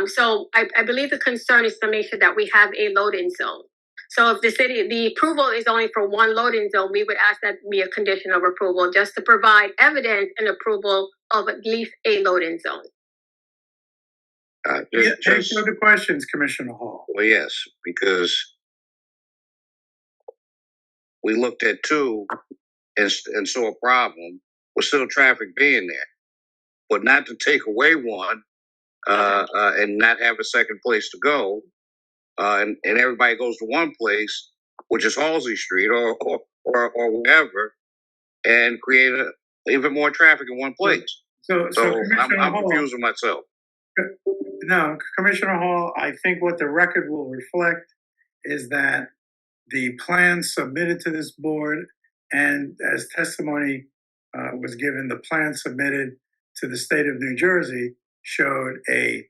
So I believe the concern is to make sure that we have a load-in zone. So if the approval is only for one loading zone, we would ask that be a condition of approval just to provide evidence and approval of at least a loading zone. Any further questions, Commissioner Hall? Well, yes, because we looked at two and saw a problem with still traffic being there, but not to take away one and not have a second place to go, and everybody goes to one place, which is Halsey Street or wherever, and create even more traffic in one place. So I'm confused with myself. No, Commissioner Hall, I think what the record will reflect is that the plan submitted to this board, and as testimony was given, the plan submitted to the state of New Jersey showed a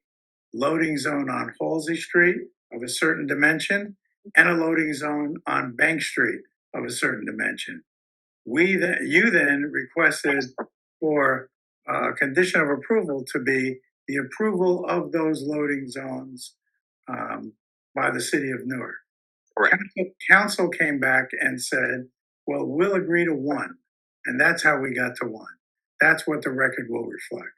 loading zone on Halsey Street of a certain dimension and a loading zone on Bank Street of a certain dimension. You then requested for a condition of approval to be the approval of those loading zones by the city of Newark. Council came back and said, well, we'll agree to one. And that's how we got to one. That's what the record will reflect.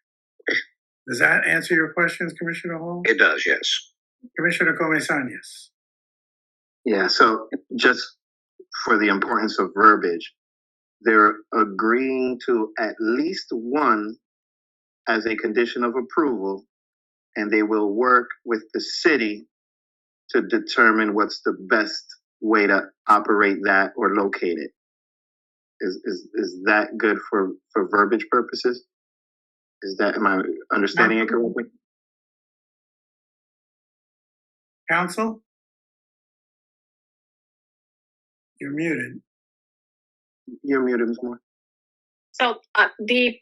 Does that answer your questions, Commissioner Hall? It does, yes. Commissioner Comesañas. Yeah, so just for the importance of verbiage, they're agreeing to at least one as a condition of approval, and they will work with the city to determine what's the best way to operate that or locate it. Is that good for verbiage purposes? Am I understanding it correctly? Council? You're muted. You're muted, Ms. Moore. So the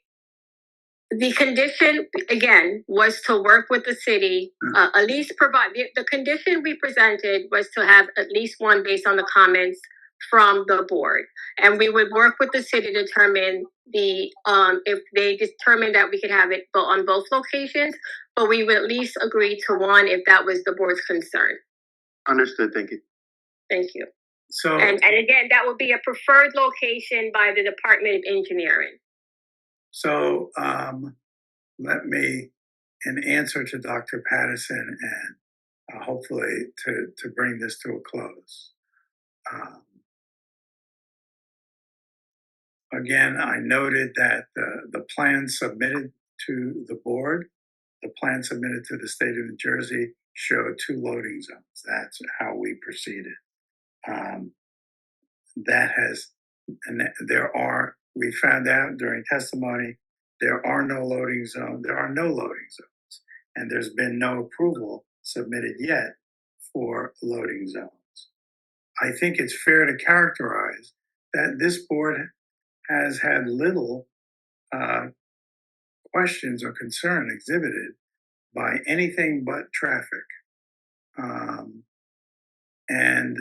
condition, again, was to work with the city, at least provide, the condition we presented was to have at least one based on the comments from the board. And we would work with the city to determine if they determined that we could have it on both locations, but we would at least agree to one if that was the board's concern. Understood, thank you. Thank you. So, and again, that would be a preferred location by the Department of Engineering. So let me, in answer to Dr. Patterson, and hopefully to bring this to a close. Again, I noted that the plan submitted to the board, the plan submitted to the state of New Jersey showed two loading zones. That's how we proceeded. We found out during testimony, there are no loading zones, and there's been no approval submitted yet for loading zones. I think it's fair to characterize that this board has had little questions or concern exhibited by anything but traffic. And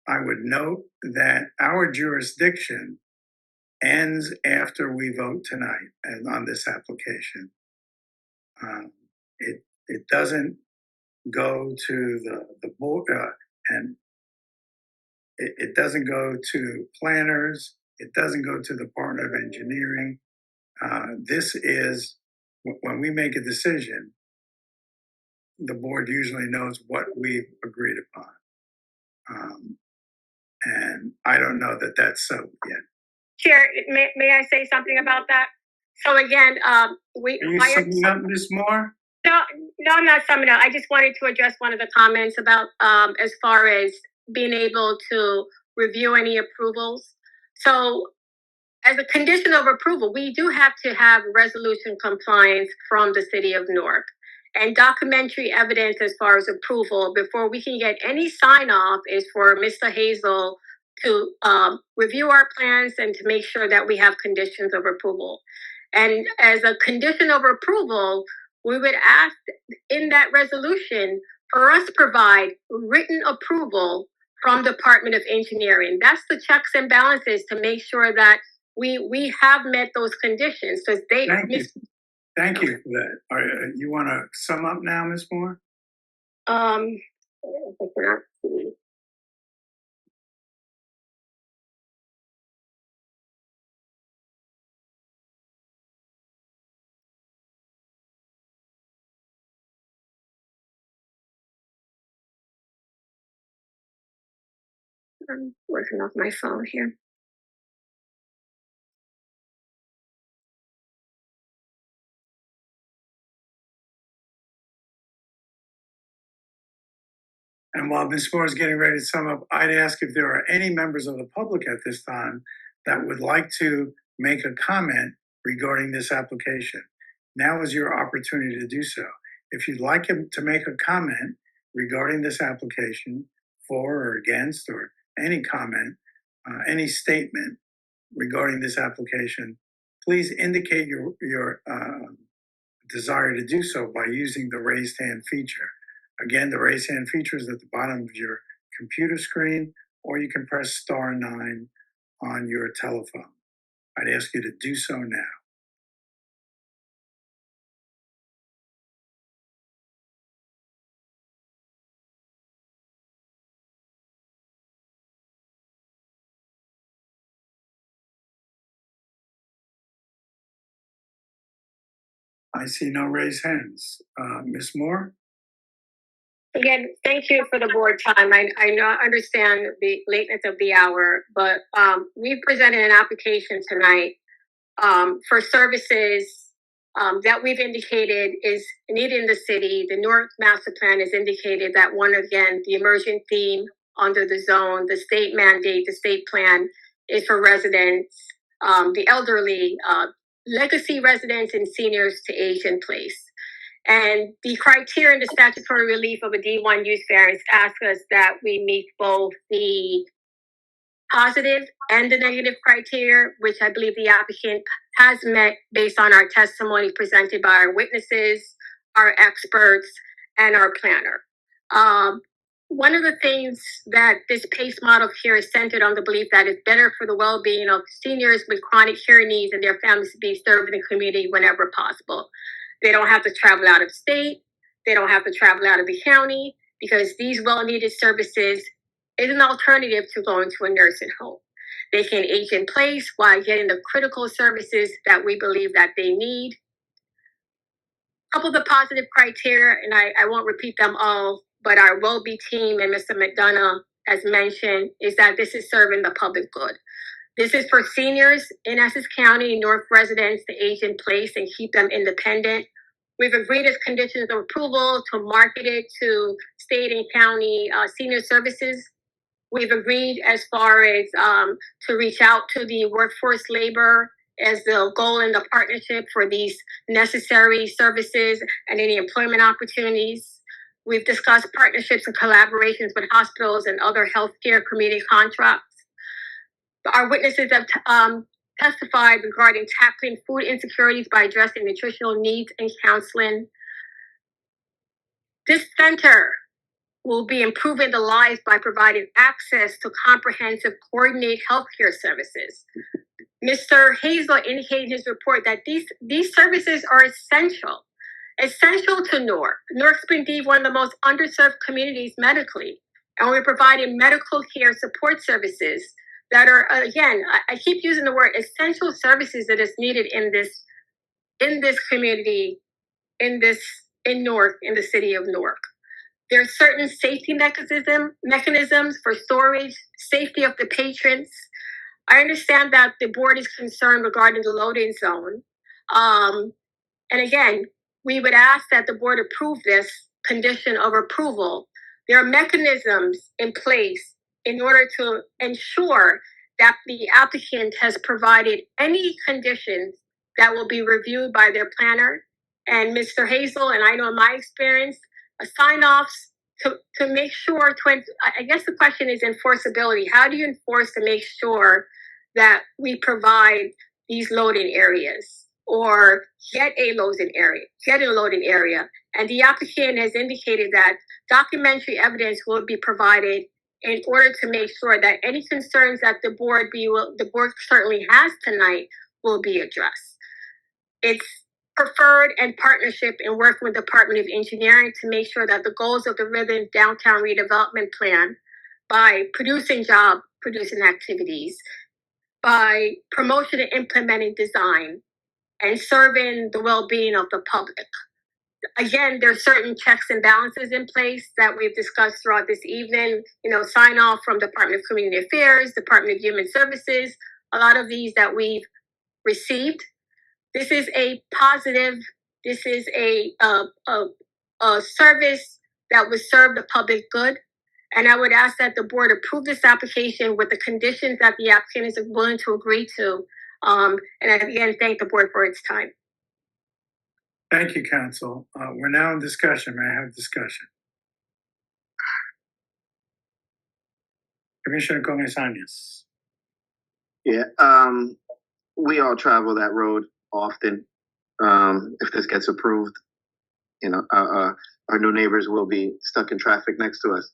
I would note that our jurisdiction ends after we vote tonight and on this application. It doesn't go to the board and it doesn't go to planners. It doesn't go to the Department of Engineering. This is, when we make a decision, the board usually knows what we've agreed upon. And I don't know that that's so yet. Chair, may I say something about that? So again, Are you summing up, Ms. Moore? No, I'm not summing up. I just wanted to address one of the comments about as far as being able to review any approvals. So as a condition of approval, we do have to have resolution compliance from the city of Newark and documentary evidence as far as approval before we can get any sign off is for Mr. Hazel to review our plans and to make sure that we have conditions of approval. And as a condition of approval, we would ask in that resolution for us to provide written approval from Department of Engineering. That's the checks and balances to make sure that we have met those conditions. So Thank you for that. You want to sum up now, Ms. Moore? I cannot see. I'm working off my phone here. And while Ms. Moore is getting ready to sum up, I'd ask if there are any members of the public at this time that would like to make a comment regarding this application. Now is your opportunity to do so. If you'd like him to make a comment regarding this application, for or against, or any comment, any statement regarding this application, please indicate your desire to do so by using the raised hand feature. Again, the raise hand feature is at the bottom of your computer screen, or you can press *9 on your telephone. I'd ask you to do so now. I see no raised hands. Ms. Moore? Again, thank you for the board time. I understand the lateness of the hour, but we presented an application tonight for services that we've indicated is needed in the city. The Newark Master Plan has indicated that the emergent theme under the zone, the state mandate, the state plan is for residents, the elderly, legacy residents, and seniors to age in place. And the criteria and the statutory relief of a D1 use variance ask us that we meet both the positive and the negative criteria, which I believe the applicant has met based on our testimony presented by our witnesses, our experts, and our planner. One of the things that this PACE model here is centered on the belief that it's better for the well-being of seniors with chronic hearing needs and their families to be served in the community whenever possible. They don't have to travel out of state. They don't have to travel out of the county, because these well-needed services is an alternative to going to a nursing home. They can age in place while getting the critical services that we believe that they need. A couple of the positive criteria, and I won't repeat them all, but our WellBe team and Mr. McDonough has mentioned, is that this is serving the public good. This is for seniors in Essex County, North residents to age in place and keep them independent. We've agreed as conditions of approval to market it to state and county senior services. We've agreed as far as to reach out to the workforce labor as the goal in the partnership for these necessary services and any employment opportunities. We've discussed partnerships and collaborations with hospitals and other healthcare community contracts. Our witnesses have testified regarding tackling food insecurities by addressing nutritional needs and counseling. This center will be improving the lives by providing access to comprehensive, coordinated healthcare services. Mr. Hazel indicated in his report that these services are essential to Newark. Newark's been deemed one of the most underserved communities medically, and we're providing medical care support services that are, again, I keep using the word essential services that is needed in this community, in Newark, in the city of Newark. There are certain safety mechanisms for storage, safety of the patrons. I understand that the board is concerned regarding the loading zone. And again, we would ask that the board approve this condition of approval. There are mechanisms in place in order to ensure that the applicant has provided any conditions that will be reviewed by their planner. And Mr. Hazel, and I know in my experience, sign-offs to make sure, I guess the question is enforceability. How do you enforce to make sure that we provide these loading areas or get a loading area? And the applicant has indicated that documentary evidence will be provided in order to make sure that any concerns that the board certainly has tonight will be addressed. It's preferred and partnership in working with the Department of Engineering to make sure that the goals of the Living Downtown Redevelopment Plan, by producing activities, by promotion and implementing design, and serving the well-being of the public. Again, there's certain checks and balances in place that we've discussed throughout this evening. Sign off from Department of Community Affairs, Department of Human Services, a lot of these that we've received. This is a positive. This is a service that would serve the public good. And I would ask that the board approve this application with the conditions that the applicant is willing to agree to. And again, thank the board for its time. Thank you, counsel. We're now in discussion. May I have discussion? Commissioner Gomez-Arias. Yeah, we all travel that road often. If this gets approved, our new neighbors will be stuck in traffic next to us.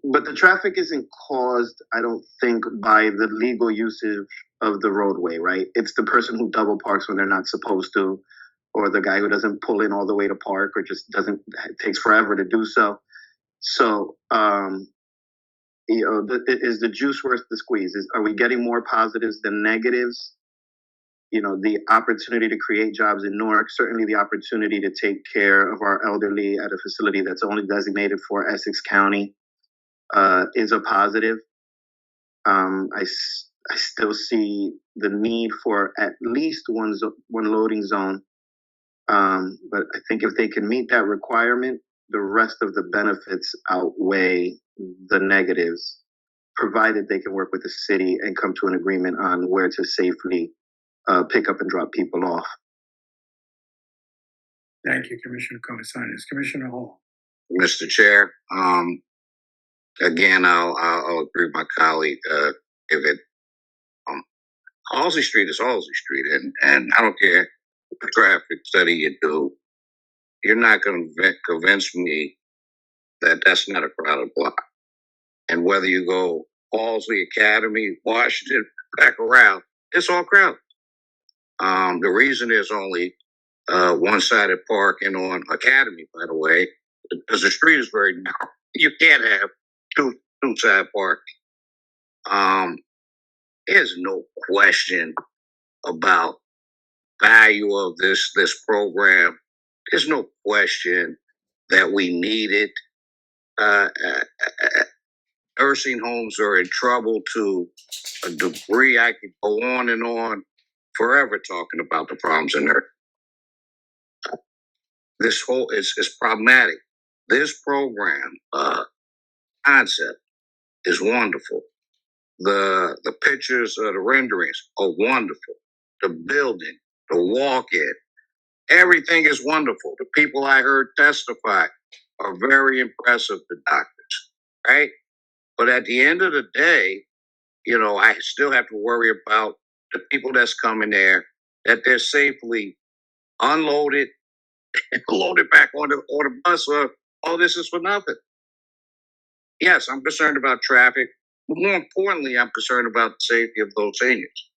But the traffic isn't caused, I don't think, by the legal usage of the roadway, right? It's the person who double parks when they're not supposed to, or the guy who doesn't pull in all the way to park, or just takes forever to do so. So, is the juice worth the squeeze? Are we getting more positives than negatives? The opportunity to create jobs in Newark, certainly the opportunity to take care of our elderly at a facility that's only designated for Essex County is a positive. I still see the need for at least one loading zone. But I think if they can meet that requirement, the rest of the benefits outweigh the negatives, provided they can work with the city and come to an agreement on where to safely pick up and drop people off. Thank you, Commissioner Gomez-Arias. Commissioner Hall. Mr. Chair, again, I'll agree with my colleague. Halsey Street is Halsey Street, and I don't care what traffic study you do, you're not going to convince me that that's not a crowded block. And whether you go Halsey Academy, Washington, back around, it's all crowded. The reason there's only one-sided parking on Academy, by the way, because the street is very narrow. You can't have two-side parking. There's no question about value of this program. There's no question that we need it. Nursing homes are in trouble to a degree. I could go on and on forever talking about the problems in there. This whole is problematic. This program concept is wonderful. The pictures of the renderings are wonderful. The building, the walk-in, everything is wonderful. The people I heard testify are very impressive, the doctors, right? But at the end of the day, I still have to worry about the people that's coming there, that they're safely unloaded and loaded back on the bus, or all this is for nothing. Yes, I'm concerned about traffic. But more importantly, I'm concerned about the safety of those seniors,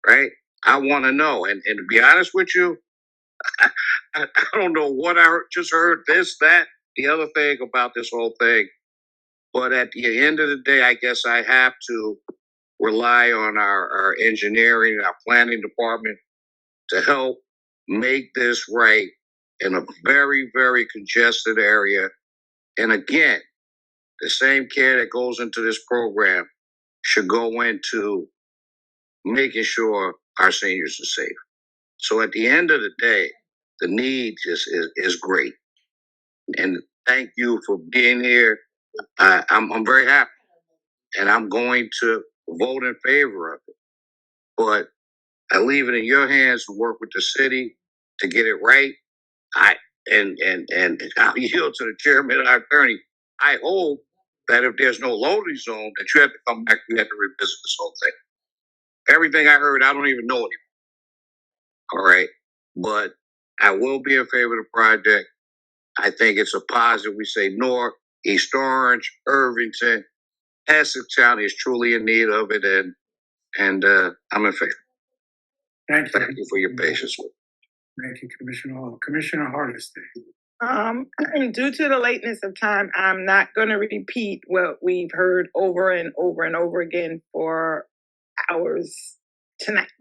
right? I want to know. And to be honest with you, I don't know what I just heard, this, that, the other thing about this whole thing. But at the end of the day, I guess I have to rely on our engineering, our planning department to help make this right in a very, very congested area. And again, the same care that goes into this program should go into making sure our seniors are safe. So at the end of the day, the need is great. And thank you for being here. I'm very happy, and I'm going to vote in favor of it. But I leave it in your hands to work with the city to get it right. And I'll yield to the chairman and our attorney. I hope that if there's no loading zone, that you have to come back, you have to revisit this whole thing. Everything I heard, I don't even know anymore. All right. But I will be in favor of the project. I think it's a positive. We say Newark, East Orange, Irvington, Essex County is truly in need of it, and I'm in favor. Thank you. Thank you for your patience. Thank you, Commissioner Hall. Commissioner Hardesty. Due to the lateness of time, I'm not going to repeat what we've heard over and over and over again for hours tonight.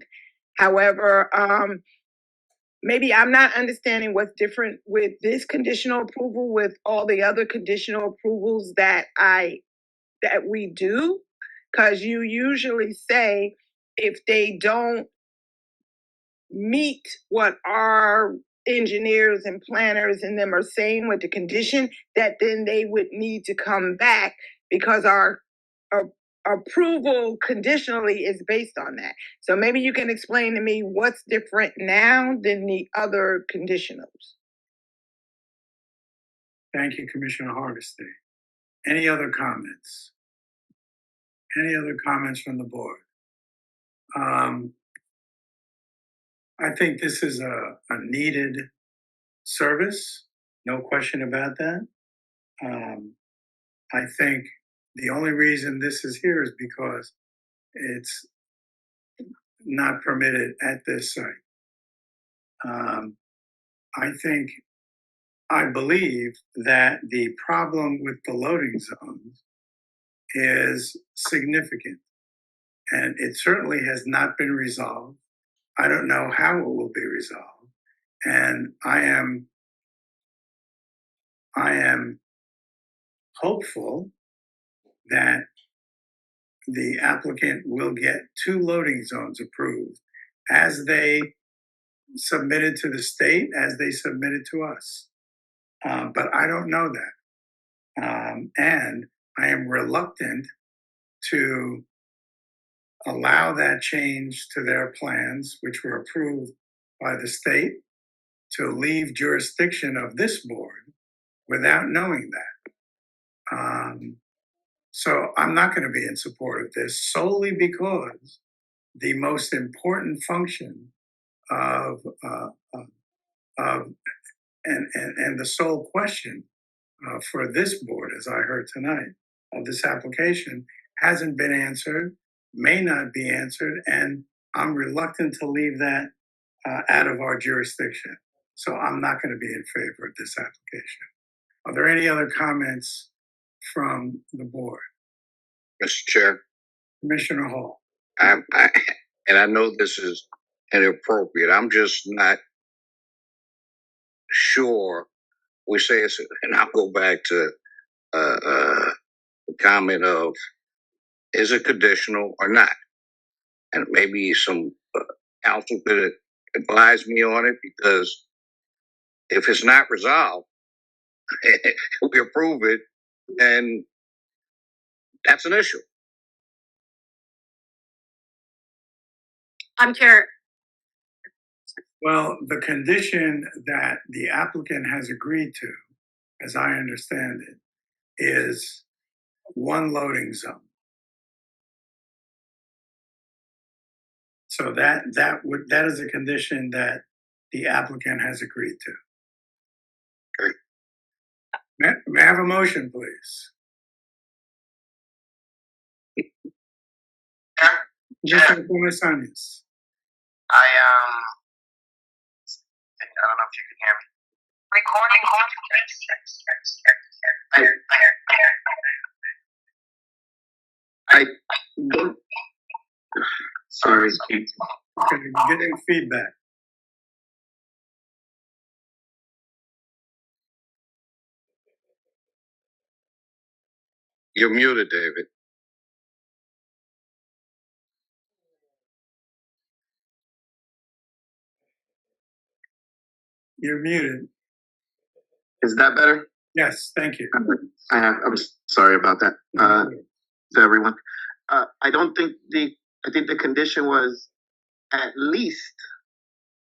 However, maybe I'm not understanding what's different with this conditional approval with all the other conditional approvals that we do, because you usually say if they don't meet what our engineers and planners and them are saying with the condition, that then they would need to come back because our approval conditionally is based on that. So maybe you can explain to me what's different now than the other conditionals. Thank you, Commissioner Hardesty. Any other comments? Any other comments from the board? I think this is a needed service, no question about that. I think the only reason this is here is because it's not permitted at this site. I believe that the problem with the loading zones is significant, and it certainly has not been resolved. I don't know how it will be resolved, and I am hopeful that the applicant will get 2 loading zones approved as they submitted to the state, as they submitted to us. But I don't know that. And I am reluctant to allow that change to their plans, which were approved by the state, to leave jurisdiction of this board without knowing that. So I'm not going to be in support of this solely because the most important function of and the sole question for this board, as I heard tonight, of this application hasn't been answered, may not be answered, and I'm reluctant to leave that out of our jurisdiction. So I'm not going to be in favor of this application. Are there any other comments from the board? Mr. Chair. Commissioner Hall. And I know this is inappropriate. I'm just not sure. We say it's, and I'll go back to the comment of, is it conditional or not? And maybe some counsel could advise me on it, because if it's not resolved, we approve it, then that's an issue. Chair. Well, the condition that the applicant has agreed to, as I understand it, is 1 loading zone. So that is a condition that the applicant has agreed to. Okay. May I have a motion, please? Commissioner Gomez-Sanchez. I don't know if you can hear me. Recording. Sorry. Okay, I'm getting feedback. You're muted, David. You're muted. Is that better? Yes, thank you. I'm sorry about that. To everyone. I think the condition was at least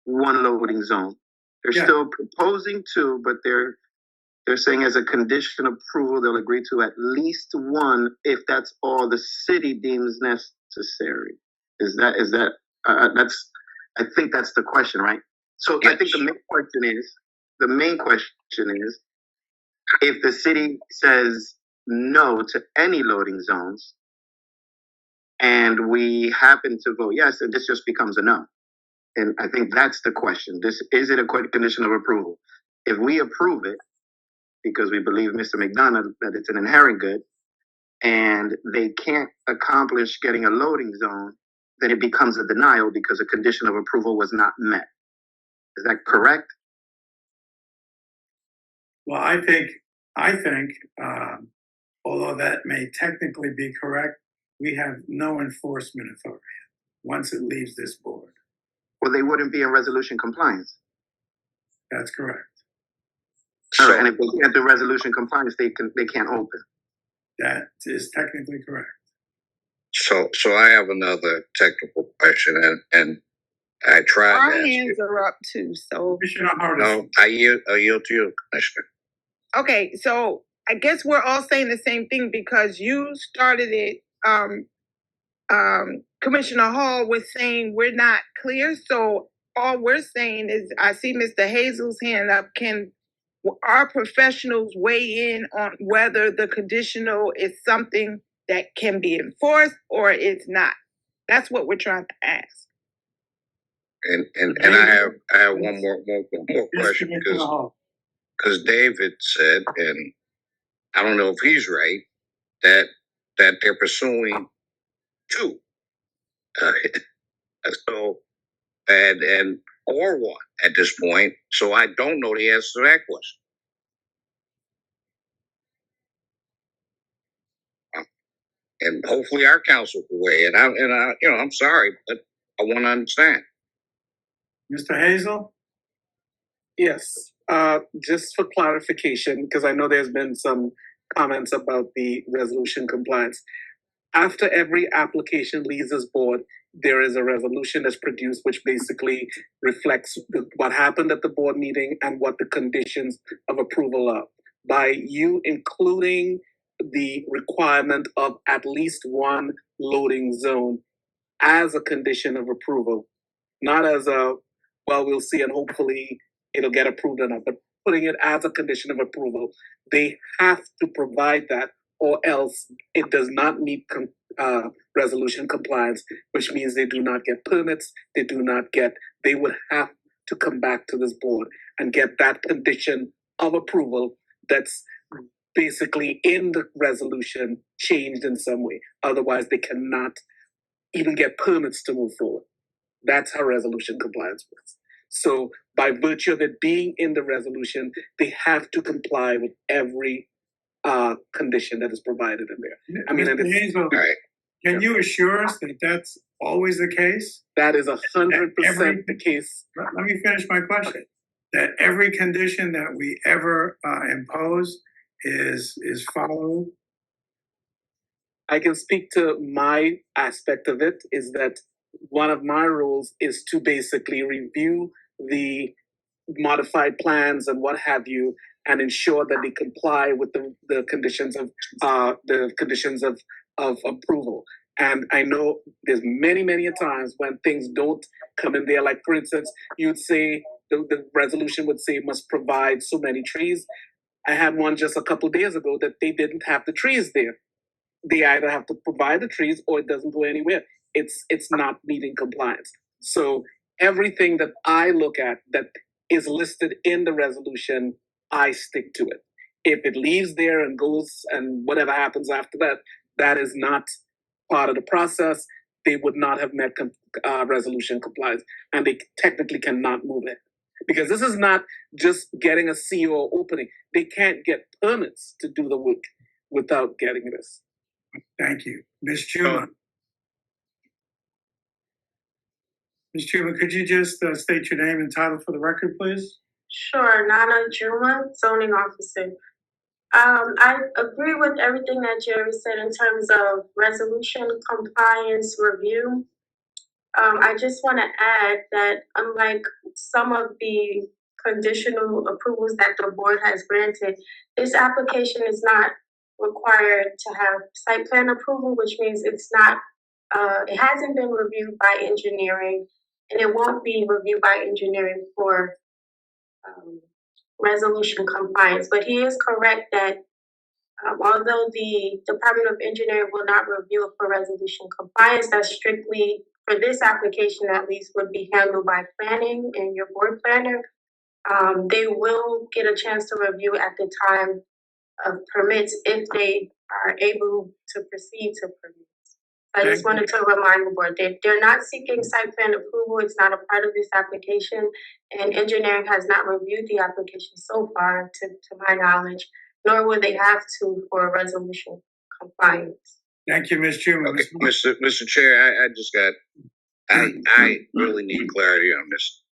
1 loading zone. They're still proposing 2, but they're saying as a condition of approval, they'll agree to at least 1 if that's all the city deems necessary. I think that's the question, right? So I think the main question is, if the city says no to any loading zones, and we happen to vote yes, then this just becomes a no. And I think that's the question. Is it a condition of approval? If we approve it, because we believe Mr. McDonough that it's an inherent good, and they can't accomplish getting a loading zone, then it becomes a denial because a condition of approval was not met. Is that correct? Well, I think, although that may technically be correct, we have no enforcement authority once it leaves this board. Well, they wouldn't be in resolution compliance. That's correct. All right, and if they can't do resolution compliance, they can't open. That is technically correct. So I have another technical question, and I tried Our to ask hands you. are up too, so. No, I yield to you, Commissioner. Okay, so I guess we're all saying the same thing because you started it, Commissioner Hall was saying we're not clear, so all we're saying is, I see Mr. Hazel's hand up, can our professionals weigh in on whether the conditional is something that can be enforced or it's not? That's what we're trying to ask. And I have one more question because David said, and I don't know if he's right, that they're pursuing two. So and or one at this point. So I don't know the answer to that question. And hopefully our council will weigh in. I'm sorry, but I want to understand. Mr. Hazel? Yes, just for clarification, because I know there's been some comments about the resolution compliance. After every application leaves this board, there is a resolution that's produced, which basically reflects what happened at the board meeting and what the conditions of approval are. By you including the requirement of at least one loading zone as a condition of approval, not as a, well, we'll see and hopefully it'll get approved or not, but putting it as a condition of approval, they have to provide that, or else it does not meet resolution compliance, which means they do not get permits, they would have to come back to this board and get that condition of approval that's basically in the resolution changed in some way. Otherwise, they cannot even get permits to move forward. That's how resolution compliance works. So by virtue of it being in the resolution, they have to comply with every condition that is provided in there. I mean, Mr. Hazel, can you assure us that that's always the case? That is 100% the case. Let me finish my question. That every condition that we ever impose is followed? I can speak to my aspect of it, is that one of my rules is to basically review the modified plans and what have you, and ensure that they comply with the conditions of approval. And I know there's many a times when things don't come in there. Like, for instance, you'd say the resolution would say must provide so many trees. I had one just a couple of days ago that they didn't have the trees there. They either have to provide the trees or it doesn't go anywhere. It's not meeting compliance. So everything that I look at that is listed in the resolution, I stick to it. If it leaves there and goes and whatever happens after that, that is not part of the process. They would not have met resolution compliance, and they technically cannot move it. Because this is not just getting a CO opening. They can't get permits to do the work without getting this. Thank you. Ms. Chuma. Ms. Chuma, could you just state your name and title for the record, please? Sure, Nana Juma, zoning officer. I agree with everything that Jerry said in terms of resolution compliance review. I just want to add that unlike some of the conditional approvals that the board has granted, this application is not required to have site plan approval, which means it's not, it hasn't been reviewed by engineering, and it won't be reviewed by engineering for resolution compliance. But he is correct that although the Department of Engineering will not review it for resolution compliance, that's strictly for this application at least would be handled by planning and your board planner. They will get a chance to review at the time of permits if they are able to proceed to permits. I just wanted to remind the board that they're not seeking site plan approval. It's not a part of this application, and engineering has not reviewed the application so far, to my knowledge, nor will they have to for resolution compliance. Thank you, Ms. Juma. Okay, Mr. Chair, I just got, I really need clarity on this.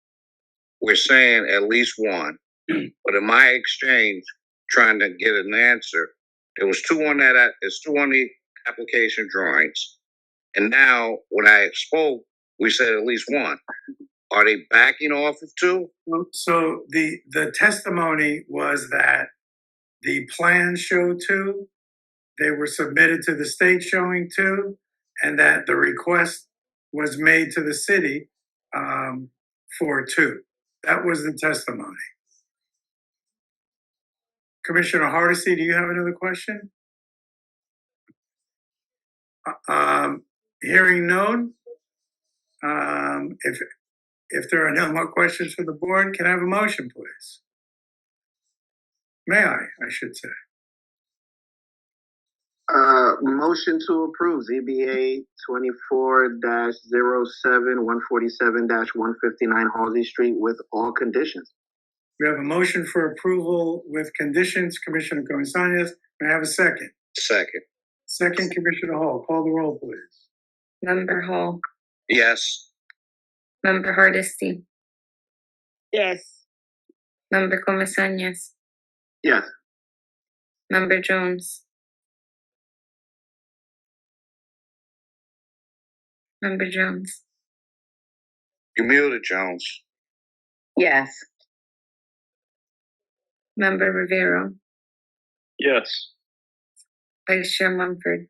We're saying at least one, but in my exchange, trying to get an answer, there was two on there's two on the application drawings. And now, when I spoke, we said at least one. Are they backing off of two? So the testimony was that the plans showed two, they were submitted to the state showing two, and that the request was made to the city for two. That was the testimony. Commissioner Hardesty, do you have another question? Hearing none, if there are no more questions for the board, can I have a motion, please? May I should say. Motion to approve ZBA 24-07-147-159 Halsey Street with all conditions. We have a motion for approval with conditions. Commissioner Comisanias, may I have a second? Second. Second, Commissioner Hall. Call the roll, please. Member Hall. Yes. Member Hardesty. Yes. Member Comisanias. Yes. Member Jones. Member Jones. You muted, Jones. Yes. Member Rivero. Yes. Vice Chair Mumford.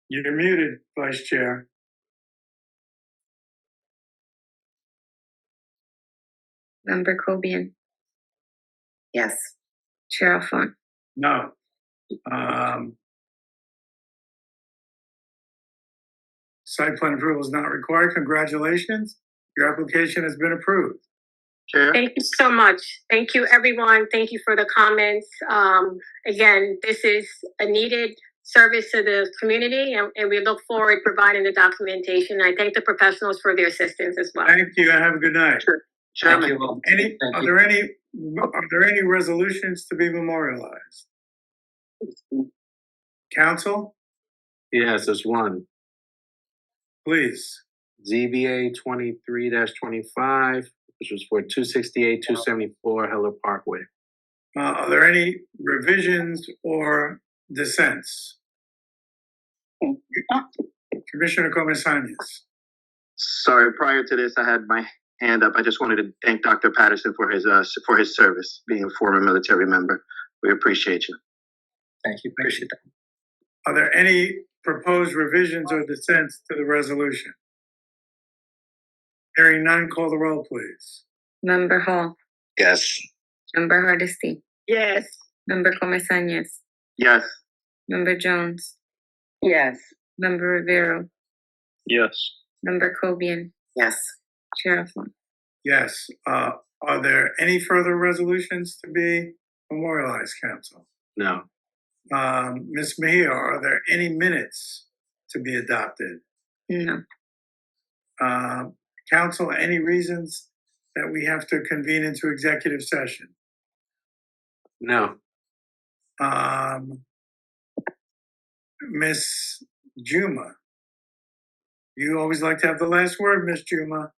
You're muted, Vice Chair. Member Cobian. Yes. Chair Alphon. No. Site plan approval is not required. Congratulations. Your application has been approved. Chair? Thank you so much. Thank you, everyone. Thank you for the comments. Again, this is a needed service to the community, and we look forward to providing the documentation. I thank the professionals for their assistance as well. Thank you and have a good night. Chairman. Are there any resolutions to be memorialized? Council, Yes, there's one. please. ZBA 23-25, which was for 268-274 Heller Parkway. Are there any revisions or dissents? Commissioner Comisanias. Sorry, prior to this, I had my hand up. I just wanted to thank Dr. Patterson for his service, being a former military member. We appreciate you. Thank you. Appreciate that. Are there any proposed revisions or dissents to the resolution? Hearing none, call the roll, please. Member Hall. Yes. Member Hardesty. Yes. Member Comisanias. Yes. Member Jones. Yes. Member Rivero. Yes. Member Cobian. Yes. Chair Alphon. Yes. Are there any further resolutions to be memorialized, Council? No. Ms. Mejia, are there any minutes to be adopted? No. Council, any reasons that we have to convene into executive session? No. Ms. Juma, you always like to have the last word, Ms. Juma.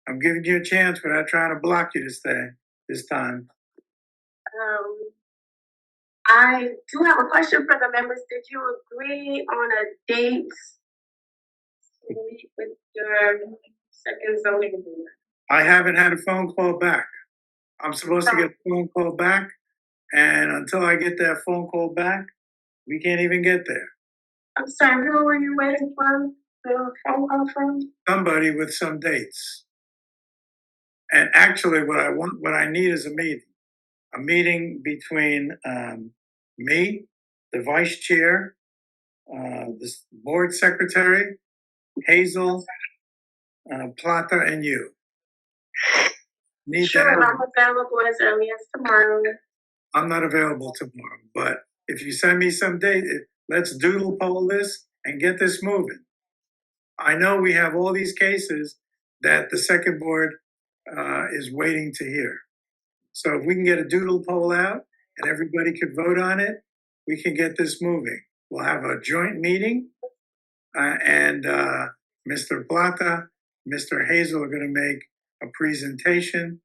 I'm giving you a chance without trying to block you to stay this time. I do have a question for the members. Did you agree on a date to meet with your second zoning board? I haven't had a phone call back. I'm supposed to get a phone call back, and until I get that phone call back, we can't even get there. I'm sorry, who were you waiting for the phone call from? Somebody with some dates. And actually, what I need is a meeting between me, the vice chair, This board secretary, Hazel, Plata, and you. Need Sure, that. I'm available as early as tomorrow. I'm not available tomorrow, but if you send me some date, let's doodle poll this and get this moving. I know we have all these cases that the second board is waiting to hear. So if we can get a doodle poll out and everybody could vote on it, we can get this moving. We'll have a joint meeting and Mr. Plata, Mr. Hazel are going to make a presentation,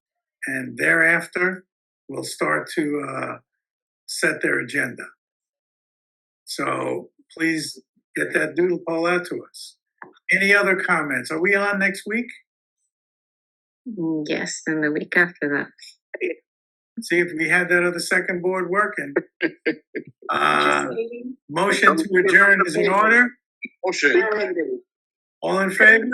and thereafter we'll start to set their agenda. So please get that doodle poll out to us. Any other comments? Are we on next week? Yes, and the week after that. See if we had that other second board working. Motion to adjourn is in order. Motion. All in favor?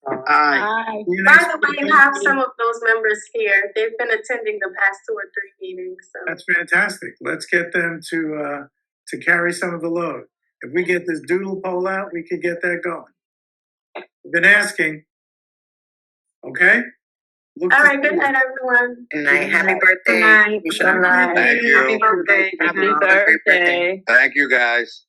Aye. By the way, you have some of those members here. They've been attending the past 2 or 3 meetings. So. That's fantastic. Let's get them to carry some of the load. If we get this doodle poll out, we could get that going. We've been asking. Okay? All right, good night, everyone. Good night. Happy birthday. Good night. Thank you. Happy birthday. Happy birthday. Thank you, guys.